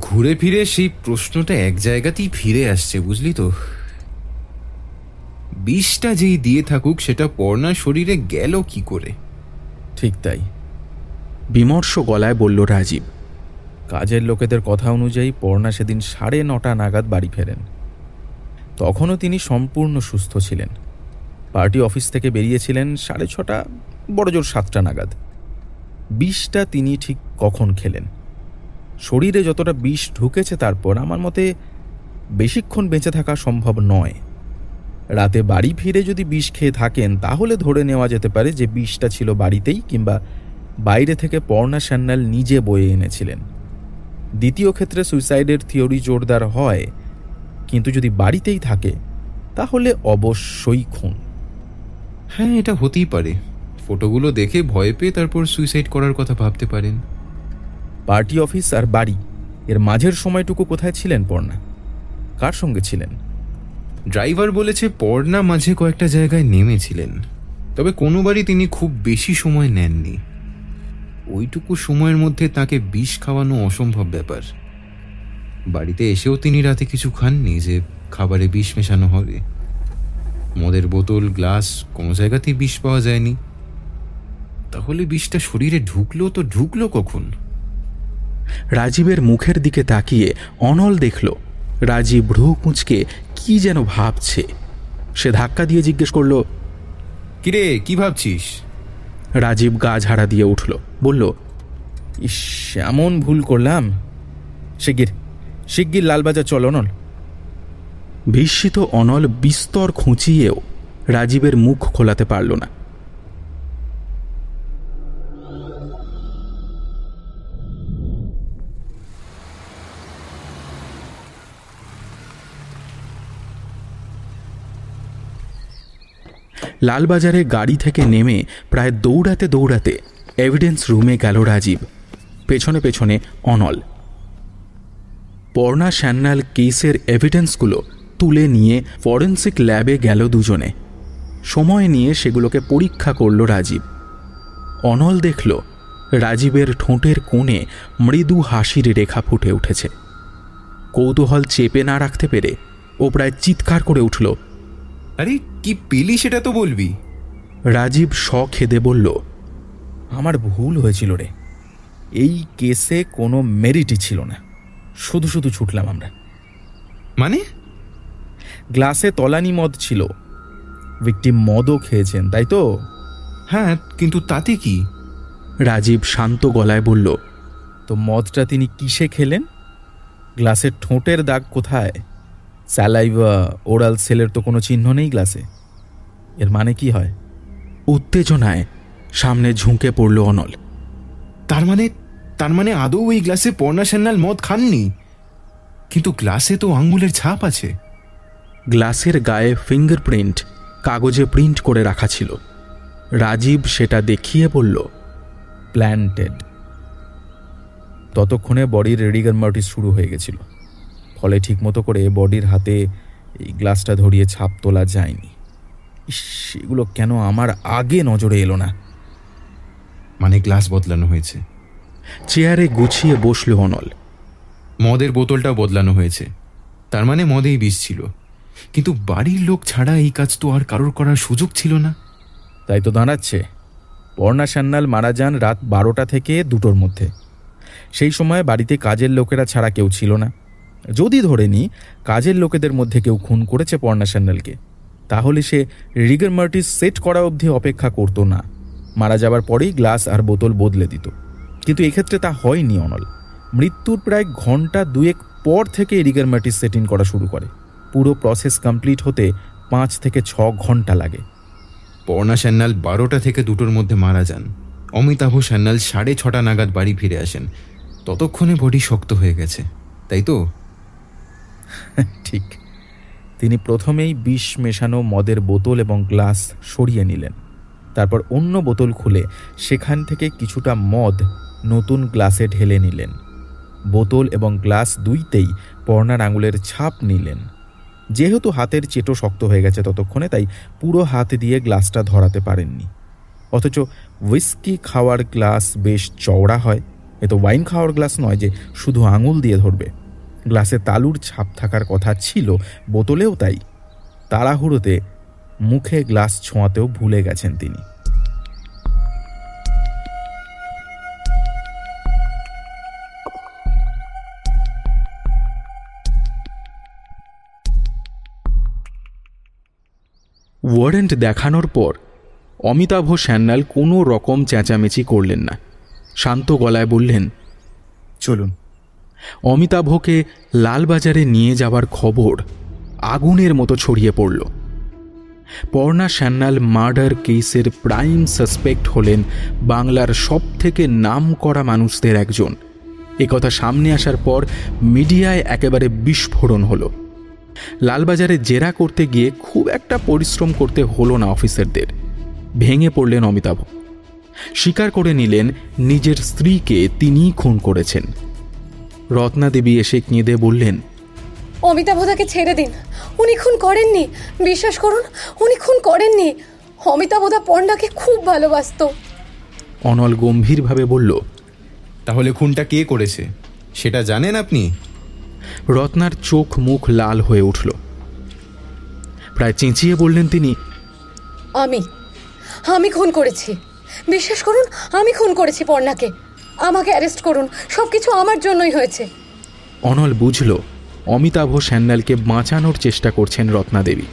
ঘুরে ফিরে সেই প্রশ্নটা এক জায়গাতেই ফিরে আসছে, বুঝলি তো? বিষটা যেই দিয়ে থাকুক সেটা পর্ণার শরীরে গেল কি করে? ঠিক তাই, বিমর্ষ গলায় বলল রাজীব। কাজের লোকেদের কথা অনুযায়ী পর্ণা সেদিন 9:30 নাগাদ বাড়ি ফেরেন। তখনও তিনি সম্পূর্ণ সুস্থ ছিলেন। পার্টি অফিস থেকে বেরিয়েছিলেন 6:30, বড়জোর 7টা নাগাদ। বিষটা তিনি ঠিক কখন খেলেন, শরীরে যতটা বিষ ঢুকেছে তারপর আমার মতে বেশিক্ষণ বেঁচে থাকা সম্ভব নয়। রাতে বাড়ি ফিরে যদি বিষ খেয়ে থাকেন তাহলে ধরে নেওয়া যেতে পারে যে বিষটা ছিল বাড়িতেই, কিংবা বাইরে থেকে পর্ণা সান্যাল নিজে বয়ে এনেছিলেন। দ্বিতীয় ক্ষেত্রে সুইসাইডের থিওরি জোরদার হয়, কিন্তু যদি বাড়িতেই থাকে তাহলে অবশ্যই খুন। হ্যাঁ, এটা হতেই পারে। ফটোগুলো দেখে ভয় পেয়ে তারপর সুইসাইড করার কথা ভাবতে পারেন। পার্টি অফিস আর বাড়ি এর মাঝের সময়টুকু কোথায় ছিলেন পর্ণা? কার সঙ্গে ছিলেন? ড্রাইভার বলেছে পর্ণা মাঝে কয়েকটা জায়গায় নেমেছিলেন, তবে কোনোবারই তিনি খুব বেশি সময় নেননি। ওইটুকু সময়ের মধ্যে তাকে বিষ খাওয়ানো অসম্ভব ব্যাপার। বাড়িতে এসেও তিনি রাতে কিছু খাননি যে খাবারে বিষ মেশানো হবে। মদের বোতল, গ্লাস, কোনো জায়গাতেই বিষ পাওয়া যায়নি। তাহলে বিষটা শরীরে ঢুকলো কখন? রাজীবের মুখের দিকে তাকিয়ে অনল দেখল রাজীব ভ্রু কুঁচকে কি যেন ভাবছে। সে ধাক্কা দিয়ে জিজ্ঞেস করল, কিরে, কি ভাবছিস? রাজীব গা ঝাড়া দিয়ে উঠল, বলল, ইস, এমন ভুল করলাম। শিগগির লালবাজার চল অনল। বিস্মিত অনল বিস্তর খুঁচিয়েও রাজীবের মুখ খোলাতে পারল না। লালবাজারে গাড়ি থেকে নেমে প্রায় দৌড়াতে এভিডেন্স রুমে গেল রাজীব, পেছনে পেছনে অনল। পর্ণা সান্যাল কেসের এভিডেন্সগুলো তুলে নিয়ে ফরেন্সিক ল্যাবে গেল দুজনে। সময় নিয়ে সেগুলোকে পরীক্ষা করল রাজীব। অনল দেখল রাজীবের ঠোঁটের কোণে মৃদু হাসির রেখা ফুটে উঠেছে। কৌতূহল চেপে না রাখতে পেরে ও প্রায় চিৎকার করে উঠল, আরে কি পেলি সেটা তো বলবি। রাজীব খেদে বলল, আমার ভুল হয়েছিল রে। এই কেসে কোনো মেরিটই ছিল না, শুধু ছুটলাম আমরা। মানে? গ্লাসে তলানি মদ ছিল, ভিকটিম মদও খেয়েছেন, তাই তো? হ্যাঁ, কিন্তু তাতে কি? রাজীব শান্ত গলায় বলল, তো মদটা তিনি কিসে খেলেন? গ্লাসের ঠোঁটের দাগ কোথায়? স্যালাইভা, ওরাল সেলের তো কোনো চিহ্ন নেই গ্লাসে। এর মানে কি হয়? উত্তেজনায় সামনে ঝুঁকে পড়ল অনল। তার মানে আদৌ ওই গ্লাসে পর্ণা সান্যাল মদ খাননি? কিন্তু গ্লাসে তো আঙ্গুলের ছাপ আছে। গ্লাসের গায়ে ফিঙ্গারপ্রিন্ট কাগজে প্রিন্ট করে রাখা ছিল। রাজীব সেটা দেখিয়ে বলল, প্ল্যান্টেড। ততক্ষণে বডির রিগার মর্টিস শুরু হয়ে গেছিল, ফলে ঠিকমতো করে বডির হাতে এই গ্লাসটা ধরিয়ে ছাপ তোলা যায়নি। সেগুলো কেন আমার আগে নজরে এলো না? মানে গ্লাস বদলানো হয়েছে। চেয়ারে গুছিয়ে বসল অনল। মদের বোতলটাও বদলানো হয়েছে, তার মানে মদেই বিষ ছিল। কিন্তু বাড়ির লোক ছাড়া এই কাজ তো আর কারোর করার সুযোগ ছিল না। তাই তো দাঁড়াচ্ছে পর্ণা সান্যাল মারা যান রাত 12টা থেকে 2টোর মধ্যে। সেই সময় বাড়িতে কাজের লোকেরা ছাড়া কেউ ছিল না। যদি ধরে নিই কাজের লোকেদের মধ্যে কেউ খুন করেছে পর্ণা সান্যালকে, তাহলে সে রিগার মর্টিস সেট করা অবধি অপেক্ষা করতো না, মারা যাবার পরেই গ্লাস আর বোতল বদলে দিত। কিন্তু এক্ষেত্রে তা হয়নি অনল। মৃত্যুর প্রায় ঘন্টা 2 পর থেকে রিগার মর্টিস সেটিং করা শুরু করে। পুরো প্রসেস কমপ্লিট হতে 5 থেকে 6 ঘন্টা লাগে। পর্ণা সান্যাল 12টা থেকে 2টোর মধ্যে মারা যান। অমিতাভ সান্যাল 6:30 নাগাদ বাড়ি ফিরে আসেন। ততক্ষণে বডি শক্ত হয়ে গেছে, তাই তো? ঠিক। তিনি প্রথমেই বিষ মেশানো মদের বোতল এবং গ্লাস সরিয়ে নিলেন। তারপর অন্য বোতল খুলে সেখান থেকে কিছুটা মদ নতুন গ্লাসে ঢেলে নিলেন। বোতল এবং গ্লাস দুইতেই পর্ণার আঙুলের ছাপ নিলেন। যেহেতু হাতের চেটো শক্ত হয়ে গেছে ততক্ষণে, তাই পুরো হাত দিয়ে গ্লাসটা ধরাতে পারেননি। অথচ হুইস্কি খাওয়ার গ্লাস বেশ চওড়া হয়, এ তো ওয়াইন খাওয়ার গ্লাস নয় যে শুধু আঙুল দিয়ে ধরবে। গ্লাসে তালুর ছাপ থাকার কথা ছিল, বোতলেও তাই। তাড়াহুড়োতে মুখে গ্লাস ছোঁয়াতেও ভুলে গেছেন তিনি। ওয়ারেন্ট দেখানোর পর অমিতাভ সান্যাল কোনো রকম চেঁচামেচি করলেন না, শান্ত গলায় বললেন, চলুন। অমিতাভকে লালবাজারে নিয়ে যাওয়ার খবর আগুনের মতো ছড়িয়ে পড়ল। পর্ণা সান্যাল মার্ডার কেসের প্রাইম সাসপেক্ট হলেন বাংলার সবথেকে নামকরা মানুষদের একজন। একথা সামনে আসার পর মিডিয়ায় একেবারে বিস্ফোরণ হলো। লালবাজারে জেরা করতে গিয়ে খুব একটা পরিশ্রম করতে হলো না অফিসারদের। ভেঙে পড়লেন অমিতাভ, স্বীকার করে নিলেন নিজের স্ত্রীকে তিনিই খুন করেছেন। রত্না দেবী এসে কেঁদে বললেন, অমিতাভদাকে ছেড়ে দিন, উনি খুন করেননি, বিশ্বাস করুন উনি খুন করেননি। অমিতাভদা পর্ণাকে খুব ভালোবাসত। অনল গম্ভীরভাবে বলল, তাহলে খুনটা কে করেছে সেটা জানেন আপনি? রত্নার চোখ মুখ লাল হয়ে উঠল। প্রায় চেঁচিয়ে বললেন তিনি, আমি খুন করেছি, বিশ্বাস করুন আমি খুন করেছি পর্ণাকে। আমাকে অ্যারেস্ট করুন, সবকিছু আমার জন্যই হয়েছে। অনল বুঝল অমিতাভ সান্যালকে বাঁচানোর চেষ্টা করছেন রত্না দেবী,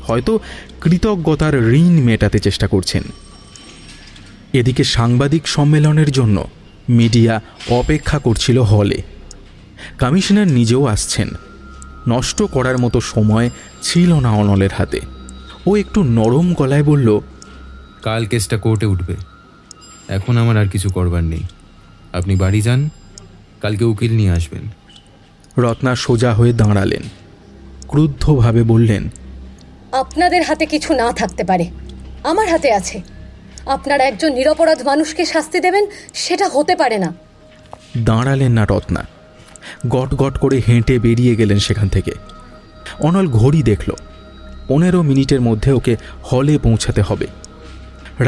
হয়তো কৃতজ্ঞতার ঋণ মেটাতে চেষ্টা করছেন। এদিকে সাংবাদিক সম্মেলনের জন্য মিডিয়া অপেক্ষা করছিল হলে। কমিশনার নিজেও আসছেন। নষ্ট করার মতো সময় ছিল না অনলের হাতে। ও একটু নরম গলায় বলল, কাল কেসটা কোর্টে উঠবে, এখন আমার আর কিছু করবার নেই। আপনি বাড়ি যান, কালকে উকিল নিয়ে আসবেন। রত্না সোজা হয়ে দাঁড়ালেন, ক্রুদ্ধভাবে বললেন, আপনাদের হাতে কিছু না থাকতে পারে, আমার হাতে আছে। আপনারা একজন নিরপরাধ মানুষকে শাস্তি দেবেন, সেটা হতে পারে না। দাঁড়ালেন না রত্না, গট গট করে হেঁটে বেরিয়ে গেলেন সেখান থেকে। অনল ঘড়ি দেখল, 15 মিনিটের মধ্যে ওকে হলে পৌঁছাতে হবে।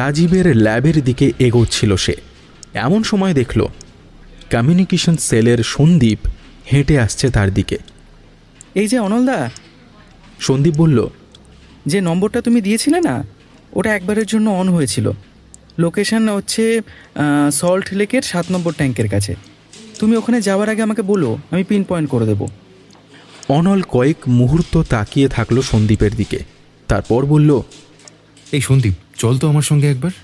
রাজীবের ল্যাবের দিকে এগোচ্ছিল সে। এমন সময় দেখল কমিউনিকেশন সেলের সন্দীপ হেঁটে আসছে তার দিকে। এই যে অনলদা। সন্দীপ বলল, যে নম্বরটা তুমি দিয়েছিলে না, ওটা একবারের জন্য অন হয়েছিল। লোকেশন হচ্ছে সল্ট লেকের 7 নম্বর ট্যাঙ্কের কাছে। তুমি ওখানে যাওয়ার আগে আমাকে বলো, আমি পিন পয়েন্ট করে দেব। অনল কয়েক মুহূর্ত তাকিয়ে থাকলো সন্দীপের দিকে, তারপর বলল, এই সন্দীপ, চল তো আমার সঙ্গে একবার।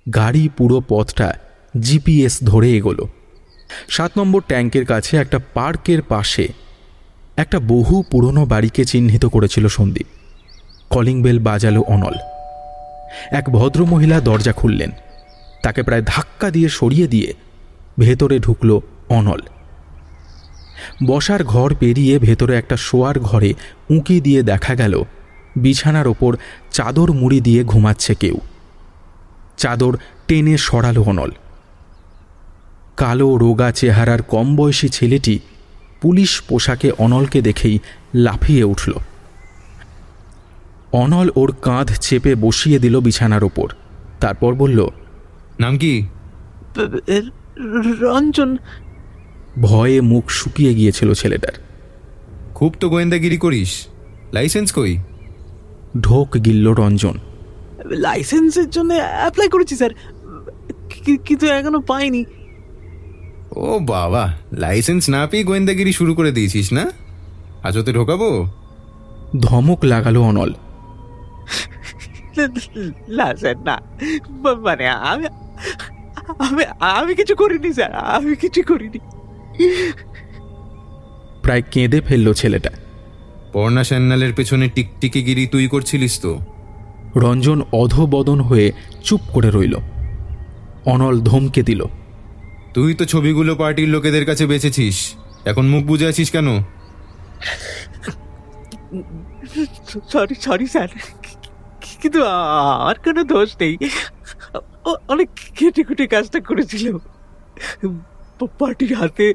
গাড়ি পুরো পথটা জিপিএস ধরে এগোলো। 7 নম্বর ট্যাঙ্কের কাছে একটা পার্কের পাশে একটা বহু পুরনো বাড়িকে চিহ্নিত করেছিল সন্দীপ। কলিং বেল বাজালো অনল। এক ভদ্রমহিলা দরজা খুললেন। তাকে প্রায় ধাক্কা দিয়ে সরিয়ে দিয়ে ভেতরে ঢুকল অনল। বসার ঘর পেরিয়ে ভেতরে একটা শোয়ার ঘরে উঁকি দিয়ে দেখা গেল বিছানার ওপর চাদর মুড়ি দিয়ে ঘুমাচ্ছে কেউ। চাদর টেনে সরালো অনল। কালো রোগা চেহারার কম বয়সী ছেলেটি পুলিশ পোশাকে অনলকে দেখেই লাফিয়ে উঠল। অনল ওর কাঁধ চেপে বসিয়ে দিল বিছানার ওপর, তারপর বলল, নাম কি? রঞ্জন। ভয়ে মুখ শুকিয়ে গিয়েছিল ছেলেটার। খুব তো গোয়েন্দাগিরি করিস, লাইসেন্স কই? ঢোক গিলল রঞ্জন। লাইসেন্সের জন্য অ্যাপ্লাই করেছি স্যার, কিন্তু এখনো পাইনি। ও বাবা, লাইসেন্স না পেয়ে গোয়েন্দাগিরি শুরু করে দিয়েছিস না? হাজতে ঢোকাবো? ধমক লাগালো অনল। না স্যার, না, মানে আমি কিছু করিনি স্যার, আমি কিছু করিনি। প্রায় কেঁদে ফেলল ছেলেটা। পর্ণা সান্যালের পেছনে টিকটিকিগিরি তুই করছিলিস তো? রঞ্জন অধবদন হয়ে চুপ করে রইল। অনল ধমকে দিল, তুই তো ছবিগুলো পার্টির লোকেদের কাছে বেচেছিস, এখন মুখ বুজে আছিস কেন? সরি স্যার, কিন্তু আর কোনো দোষ নেই। অনেক কেটে কুটে কাজটা করেছিল। পার্টির হাতে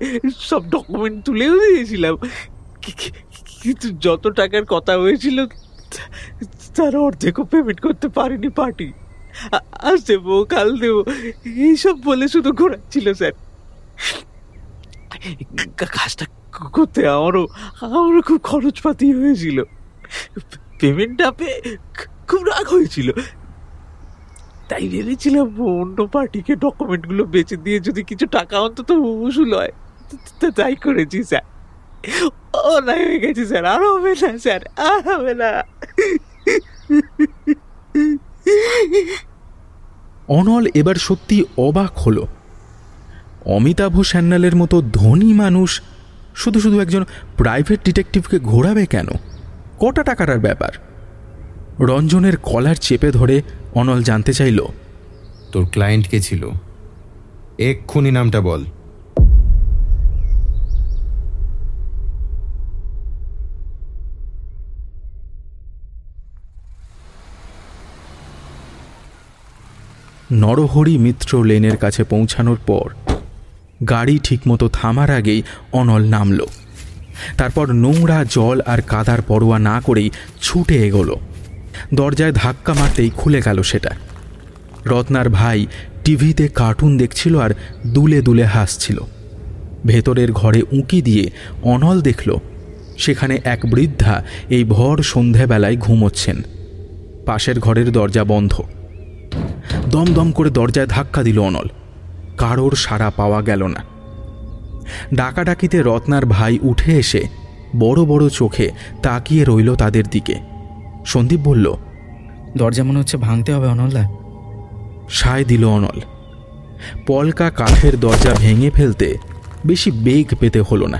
সব ডকুমেন্ট তুলেও দিয়েছিলাম, কিন্তু যত টাকার কথা হয়েছিল তার অর্ধেকও পেমেন্ট করতে পারেনি পার্টি। আজ দেবো, কাল দেবো, এইসব বলে শুধু ঘোরাচ্ছিল স্যার। কাজটা করতে আমারও খুব খরচপাতি হয়েছিল। পেমেন্টটা পেয়ে খুব রাগ হয়েছিল। তাই ভেবেছিলাম অন্য পার্টিকে ডকুমেন্টগুলো বেচে দিয়ে যদি কিছু টাকা অন্তত উসুল হয়। তাই করেছি স্যার। অন্যায় হয়ে গেছে স্যার, আর হবে না স্যার, আর হবে না। অনল এবার সত্যি অবাক হলো। অমিতাভ সান্যালের মতো ধনী মানুষ শুধু শুধু একজন প্রাইভেট ডিটেকটিভকে ঘোরাবে কেন? কটা টাকার ব্যাপার? রঞ্জনের কলার চেপে ধরে অনল জানতে চাইল, তোর ক্লায়েন্ট কে ছিল? এক্ষুনি নামটা বল। নরহরি মিত্র লেনের কাছে পৌঁছানোর পর গাড়ি ঠিকমতো থামার আগেই অনল নামল। তারপর নোংরা জল আর কাদার পরোয়া না করেই ছুটে এগোলো। দরজায় ধাক্কা মারতেই খুলে গেল সেটা। রত্নার ভাই টিভিতে কার্টুন দেখছিল আর দুলে দুলে হাসছিল। ভেতরের ঘরে উঁকি দিয়ে অনল দেখল সেখানে এক বৃদ্ধা এই ভর সন্ধেবেলায় ঘুমোচ্ছেন। পাশের ঘরের দরজা বন্ধ। দমদম করে দরজায় ধাক্কা দিল অনল। কারোর সাড়া পাওয়া গেল না। ডাকাডাকিতে রত্নার ভাই উঠে এসে বড় বড় চোখে তাকিয়ে রইল তাদের দিকে। সন্দীপ বলল, দরজা মনে হচ্ছে ভাঙতে হবে অনলদা। সায় দিল অনল। পলকা কাঠের দরজা ভেঙে ফেলতে বেশি বেগ পেতে হলো না।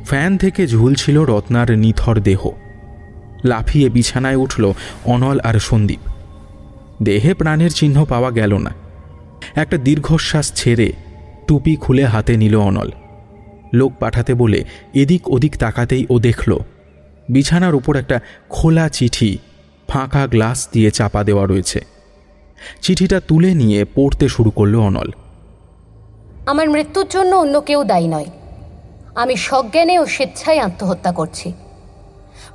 ফ্যান থেকে ঝুলছিল রত্নার নিথর দেহ। লাফিয়ে বিছানায় উঠল অনল আর সন্দীপ। দেহে প্রাণের চিহ্ন পাওয়া গেল না। একটা দীর্ঘশ্বাস ছেড়ে টুপি খুলে হাতে নিল অনল। লোক পাঠাতে বলে এদিক ওদিক তাকাতেই ও দেখল বিছানার উপর একটা খোলা চিঠি ফাঁকা গ্লাস দিয়ে চাপা দেওয়া রয়েছে। চিঠিটা তুলে নিয়ে পড়তে শুরু করল অনল। আমার মৃত্যুর জন্য অন্য কেউ দায়ী নয়। আমি সজ্ঞানে ও স্বেচ্ছায় আত্মহত্যা করছি।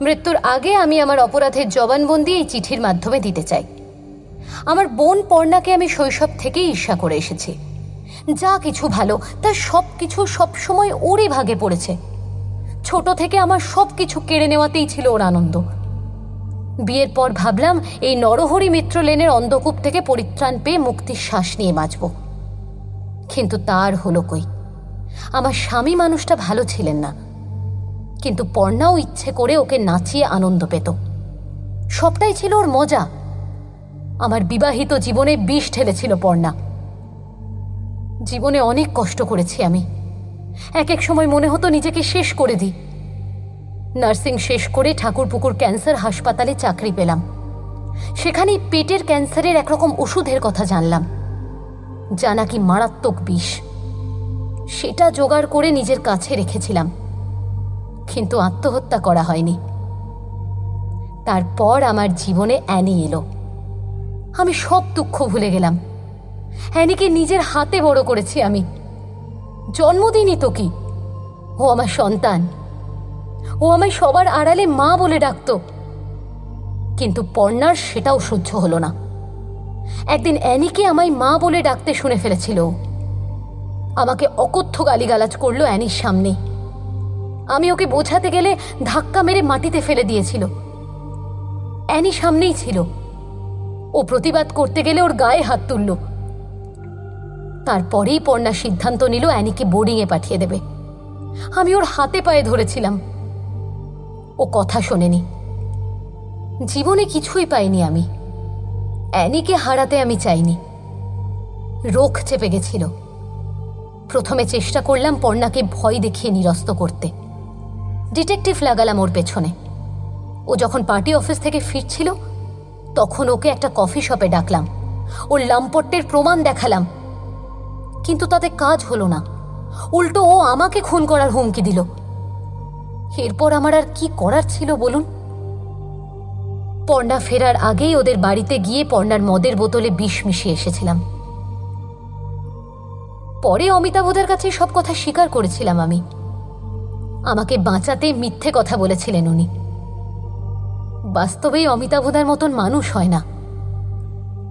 মৃত্যুর আগে আমি আমার অপরাধের জবানবন্দি এই চিঠির মাধ্যমে দিতে চাই। আমার বোন পর্ণাকে আমি শৈশব থেকেই ঈর্ষা করে এসেছি। যা কিছু ভালো তার সব কিছু সবসময় ওরই ভাগে পড়েছে। ছোট থেকে আমার সব কিছু কেড়ে নেওয়াতেই ছিল ওর আনন্দ। বিয়ের পর ভাবলাম এই নরহরি মিত্র লেনের অন্ধকূপ থেকে পরিত্রাণ পেয়ে মুক্তির শ্বাস নিয়ে বাঁচব। কিন্তু তার হলো কই। আমার স্বামী মানুষটা ভালো ছিলেন না, কিন্তু পর্ণাও ইচ্ছে করে ওকে নাচিয়ে আনন্দ পেত। সবটাই ছিল ওর মজা। আমার বিবাহিত জীবনে বিষ ঢেলেছিল পর্ণা। জীবনে অনেক কষ্ট করেছি আমি। এক এক সময় মনে হতো নিজেকে শেষ করে দিই। নার্সিং শেষ করে ঠাকুরপুকুর ক্যান্সার হাসপাতালে চাকরি পেলাম। সেখানেই পেটের ক্যান্সারের একরকম ওষুধের কথা জানলাম, যা নাকি মারাত্মক বিষ। সেটা জোগাড় করে নিজের কাছে রেখেছিলাম, কিন্তু আত্মহত্যা করা হয়নি। তারপর আমার জীবনে অ্যানি এলো। আমি সব দুঃখ ভুলে গেলাম। অ্যানিকে নিজের হাতে বড় করেছি আমি। জন্মদিনই তো কি, ও আমার সন্তান। ও আমায় সবার আড়ালে মা বলে ডাকত। কিন্তু পর্ণার সেটাও সহ্য হলো না। একদিন অ্যানিকে আমায় মা বলে ডাকতে শুনে ফেলেছিল। আমাকে অকথ্য গালিগালাজ করলো অ্যানির সামনে। আমি ওকে বোঝাতে গেলে ধাক্কা মেরে মাটিতে ফেলে দিয়েছিল। অ্যানি সামনেই ছিল। ও প্রতিবাদ করতে গেলে ওর গায়ে হাত তুলল। তারপরেই পর্ণা সিদ্ধান্ত নিল অ্যানিকে বোর্ডিংয়ে পাঠিয়ে দেবে। আমি ওর হাতে পায়ে ধরেছিলাম, ও কথা শোনেনি। জীবনে কিছুই পাইনি আমি। অ্যানিকে হারাতে আমি চাইনি। রোখ চেপে গেছিল। প্রথমে চেষ্টা করলাম পর্ণাকে ভয় দেখিয়ে নিরস্ত করতে। ডিটেকটিভ লাগালাম ওর পেছনে। ও যখন পার্টি অফিস থেকে ফিরছিল তখন ওকে একটা কফি শপে ডাকলাম। ওর লাম্পট্যের প্রমাণ দেখালাম, কিন্তু তাতে কাজ হলো না। উল্টো ও আমাকে খুন করার হুমকি দিল। এরপর আমার আর কি করার ছিল বলুন? পর্ণা ফেরার আগেই ওদের বাড়িতে গিয়ে পর্ণার মদের বোতলে বিষ মিশিয়ে এসেছিলাম। পরে অমিতাভদের কাছে সব কথা স্বীকার করেছিলাম আমি। আমাকে বাঁচাতে মিথ্যে কথা বলেছিলেন উনি। বাস্তবেই অমিতাভদার মতন মানুষ হয় না।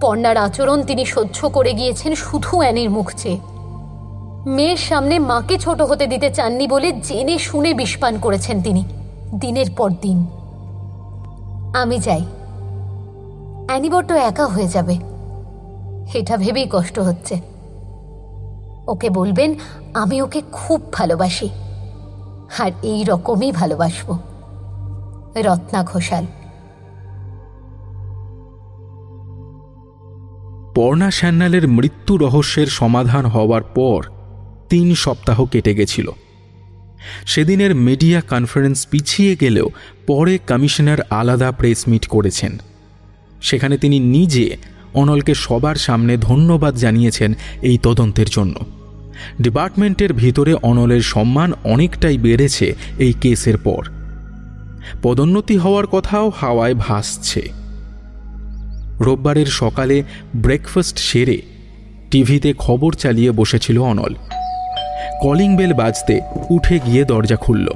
পর্ণার আচরণ তিনি সহ্য করে গিয়েছেন শুধু অ্যানির মুখ চেয়ে। মেয়ের সামনে মাকে ছোট হতে দিতে চাননি বলে জেনে শুনে বিষপান করেছেন তিনি দিনের পর দিন। আমি যাই, অ্যানি বড্ড একা হয়ে যাবে। এটা ভেবেই কষ্ট হচ্ছে। ওকে বলবেন আমি ওকে খুব ভালোবাসি, আর এই রকমই ভালোবাসবো। রত্না ঘোষাল। পর্ণা সান্যালের মৃত্যু রহস্যের সমাধান হওয়ার পর 3 সপ্তাহ কেটে গেছিল। সেদিনের মিডিয়া কনফারেন্স পিছিয়ে গেলেও পরে কমিশনার আলাদা প্রেস মিট করেছেন। সেখানে তিনি নিজে অনলকে সবার সামনে ধন্যবাদ জানিয়েছেন এই তদন্তের জন্য। ডিপার্টমেন্টের ভিতরে অনলের সম্মান অনেকটাই বেড়েছে এই কেসের পর। পদোন্নতি হওয়ার কথাও হাওয়ায় ভাসছে। রোববারের সকালে ব্রেকফাস্ট সেরে টিভিতে খবর চালিয়ে বসেছিল অনল। কলিং বেল বাজতে উঠে গিয়ে দরজা খুলল।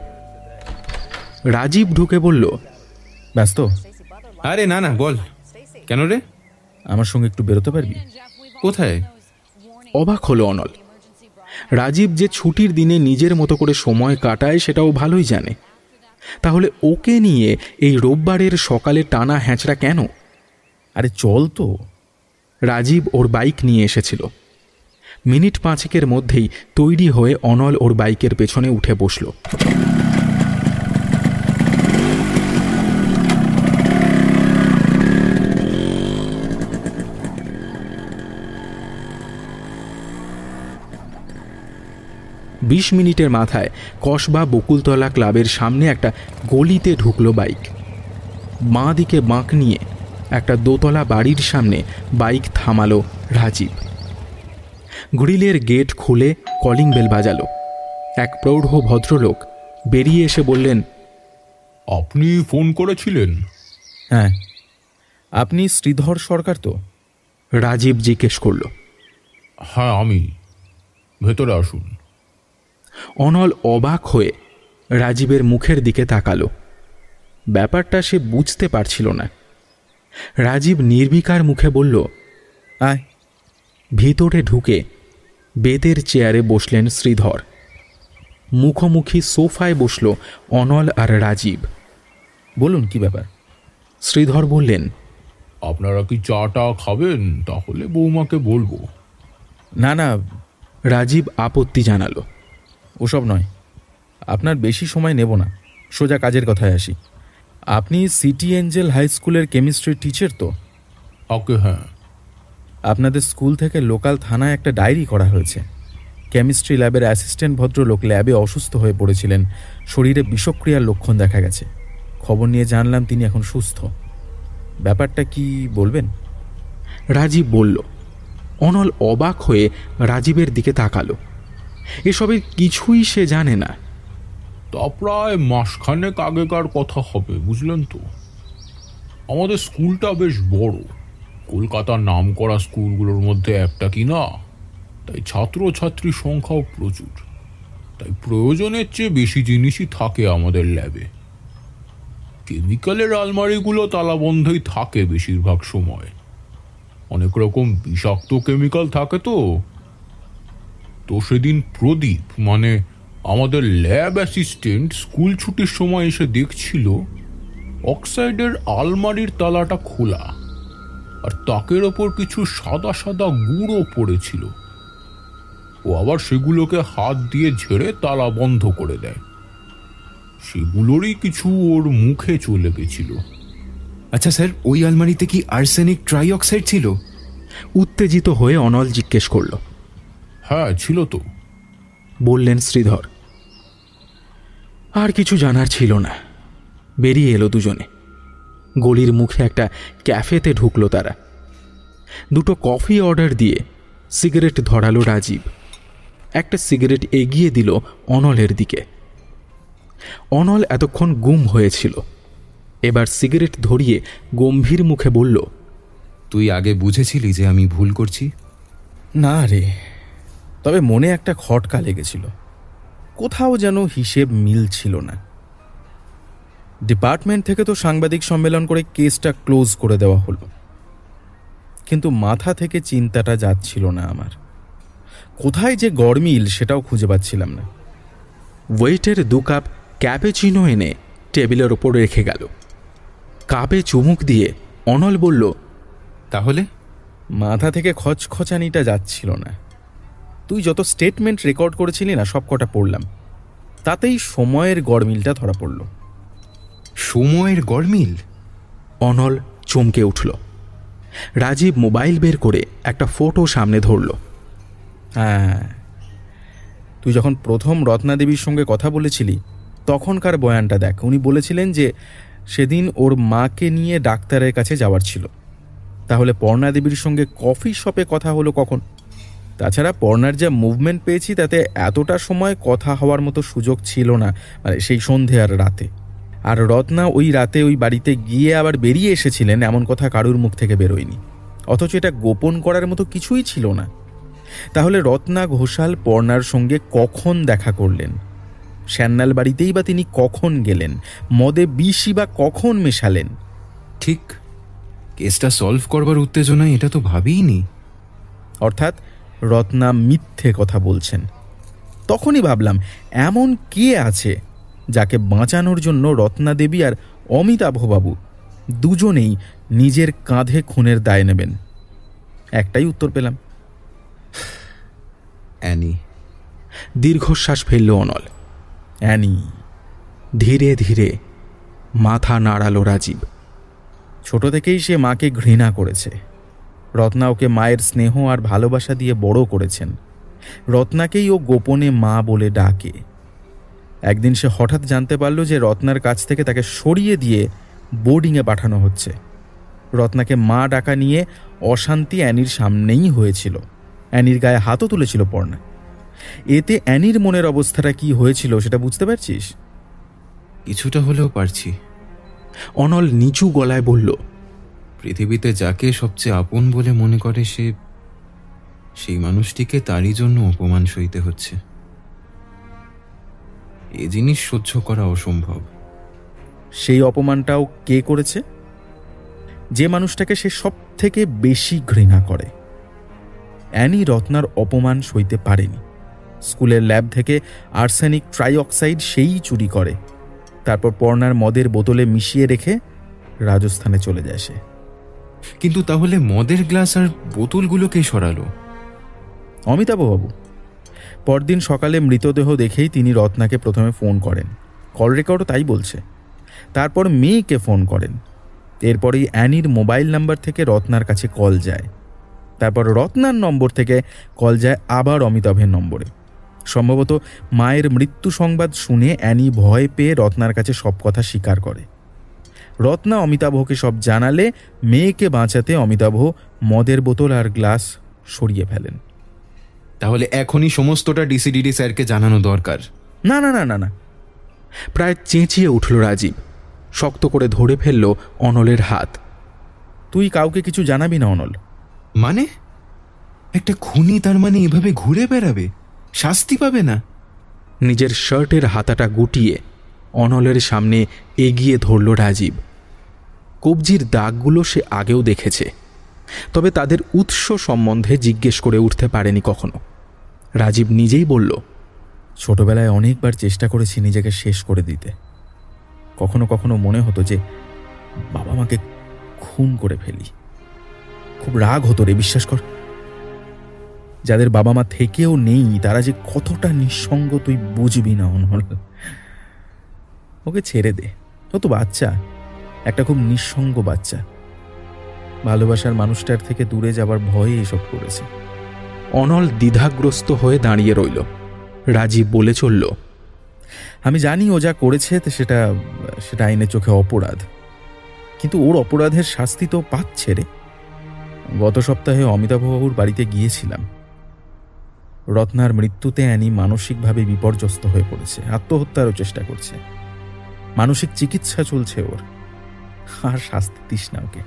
রাজীব ঢুকে বলল, ব্যস্ত? আরে না না, বল। কেন রে? আমার সঙ্গে একটু বেরোতে পারবি? কোথায়? অবাক হলো অনল। রাজীব যে ছুটির দিনে নিজের মতো করে সময় কাটায় সেটাও ভালোই জানে। তাহলে ওকে নিয়ে এই রোববারের সকালে টানা হ্যাঁচড়া কেন? আরে চল তো। রাজীব ওর বাইক নিয়ে এসেছিল। মিনিট 5 মধ্যেই তৈরি হয়ে অনল ওর বাইকের পেছনে উঠে বসল। বিশ মিনিটের মাথায় কসবা বকুলতলা ক্লাবের সামনে একটা গলিতে ঢুকলো বাইক। বাঁ দিকে বাঁক নিয়ে একটা দোতলা বাড়ির সামনে বাইক থামালো রাজীব। গ্রিলের গেট খুলে কলিং বেল বাজালো। এক প্রৌঢ় ভদ্রলোক বেরিয়ে এসে বললেন, আপনি ফোন করেছিলেন? হ্যাঁ। আপনি শ্রীধর সরকার তো? রাজীব জিজ্ঞেস করল। হ্যাঁ আমি। ভেতরে আসুন। অনল অবাক হয়ে রাজীবের মুখের দিকে তাকালো। ব্যাপারটা সে বুঝতে পারছিল না। রাজীব নির্বিকার মুখে বলল, আয়। ভিতরে ঢুকে বেতের চেয়ারে বসলেন শ্রীধর। মুখোমুখি সোফায় বসল অনল আর রাজীব। বলুন কি ব্যাপার? শ্রীধর বললেন, আপনারা কি চাটা খাবেন? তাহলে বৌমাকে বলবো। না না। রাজীব আপত্তি জানালো। ওসব নয়, আপনার বেশি সময় নেব না, সোজা কাজের কথায় আসি। আপনি সিটি এঞ্জেল হাই স্কুলের কেমিস্ট্রির টিচার তো? ওকে, হ্যাঁ। আপনাদের স্কুল থেকে লোকাল থানায় একটা ডায়েরি করা হয়েছে। কেমিস্ট্রি ল্যাবের অ্যাসিস্ট্যান্ট ভদ্রলোক ল্যাবে অসুস্থ হয়ে পড়েছিলেন, শরীরে বিষক্রিয়ার লক্ষণ দেখা গেছে। খবর নিয়ে জানলাম তিনি এখন সুস্থ। ব্যাপারটা কি বলবেন? রাজীব বলল। অনল অবাক হয়ে রাজীবের দিকে তাকালো। এসবের কিছুই সে জানে না। তা প্রায় মাসখানেক আগেকার কথা হবে, বুঝলেন তো। আমাদের স্কুলটা বেশ বড়, কলকাতার নাম করা স্কুলগুলোর মধ্যে একটা কি না, তাই ছাত্রছাত্রীর সংখ্যাও প্রচুর। তাই প্রয়োজনের চেয়ে বেশি জিনিসই থাকে আমাদের ল্যাবে। কেমিক্যালের আলমারিগুলো তালাবন্ধই থাকে বেশিরভাগ সময়। অনেক রকম বিষাক্ত কেমিক্যাল থাকে তো। সেদিন প্রদীপ, মানে আমাদের ল্যাব অ্যাসিস্ট্যান্ট, স্কুল ছুটির সময় এসে দেখছিল অক্সাইডের আলমারির তালাটা খোলা, আর তাকের ওপর কিছু সাদা সাদা গুঁড়ো পড়েছিল। ও আবার সেগুলোকে হাত দিয়ে ঝেড়ে তালা বন্ধ করে দেয়। সেগুলোরই কিছু ওর মুখে চলে গেছিল। আচ্ছা স্যার, ওই আলমারিতে কি আর্সেনিক ট্রাইঅক্সাইড ছিল? উত্তেজিত হয়ে অনল জিজ্ঞেস করল। হ্যাঁ ছিল তো, বললেন শ্রীধর। আর কিছু জানার ছিল না। বেরিয়ে এলো দুজনে। গলির মুখে একটা ক্যাফেতে ঢুকলো তারা। 2 কফি অর্ডার দিয়ে সিগারেট ধরালো রাজীব। একটা সিগারেট এগিয়ে দিল অনলের দিকে। অনল এতক্ষণ গুম হয়েছিল। এবার সিগারেট ধরিয়ে গম্ভীর মুখে বলল, তুই আগে বুঝেছিলি যে আমি ভুল করছি? না রে, তবে মনে একটা খটকা লেগেছিল। কোথাও যেন হিসেব মিলছিল না। ডিপার্টমেন্ট থেকে তো সাংবাদিক সম্মেলন করে কেসটা ক্লোজ করে দেওয়া হলো, কিন্তু মাথা থেকে চিন্তাটা যাচ্ছিল না আমার। কোথায় যে গরমিল সেটাও খুঁজে পাচ্ছিলাম না। ওয়েটের 2 কাপ ক্যাপেচিনো এনে টেবিলের ওপর রেখে গেল। কাপে চুমুক দিয়ে অনল বলল, তাহলে মাথা থেকে খচখচানিটা যাচ্ছিল না। তুই যত স্টেটমেন্ট রেকর্ড করেছিলি না সব কটা পড়লাম, তাতেই সময়ের গড়মিলটা ধরা পড়ল। সময়ের গড়মিল? অনল চমকে উঠল। রাজীব মোবাইল বের করে একটা ফটো সামনে ধরল। হ্যাঁ, তুই যখন প্রথম রত্নাদেবীর সঙ্গে কথা বলেছিলি তখনকার বয়ানটা দেখ। উনি বলেছিলেন যে সেদিন ওর মাকে নিয়ে ডাক্তারের কাছে যাওয়ার ছিল। তাহলে পর্ণা দেবীর সঙ্গে কফি শপে কথা হলো কখন? তাছাড়া পর্ণার যা মুভমেন্ট পেয়েছি তাতে এতটা সময় কথা হওয়ার মতো সুযোগ ছিল না, মানে সেই সন্ধে আর রাতে। আর রত্না ওই রাতে ওই বাড়িতে গিয়ে আবার বেরিয়ে এসেছিলেন এমন কথা কারুর মুখ থেকে বেরোয়নি, অথচ এটা গোপন করার মতো কিছুই ছিল না। তাহলে রত্না ঘোষাল পর্ণার সঙ্গে কখন দেখা করলেন? শ্যান্নাল বাড়িতেই বা তিনি কখন গেলেন? মদে বিষই বা কখন মেশালেন? ঠিক, কেসটা সলভ করবার উত্তেজনায় এটা তো ভাবিনি। অর্থাৎ রত্না মিথ্যে কথা বলছেন। তখনই ভাবলাম এমন কে আছে যাকে বাঁচানোর জন্য রত্না দেবী আর অমিতাভবাবু দুজনেই নিজের কাঁধে খুনের দায় নেবেন। একটাই উত্তর পেলাম, অ্যানি। দীর্ঘশ্বাস ফেলল অনল। অ্যানি। ধীরে ধীরে মাথা নাড়ালো রাজীব। ছোট থেকেই সে মাকে ঘৃণা করেছে। রত্না ওকে মায়ের স্নেহ আর ভালোবাসা দিয়ে বড় করেছেন। রত্নাকেই ও গোপনে মা বলে ডাকে। একদিন সে হঠাৎ জানতে পারল যে রত্নার কাছ থেকে তাকে সরিয়ে দিয়ে বোর্ডিংয়ে পাঠানো হচ্ছে। রত্নাকে মা ডাকা নিয়ে অশান্তি অ্যানির সামনেই হয়েছিল। অ্যানির গায়ে হাতও তুলেছিল পর্ণা। এতে অ্যানির মনের অবস্থাটা কি হয়েছিল সেটা বুঝতে পারছিস? কিছুটা হলেও পারছি। অনল নিচু গলায় বলল, পৃথিবীতে যাকে সবচেয়ে আপন বলে মনে করে সেই মানুষটিকে তারই জন্য অপমান সইতে হচ্ছে। এ জিনিস সহ্য করা অসম্ভব। সেই অপমানটাও কে করেছে? যে মানুষটাকে সে সব থেকে বেশি ঘৃণা করে। অ্যানি রত্নার অপমান সইতে পারেনি। স্কুলের ল্যাব থেকে আর্সেনিক ট্রাইঅক্সাইড সেই চুরি করে, তারপর পর্ণার মদের বোতলে মিশিয়ে রেখে রাজস্থানে চলে যায় সে। কিন্তু তাহলে মদের গ্লাস আর বোতলগুলোকে সরালো অমিতাভবাবু। পরদিন সকালে মৃতদেহ দেখেই তিনি রত্নাকে প্রথমে ফোন করেন, কল রেকর্ডও তাই বলছে। তারপর মেয়েকে ফোন করেন। এরপরেই অ্যানির মোবাইল নাম্বার থেকে রত্নার কাছে কল যায়। তারপর রত্নার নম্বর থেকে কল যায় আবার অমিতাভের নম্বরে। সম্ভবত মায়ের মৃত্যু সংবাদ শুনে অ্যানি ভয় পেয়ে রত্নার কাছে সব কথা স্বীকার করে। রত্না অমিতাভকে সব জানালে মেয়েকে বাঁচাতে অমিতাভ মদের বোতল আর গ্লাস সরিয়ে ফেলেন। তাহলে এখনই সমস্তটা ডিসিডিডি স্যারকে জানানো দরকার। না না না না না, প্রায় চেঁচিয়ে উঠল রাজীব। শক্ত করে ধরে ফেলল অনলের হাত। তুই কাউকে কিছু জানাবি না অনল। মানে একটা খুনি তার মানে এভাবে ঘুরে বেড়াবে, শাস্তি পাবে না? নিজের শার্টের হাতাটা গুটিয়ে অনলের সামনে এগিয়ে ধরল রাজীব। কবজির দাগগুলো সে আগেও দেখেছে, তবে তাদের উৎস সম্বন্ধে জিজ্ঞেস করে উঠতে পারেনি কখনো। রাজীব নিজেই বলল, ছোটবেলায় অনেকবার চেষ্টা করেছি নিজেকে শেষ করে দিতে। কখনো কখনো মনে হতো যে বাবা মাকে খুন করে ফেলি। খুব রাগ হতো রে, বিশ্বাস কর। যাদের বাবা মা থেকেও নেই তারা যে কতটা নিঃসঙ্গ তুই বুঝবি না অনল। ওকে ছেড়ে দে, ও তো বাচ্চা, একটা খুব নিঃসঙ্গ বাচ্চা। ভালোবাসার মানুষটার থেকে দূরে যাবার ভয়ে এসব করেছে। অনল দ্বিধাগ্রস্ত হয়ে দাঁড়িয়ে রইল। রাজীব বলে চলল, আমি জানি ও যা করেছে সেটা আইনের চোখে অপরাধ, কিন্তু ওর অপরাধের শাস্তি তো পাচ্ছে রে। গত সপ্তাহে অমিতাভবাবুর বাড়িতে গিয়েছিলাম। রত্নার মৃত্যুতে অ্যানি মানসিকভাবে বিপর্যস্ত হয়ে পড়েছে, আত্মহত্যারও চেষ্টা করছে। মানসিক চিকিৎসা চলছে ওর। আর শাস্তি দিস না ওকে,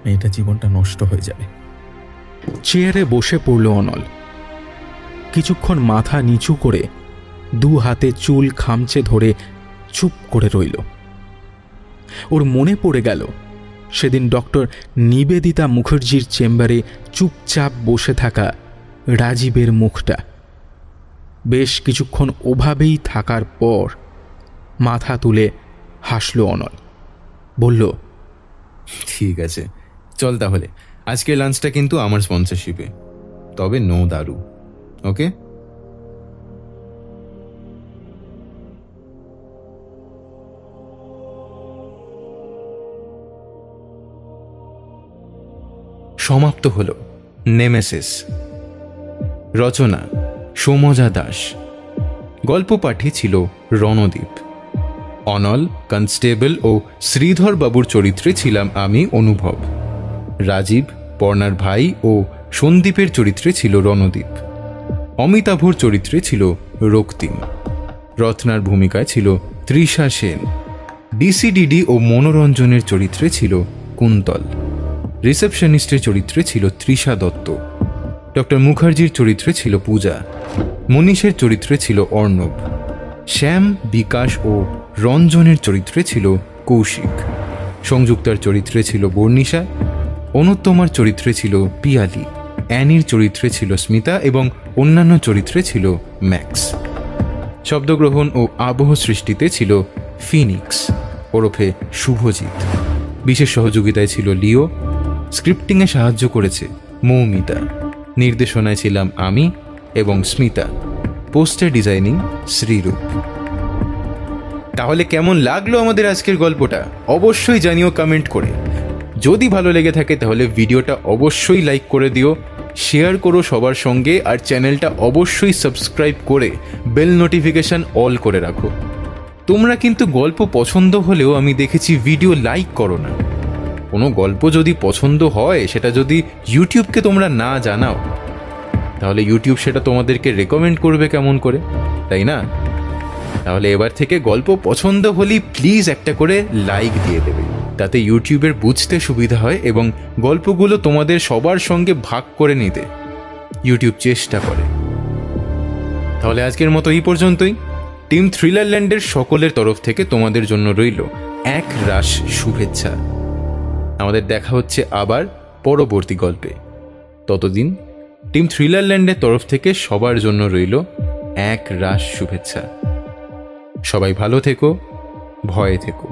মেয়েটা জীবনটা নষ্ট হয়ে যাবে। চেয়ারে বসে পড়ল অনল। কিছুক্ষণ মাথা নিচু করে দু হাতে চুল খামচে ধরে চুপ করে রইল। ওর মনে পড়ে গেল সেদিন ডক্টর নিবেদিতা মুখার্জির চেম্বারে চুপচাপ বসে থাকা রাজীবের মুখটা। বেশ কিছুক্ষণ ওভাবেই থাকার পর মাথা তুলে হাসল অনল। বলল, ঠিক আছে, চল তাহলে আজকে লাঞ্চটা কিন্তু আমার স্পন্সরশিপে, তবে নো দারু, ওকে? সমাপ্ত হলো নেমেসিস। রচনা সৌমজা দাস। গল্প পাঠে ছিল রণদীপ। অনল, কনস্টেবল ও শ্রীধর বাবুর চরিত্রে ছিলাম আমি অনুভব। রাজীব, পর্ণার ভাই ও সন্দীপের চরিত্রে ছিল রণদীপ। অমিতাভর চরিত্রে ছিল রক্তিম। রত্নার ভূমিকায় ছিল তৃষা সেন। ডিসিডিডি ও মনোরঞ্জনের চরিত্রে ছিল কুন্তল। রিসেপশনিস্টের চরিত্রে ছিল তৃষা দত্ত। ডক্টর মুখার্জির চরিত্রে ছিল পূজা। মনীষের চরিত্রে ছিল অর্ণব। শ্যাম, বিকাশ ও রঞ্জনের চরিত্রে ছিল কৌশিক। সংযুক্তার চরিত্রে ছিল বর্ণিশা। অনুত্তমার চরিত্রে ছিল পিয়ালি। অ্যানির চরিত্রে ছিল স্মিতা এবং অন্যান্য চরিত্রে ছিল ম্যাক্স। শব্দগ্রহণ ও আবহ সৃষ্টিতে ছিল ফিনিক্স ওরফে শুভজিৎ। বিশেষ সহযোগিতায় ছিল লিও। স্ক্রিপ্টিংয়ে সাহায্য করেছে মৌমিতা। নির্দেশনায় ছিলাম আমি এবং স্মিতা। Poster designing Shrirup. তাহলে কেমন লাগলো আমাদের আজকের গল্পটা অবশ্যই জানিও কমেন্ট করে। যদি ভালো লেগে থাকে তাহলে ভিডিওটা অবশ্যই লাইক করে দিও, শেয়ার করো সবার সঙ্গে, আর চ্যানেলটা অবশ্যই সাবস্ক্রাইব করে বেল নোটিফিকেশন অল করে রাখো। তোমরা কিন্তু গল্প পছন্দ হলেও আমি দেখেছি ভিডিও লাইক করো না। কোনো গল্প যদি পছন্দ হয় সেটা যদি ইউটিউবকে তোমরা না জানাও তাহলে ইউটিউব সেটা তোমাদেরকে রেকমেন্ড করবে কেমন করে, তাই না? তাহলে এবার থেকে গল্প পছন্দ হলেই প্লিজ একটা করে লাইক দিয়ে দেবে, তাতে ইউটিউবের বুঝতে সুবিধা হয় এবং গল্পগুলো তোমাদের সবার সঙ্গে ভাগ করে নিতে ইউটিউব চেষ্টা করে। তাহলে আজকের মতো এই পর্যন্তই। টিম থ্রিলারল্যান্ডের সকলের তরফ থেকে তোমাদের জন্য রইল এক রাশ শুভেচ্ছা। আমাদের দেখা হচ্ছে আবার পরবর্তী গল্পে। ততদিন টিম থ্রিলারল্যান্ডের তরফ থেকে সবার জন্য রইল এক রাশ শুভেচ্ছা। সবাই ভালো থেকো, ভয়ে থেকো।